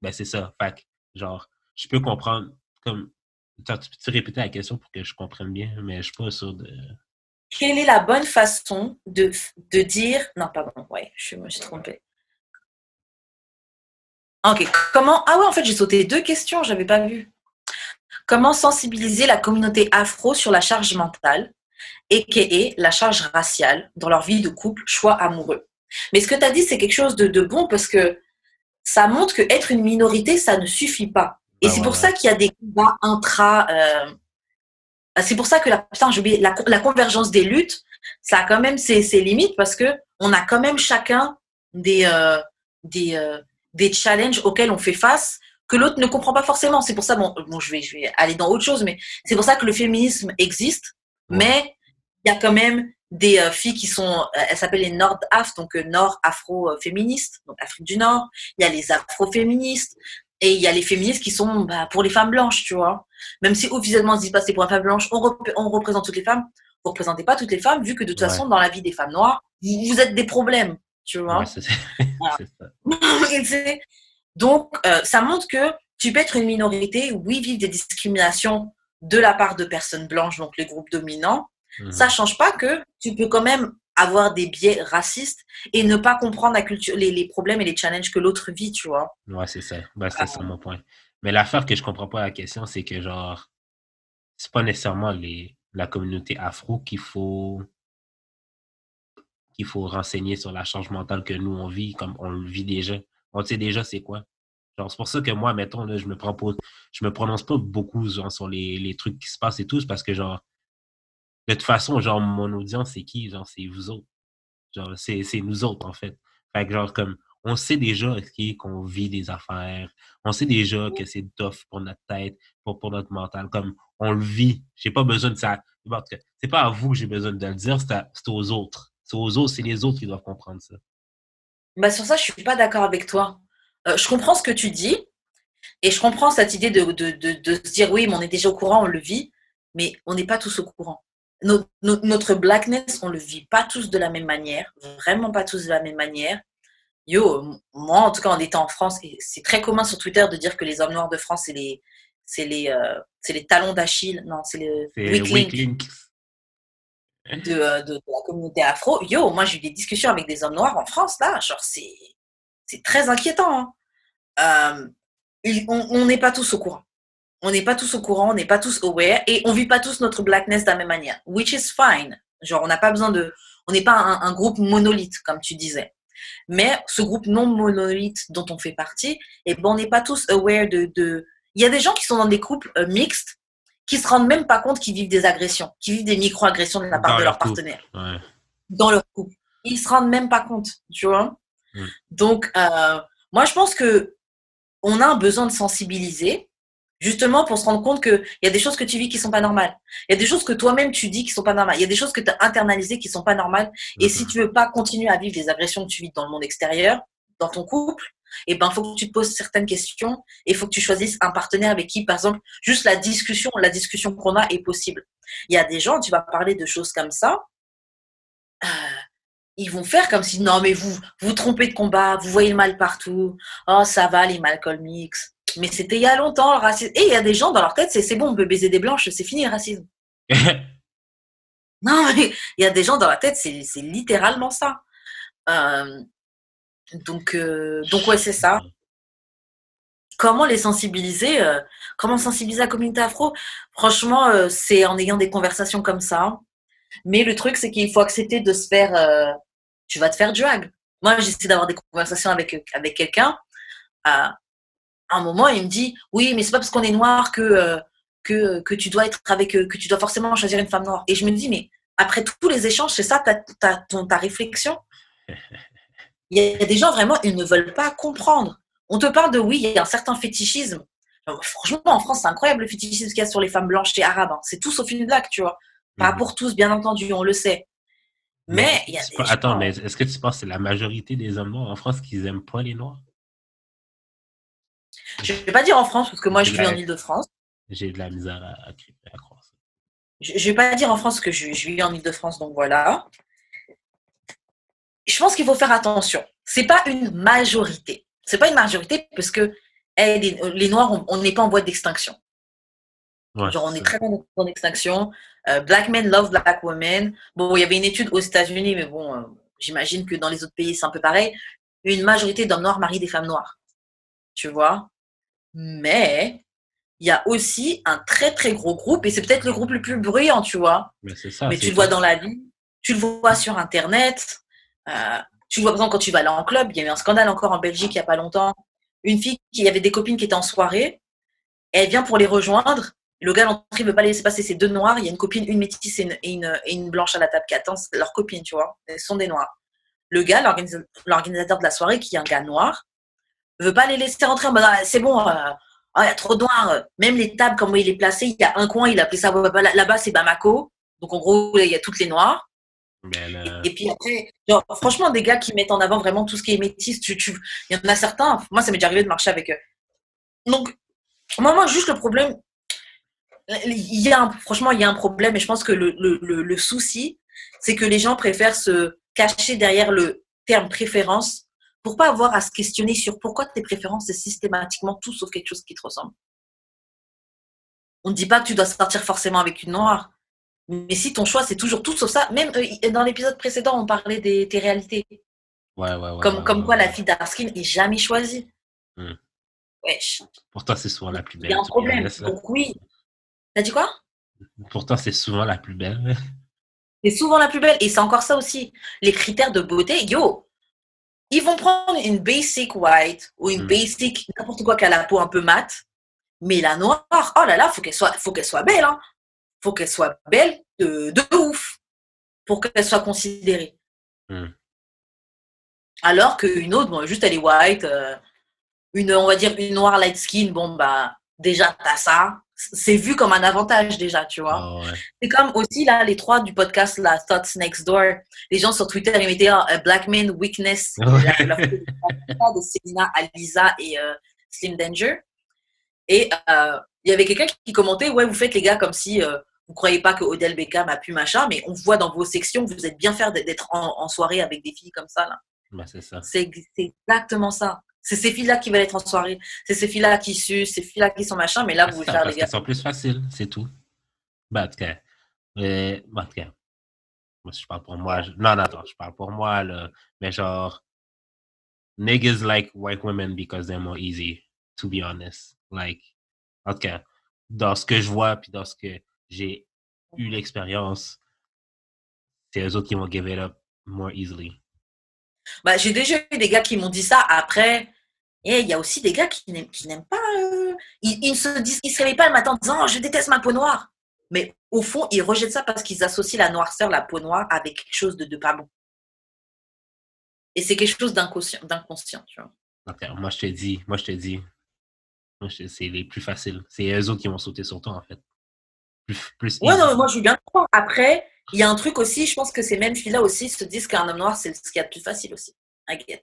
ben, c'est ça. Fait que, genre, je peux comprendre, comme, attends, tu peux-tu répéter la question pour que je comprenne bien, mais je suis pas sûr de. Quelle est la bonne façon de dire. Non, pardon, ouais, je me suis trompée. Ok. Comment... Ah ouais, en fait, j'ai sauté 2 questions, j'avais pas vu. Comment sensibiliser la communauté afro sur la charge mentale, a.k.a. la charge raciale, dans leur vie de couple, choix amoureux? Mais ce que tu as dit, c'est quelque chose de bon parce que ça montre que être une minorité, ça ne suffit pas. Et Ouais, c'est ouais, pour ouais. ça qu'il y a des combats c'est pour ça que putain, j'ai oublié, la convergence des luttes, ça a quand même ses limites parce que on a quand même chacun des, euh, des, euh, des challenges auxquels on fait face que l'autre ne comprend pas forcément. C'est pour ça, bon je vais aller dans autre chose, mais c'est pour ça que le féminisme existe, Ouais. mais il y a quand même des filles qui sont, elles s'appellent les Nord-Af, donc Nord-Afro-féministes, donc Afrique du Nord. Il y a les Afro-féministes et il y a les féministes qui sont pour les femmes blanches, tu vois. Même si officiellement on se dit pas c'est pour une femme blanche, on représente toutes les femmes. Vous ne représentez pas toutes les femmes, vu que de toute Ouais. façon, dans la vie des femmes noires, vous êtes des problèmes, tu Ouais, vois. Voilà. c'est ça. Donc, ça montre que tu peux être une minorité, oui, vivre des discriminations de la part de personnes blanches, donc les groupes dominants. Ça Mhm. ne change pas que tu peux quand même avoir des biais racistes et ne pas comprendre la culture, les problèmes et les challenges que l'autre vit, tu vois. Ouais, c'est ça. Ben, c'est ça mon point. Mais l'affaire que je comprends pas la question, c'est que genre, c'est pas nécessairement la communauté afro qu'il faut renseigner sur la charge mentale que nous, on vit, comme on le vit déjà. On sait déjà c'est quoi. Genre, c'est pour ça que moi, mettons, là, je me prononce pas beaucoup, genre, sur les trucs qui se passent et tout, c'est parce que, genre, de toute façon, genre, mon audience, c'est qui? Genre, c'est vous autres. Genre, c'est nous autres, en fait. Fait que, genre, comme, on sait déjà qu'on vit des affaires. On sait déjà que c'est tough pour notre tête, pour notre mental. Comme, on le vit. J'ai pas besoin de ça. En tout cas, c'est pas à vous que j'ai besoin de le dire, c'est aux autres. C'est aux autres, c'est les autres qui doivent comprendre ça. Bah, sur ça, je suis pas d'accord avec toi. Je comprends ce que tu dis et je comprends cette idée de se dire oui, mais on est déjà au courant, on le vit, mais on n'est pas tous au courant. Notre blackness, on le vit pas tous de la même manière, vraiment pas tous de la même manière. Yo, moi, en tout cas, en étant en France, et c'est très commun sur Twitter de dire que les hommes noirs de France, c'est les talons d'Achille, non, c'est le C'est weak weak link link. de la communauté afro. Yo, moi, j'ai eu des discussions avec des hommes noirs en France, là, genre, c'est très inquiétant, hein. On n'est pas tous au courant. On n'est pas tous au courant, on n'est pas tous aware, et on vit pas tous notre blackness de la même manière, which is fine. Genre, on n'a pas besoin on n'est pas un groupe monolithe, comme tu disais. Mais ce groupe non monolithe dont on fait partie, eh ben, on n'est pas tous aware Il y a des gens qui sont dans des couples mixtes qui se rendent même pas compte qu'ils vivent des agressions, qui vivent des micro-agressions de la part Dans de leur leur couple. partenaire, Ouais. dans leur couple. Ils se rendent même pas compte, tu vois. Mm. Donc, moi, je pense que on a un besoin de sensibiliser, justement pour se rendre compte qu'il y a des choses que tu vis qui sont pas normales. Il y a des choses que toi-même tu dis qui sont pas normales. Il y a des choses que tu as internalisées qui sont pas normales. Et si tu veux pas continuer à vivre les agressions que tu vis dans le monde extérieur, dans ton couple, eh ben, faut que tu te poses certaines questions et il faut que tu choisisses un partenaire avec qui, par exemple, juste la discussion qu'on a est possible. Il y a des gens, tu vas parler de choses comme ça, euh, ils vont faire comme si, non, mais vous trompez de combat, vous voyez le mal partout. Oh, ça va, les Malcolm X. Mais c'était il y a longtemps, le racisme. Et il y a des gens dans leur tête, c'est bon, on peut baiser des blanches, c'est fini le racisme. Non, mais il y a des gens dans la tête, c'est littéralement ça. Euh, donc ouais, c'est ça. Comment les sensibiliser Comment sensibiliser la communauté afro? Franchement, c'est en ayant des conversations comme ça. Mais le truc, c'est qu'il faut accepter de se faire. Tu vas te faire drag. Moi, j'essaie d'avoir des conversations avec quelqu'un. À un moment, il me dit oui, mais c'est pas parce qu'on est noir que tu dois être que tu dois forcément choisir une femme noire. Et je me dis mais après tous les échanges, c'est ça ta réflexion. Il y a des gens vraiment, ils ne veulent pas comprendre. On te parle de oui, il y a un certain fétichisme. Alors, franchement, en France, c'est incroyable le fétichisme qu'il y a sur les femmes blanches et arabes. Hein. C'est tout sauf une blague, tu vois. Pas Mhm. pour tous, bien entendu, on le sait. Mais Mais il y a des attends, gens. mais est-ce que tu penses que c'est la majorité des hommes noirs en France qui n'aiment pas les noirs? Je ne vais pas dire en France, parce que moi, J'ai je de vis en la, Ile-de-France. j'ai de la misère à croire ça. Je ne vais pas dire en France que je vis en Ile-de-France, donc voilà. Je pense qu'il faut faire attention. C'est pas une majorité. C'est pas une majorité parce que les Noirs, on n'est pas en voie d'extinction. Ouais, Genre, on c'est est ça. très en extinction. Black men love black women. Bon, il y avait une étude aux États-Unis, mais bon, j'imagine que dans les autres pays, c'est un peu pareil. Une majorité d'hommes noirs marient des femmes noires. tu vois. Mais il y a aussi un très, très gros groupe, et c'est peut-être le groupe le plus bruyant, tu vois. Mais c'est ça, Mais tu c'est le vois tout. dans la vie, tu le vois sur Internet, tu le vois par exemple quand tu vas aller en club. Il y a eu un scandale encore en Belgique il n'y a pas longtemps. Une fille qui avait des copines qui étaient en soirée, et elle vient pour les rejoindre. Le gars l'entrée ne veut pas laisser passer ces deux noirs. Il y a une copine, une métisse et une blanche à la table qui attend. C'est leur copine, tu vois. Elles sont des noirs. Le gars, l'organisateur de la soirée, qui est un gars noir, ne veut pas les laisser rentrer en mode c'est bon, il y a trop de noirs. Même les tables, comment il est placé, il y a un coin, il a appelé ça là-bas, c'est Bamako. Donc en gros, il y a toutes les noirs. Mais là, Et puis après, genre, franchement, des gars qui mettent en avant vraiment tout ce qui est métis, il y en a certains, moi, ça m'est déjà arrivé de marcher avec eux. Donc, moi, juste le problème, franchement, il y a un problème, et je pense que le souci, c'est que les gens préfèrent se cacher derrière le terme préférence pour pas avoir à se questionner sur pourquoi tes préférences, c'est systématiquement tout sauf quelque chose qui te ressemble. On ne dit pas que tu dois sortir forcément avec une noire, mais si ton choix, c'est toujours tout sauf ça, même dans l'épisode précédent, on parlait tes réalités. Comme quoi la fille d'Arskin n'est jamais choisie. Hmm. Wesh. Pour toi, c'est souvent la plus Il y belle. a un problème. Donc oui. T'as dit quoi? Pour toi, c'est souvent la plus belle. C'est souvent la plus belle. Et c'est encore ça aussi. Les critères de beauté, yo, ils vont prendre une basic white ou une basic n'importe quoi qui a la peau un peu mate. Mais la noire, oh là là, faut qu'elle soit belle. Hein. Faut qu'elle soit belle de ouf pour qu'elle soit considérée. Alors qu'une autre, bon, juste elle est white, on va dire une noire light skin, bon bah déjà t'as ça, c'est vu comme un avantage déjà, tu vois. Oh, ouais. C'est comme aussi là les trois du podcast là, Thoughts Next Door, les gens sur Twitter ils mettaient Black Man Weakness, Ouais. la photo de Selena, Aliza et Slim Danger. Et il y avait quelqu'un qui commentait, ouais vous faites les gars comme si vous croyez pas que Odell Beckham a pu machin, mais on voit dans vos sections que vous êtes bien faire d'être en soirée avec des filles comme ça là. Bah, c'est ça. C'est exactement ça. C'est ces filles-là qui veulent être en soirée. C'est ces filles-là qui sucent, ces filles-là qui sont machin, mais là, vous voulez faire les Parce gars. qu'elles sont plus faciles, c'est tout. Bah, en tout cas, moi, je parle pour moi. Non, attends, je parle pour moi, là. Mais genre, niggas like white women because they're more easy, to be honest. Like, en tout cas, dans ce que je vois, puis dans ce que j'ai eu l'expérience, c'est eux autres qui vont give it up more easily. Bah, j'ai déjà eu des gars qui m'ont dit ça. Après, il y a aussi des gars qui n'aiment pas. Ils se réveillent pas le matin en disant je déteste ma peau noire. Mais au fond, ils rejettent ça parce qu'ils associent la noirceur, la peau noire, avec quelque chose de pas bon. Et c'est quelque chose d'inconscient, tu vois. Okay, moi, je te dis, c'est les plus faciles. C'est eux autres qui vont sauter sur toi, en fait. Plus Ouais, easy. non, moi, je veux bien le croire. Après, il y a un truc aussi, je pense que ces mêmes filles-là aussi se disent qu'un homme noir, c'est ce qu'il y a de plus facile aussi. I get.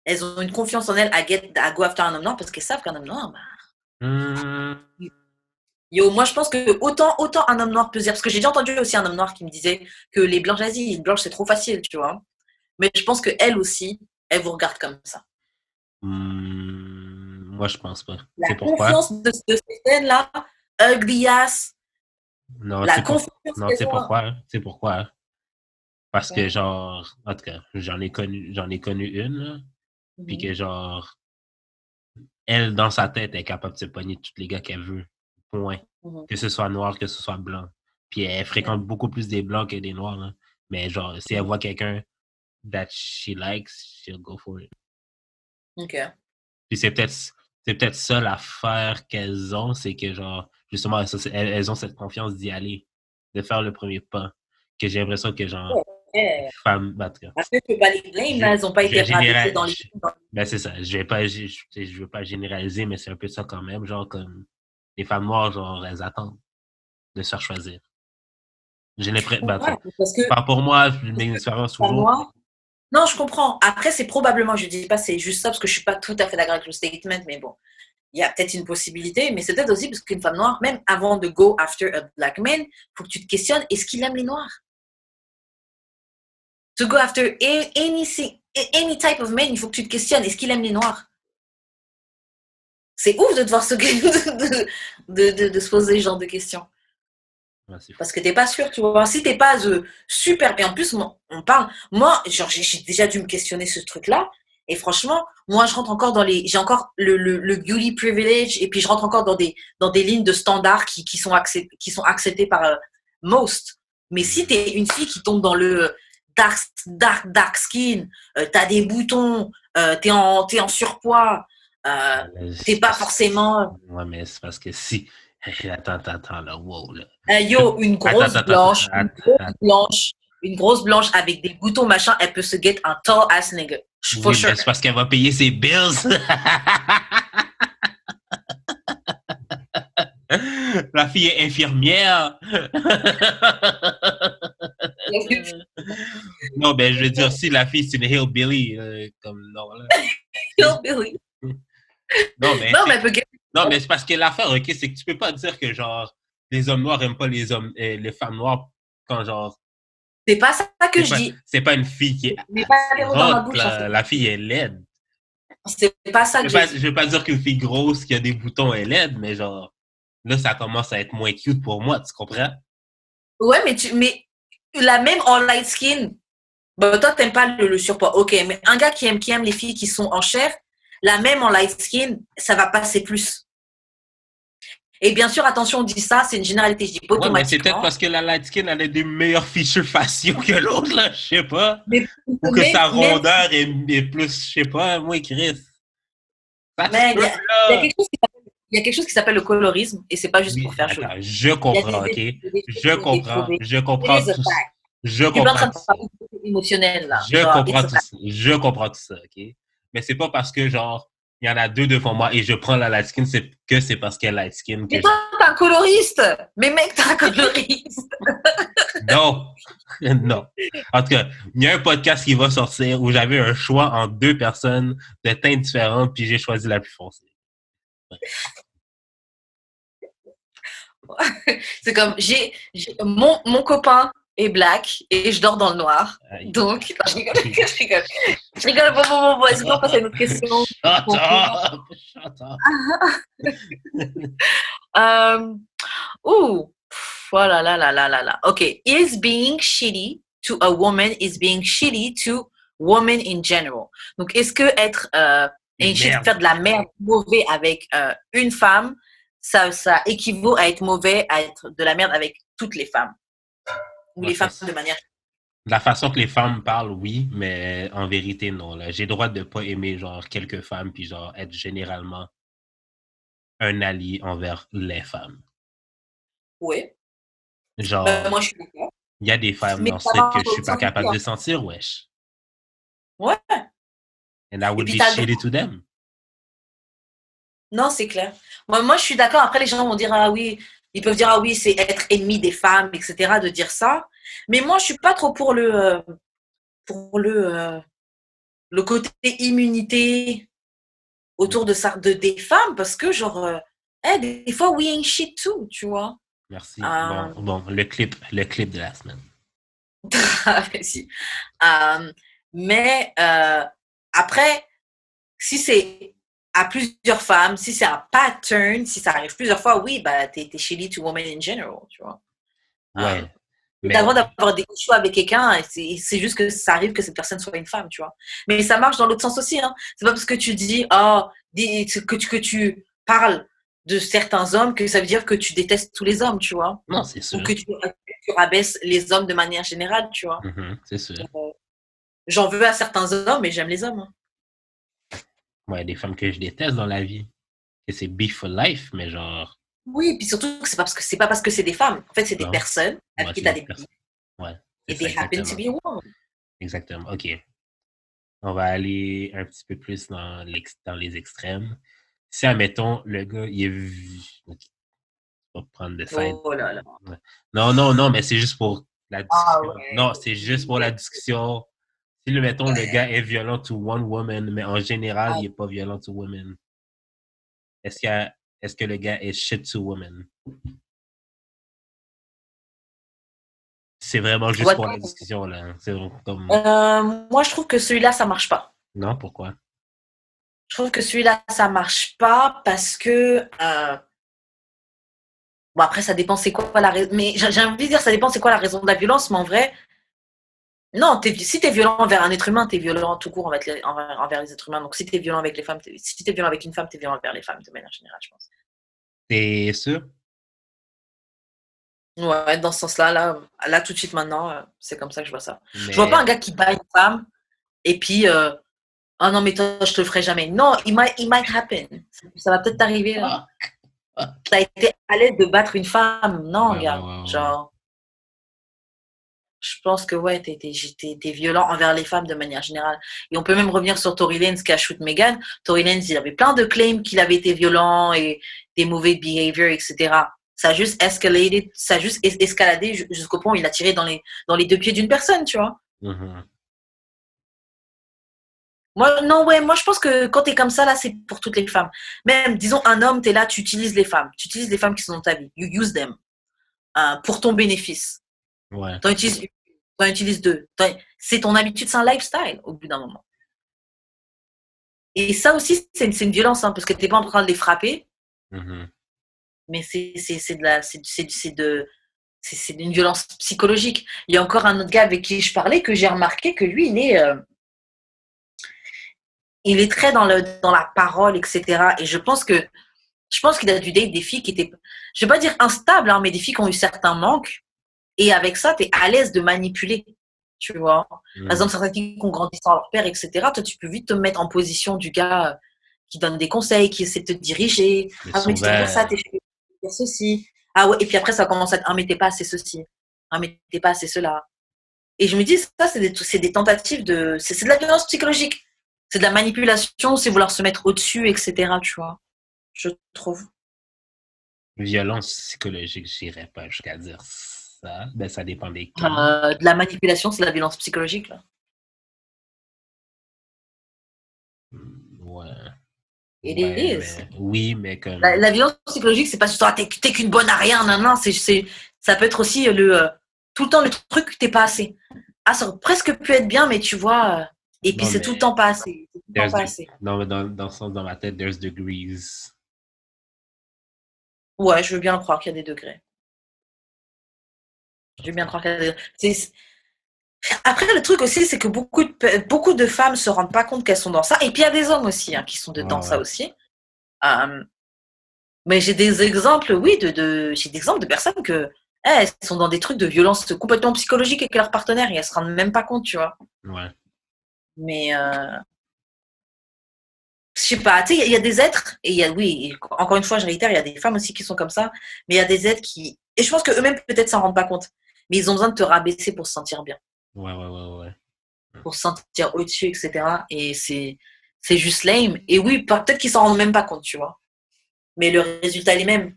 Elles ont une confiance en elles à go after un homme noir parce qu'elles savent qu'un homme noir, bah. Yo, moi, je pense que autant un homme noir peut dire. Parce que j'ai déjà entendu aussi un homme noir qui me disait que les blanches, vas-y, les blanches, c'est trop facile, tu vois. Mais je pense qu'elles aussi, elles vous regardent comme ça. Moi, je pense pas. La C'est pourquoi? confiance de certaines-là, ugly ass. Non, La c'est confiance. C'est pourquoi? Parce que, genre, en tout cas, j'en ai connu une, là, puis que, genre, elle, dans sa tête, elle est capable de se pogner tous les gars qu'elle veut. Point. Que ce soit noir, que ce soit blanc. Puis elle fréquente beaucoup plus des blancs que des noirs, là. Mais, genre, si elle voit quelqu'un that she likes, she'll go for it. OK. Puis c'est peut-être ça l'affaire qu'elles ont, c'est que, genre, justement, elles ont cette confiance d'y aller, de faire le premier pas. Que j'ai l'impression que, genre, femmes, en tout cas. Après, tu peux pas les blâmer, là, elles n'ont pas été rabaissées dans les films. Ben, c'est ça. Je veux pas généraliser, mais c'est un peu ça quand même. Genre, comme les femmes noires, genre, elles attendent de se faire choisir. J'ai l'impression. Pas pour moi, mes expériences toujours. Non, je comprends. Après, c'est probablement, je dis pas c'est juste ça, parce que je suis pas tout à fait d'accord avec le statement, mais bon, il y a peut-être une possibilité, mais c'est peut-être aussi parce qu'une femme noire, même avant de go after a black man, faut que tu te questionnes, est-ce qu'il aime les noirs? To go after any type of man, il faut que tu te questionnes, est-ce qu'il aime les noirs? C'est ouf de devoir se poser ce genre de questions. Ouais, parce que t'es pas sûr, tu vois. Si t'es pas super, et en plus, on parle, moi, genre, j'ai déjà dû me questionner ce truc-là, Et franchement, moi, je rentre encore j'ai encore le beauty privilege, et puis je rentre encore dans des lignes de standards qui sont acceptées par most. Mais si tu es une fille qui tombe dans le dark skin, t'as des boutons, t'es en surpoids, t'es pas forcément. Ouais, mais c'est parce que si. Attends, là, wow, là. Une grosse blanche avec des boutons machin, elle peut se get un tall ass nigga. Oui, For sure. c'est parce qu'elle va payer ses bills. La fille est infirmière. Non, ben, je veux dire, si la fille, c'est une hillbilly, comme non, là. Hillbilly. Non, mais elle peut get. Non, mais c'est parce que l'affaire, ok, c'est que tu peux pas dire que, genre, les hommes noirs aiment pas les femmes noires quand, genre. C'est pas ça que je dis. C'est pas une fille qui est. Mais pas les mots dans ma bouche, la fille est laide. C'est pas ça que je dis. Je veux pas dire qu'une fille grosse qui a des boutons est laide, mais genre, là, ça commence à être moins cute pour moi, tu comprends? Ouais, mais la même en light skin, bah, toi, t'aimes pas le surpoids. Ok, mais un gars qui aime les filles qui sont en chair, la même en light skin, ça va passer plus. Et bien sûr, attention, on dit ça, c'est une généralité, je dis pas automatiquement. Ouais, mais c'est peut-être parce que la light skin, elle a des meilleurs features faciaux que l'autre, là, je sais pas. Ou que sa rondeur est plus, je sais pas, moins Chris. Il y a quelque chose qui s'appelle le colorisme, et c'est pas juste pour faire chaud. Je comprends, ok? Je comprends tout. Je comprends tout émotionnel, là. Je comprends tout ça, ok? Mais c'est pas parce que, genre, il y en a deux devant moi et je prends la light skin, c'est parce qu'elle est light skin. Mais toi, t'es un coloriste! Mais mec, t'es un coloriste! Non! Non. En tout cas, il y a un podcast qui va sortir où j'avais un choix entre deux personnes de teintes différentes, puis j'ai choisi la plus foncée. C'est comme, mon copain est black et je dors dans le noir. Donc, je rigole. Bon, est-ce qu'on passe à une autre question? Shut up. Voilà, là. Ok. Is being shitty to a woman is being shitty to women in general. Donc, est-ce que faire de la merde mauvais avec une femme, ça équivaut à être mauvais, à être de la merde avec toutes les femmes? Ou les femmes de manière... La façon que les femmes parlent, oui, mais en vérité, non. Là. J'ai le droit de pas aimer genre quelques femmes puis genre être généralement un allié envers les femmes. Oui. Genre, moi, je suis d'accord. Il y a des femmes dans ce que je suis pas capable de sentir, wesh. Ouais. And I would be shitty to them. Non, c'est clair. Moi, je suis d'accord. Après, les gens vont dire, ah oui, ils peuvent dire, ah oui, c'est être ennemi des femmes, etc., de dire ça. Mais moi, je suis pas trop pour le côté immunité autour des femmes, parce que, genre, des fois, we ain't shit too, tu vois. Merci. Bon, le clip de la semaine. Merci. Mais après, si c'est à plusieurs femmes, si c'est un pattern, si ça arrive plusieurs fois, oui, bah, t'es shitty to women in general, tu vois. Ouais. Mais t'as le droit d'avoir des choix avec quelqu'un, et c'est juste que ça arrive que cette personne soit une femme, tu vois. Mais ça marche dans l'autre sens aussi, hein. C'est pas parce que tu dis, que tu parles de certains hommes que ça veut dire que tu détestes tous les hommes, tu vois. Non, c'est sûr. Ou que tu rabaisses les hommes de manière générale, tu vois. C'est sûr. J'en veux à certains hommes, mais j'aime les hommes. Hein. Ouais, des femmes que je déteste dans la vie. Et c'est beef for life, mais genre... Oui, puis surtout, c'est pas parce que c'est des femmes. En fait, c'est des personnes avec qui tu as des beefs. Ouais. Et they happen to be a woman. Exactement. OK. On va aller un petit peu plus dans les extrêmes. Si, admettons, le gars, il est... Okay. On va prendre de scène. Oh là là. Non, mais c'est juste pour la discussion. Ah ouais. Non, c'est juste pour la discussion. Si, mettons, le gars est violent to one woman, mais en général, il n'est pas violent to women. Est-ce que le gars est shit to women? C'est vraiment juste pour la discussion, là. C'est comme... moi, je trouve que celui-là, ça marche pas. Non, pourquoi? Je trouve que celui-là, ça marche pas parce que... Bon, après, ça dépend c'est quoi la raison. Mais j'ai envie de dire, ça dépend c'est quoi la raison de la violence, mais en vrai, Non, si t'es violent envers un être humain, t'es violent tout court envers les êtres humains. Donc si t'es violent avec les femmes, si t'es violent avec une femme, t'es violent envers les femmes de manière générale, je pense. T'es sûr? Ouais, dans ce sens-là, là tout de suite maintenant, c'est comme ça que je vois ça. Je vois Mais, pas un gars qui bat une femme et puis ah non mais toi je te le ferai jamais. Non, it might happen. Ça va peut-être t'arriver. ah, ah. T'as été à l'aise de battre une femme, non Ouais, gars. ouais. Genre, je pense que ouais, t'es violent envers les femmes de manière générale. Et on peut même revenir sur Tory Lanez qui a shoot Meghan. Tory Lanez, il avait plein de claims qu'il avait été violent et des mauvais behaviors, etc. Ça a juste escaladé jusqu'au point où il a tiré dans les deux pieds d'une personne, tu vois. Mhm. Moi, je pense que quand t'es comme ça, là, c'est pour toutes les femmes. Même, disons, un homme, t'es là, tu utilises les femmes. Tu utilises les femmes qui sont dans ta vie. You use them. Pour ton bénéfice. Ouais. T'en utilises deux. C'est ton habitude, c'est un lifestyle au bout d'un moment. Et ça aussi, c'est une violence, hein, parce que t'es pas en train de les frapper, Mhm. mais c'est d'une violence psychologique. Il y a encore un autre gars avec qui je parlais que j'ai remarqué que lui, il est très dans la parole, etc. Et je pense qu'il a dû date des filles qui étaient, je vais pas dire instables, hein, mais des filles qui ont eu certains manques. Et avec ça, tu es à l'aise de manipuler, tu vois. Par exemple, certains qui ont grandi sans leur père, etc. Toi, tu peux vite te mettre en position du gars qui donne des conseils, qui essaie de te diriger. Le Ah, mais tu dois faire ça, sauvage. t'es fait faire ceci. Ah ouais, et puis après, ça commence à être, ah, mais t'es pas assez ceci. Ah, mais t'es pas assez cela. Et je me dis, ça, c'est des tentatives c'est de la violence psychologique. C'est de la manipulation, c'est vouloir se mettre au-dessus, etc., tu vois. Je trouve. Violence psychologique, j'irais pas jusqu'à dire ça. Ben, ça dépend des cas. De la manipulation, c'est de la violence psychologique, là. Ouais. It Ouais, is. mais oui, mais comme. La violence psychologique, c'est pas juste ah, t'es qu'une bonne à rien, non, non, ça peut être aussi tout le temps le truc, t'es pas assez. Ah, ça aurait presque pu être bien, mais tu vois, et puis Non, c'est tout le mais temps pas assez. C'est tout le temps pas assez. dans le sens, dans ma tête, there's degrees. Ouais, je veux bien croire qu'il y a des degrés. Je veux bien croire qu'il y a des degrés. Après, le truc aussi, c'est que beaucoup de femmes se rendent pas compte qu'elles sont dans ça. Et puis, il y a des hommes aussi hein, qui sont dans ça Ouais. aussi. Mais j'ai des exemples, oui, j'ai des exemples de personnes elles sont dans des trucs de violence complètement psychologique avec leur partenaire et elles se rendent même pas compte, tu vois. Ouais. Mais je sais pas, tu sais, il y a des êtres, et oui, encore une fois, je réitère, il y a des femmes aussi qui sont comme ça, mais il y a des êtres et je pense qu'eux-mêmes peut-être s'en rendent pas compte, mais ils ont besoin de te rabaisser pour se sentir bien, Ouais. pour se sentir au-dessus, etc. Et c'est juste lame. Et oui, peut-être qu'ils s'en rendent même pas compte, tu vois. Mais le résultat est le même.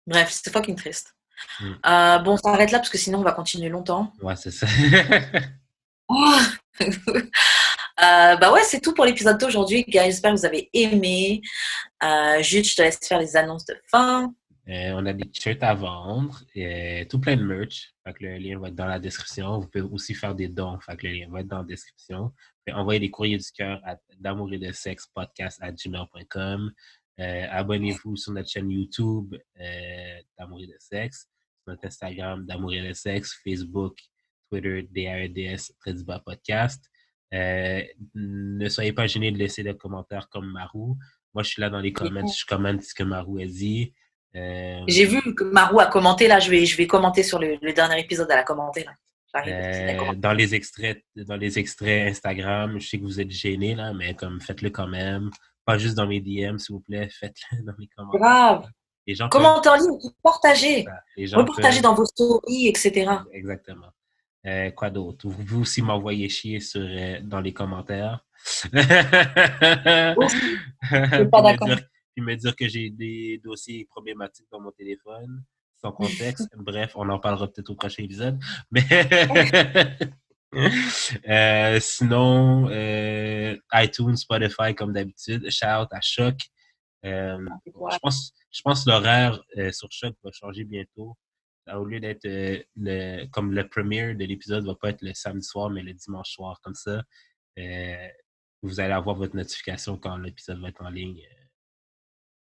Bref, c'est fucking triste. Mm. Bon, on s'arrête là parce que sinon on va continuer longtemps. Ouais, c'est ça. Bah ouais, c'est tout pour l'épisode d'aujourd'hui, guys. J'espère que vous avez aimé. Jude, je te laisse faire les annonces de fin. On a des t-shirts à vendre, tout plein de merch. Fait que le lien va être dans la description. Vous pouvez aussi faire des dons. Fait que le lien va être dans la description. Vous pouvez envoyer des courriers du cœur à d'amour et de sexe podcast@gmail.com. Abonnez-vous sur notre chaîne YouTube d'amour et de sexe, sur notre Instagram d'amour et de sexe, Facebook, Twitter, DAEDS, Podcast. Ne soyez pas gênés de laisser des commentaires comme Marou. Moi, je suis là dans les comments, je commente ce que Marou a dit. J'ai vu que Marou a commenté, là, je vais commenter sur le dernier épisode, elle a commenté, là. Dans les extraits Instagram, je sais que vous êtes gênés, là, mais comme faites-le quand même. Pas juste dans mes DM, s'il vous plaît, faites-le dans les commentaires. Grave. Les gens commentez en ligne, partagez. Repartagez dans vos stories, etc. Exactement. Quoi d'autre? Vous pouvez aussi m'envoyer chier dans les commentaires. Aussi, je suis pas d'accord. Puis me dire que j'ai des dossiers problématiques dans mon téléphone, sans contexte. Bref, on en parlera peut-être au prochain épisode. Mais sinon, iTunes, Spotify, comme d'habitude. Shout à Choc. Je pense que l'horaire sur Choc va changer bientôt. Au lieu d'être comme le premiere de l'épisode, va pas être le samedi soir, mais le dimanche soir, comme ça. Vous allez avoir votre notification quand l'épisode va être en ligne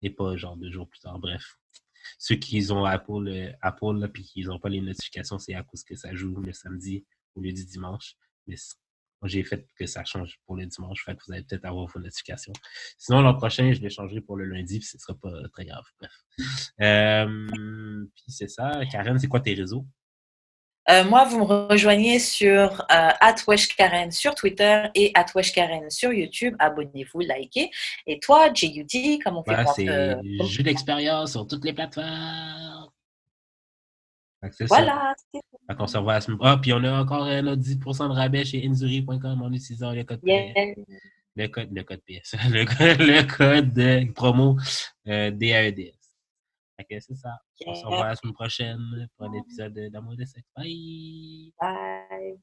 et pas genre 2 jours plus tard. Bref. ceux qui ont Apple là, puis qui n'ont pas les notifications, c'est à cause que ça joue le samedi au lieu du dimanche. Mais moi, j'ai fait que ça change pour le dimanche, fait que vous allez peut-être avoir vos notifications. Sinon, l'an prochain, je les changerai pour le lundi, puis ce ne sera pas très grave. Bref. Puis c'est ça. Karen, c'est quoi tes réseaux? Moi, vous me rejoignez sur @weshkaren sur Twitter et @weshkaren sur YouTube. Abonnez-vous, likez. Et toi, JUD, comment on fait Voilà, pour... c'est jeu d'expérience sur toutes les plateformes. Fait que c'est ça. Voilà. Fait qu'on se revoit la semaine. Ah, puis on a encore notre 10% de rabais chez inzuri.com en utilisant le code Yeah. le code PS. le code promo DAEDS. Fait que c'est ça. On se revoit la semaine prochaine pour un épisode d'Amour de sexe. Bye! Bye.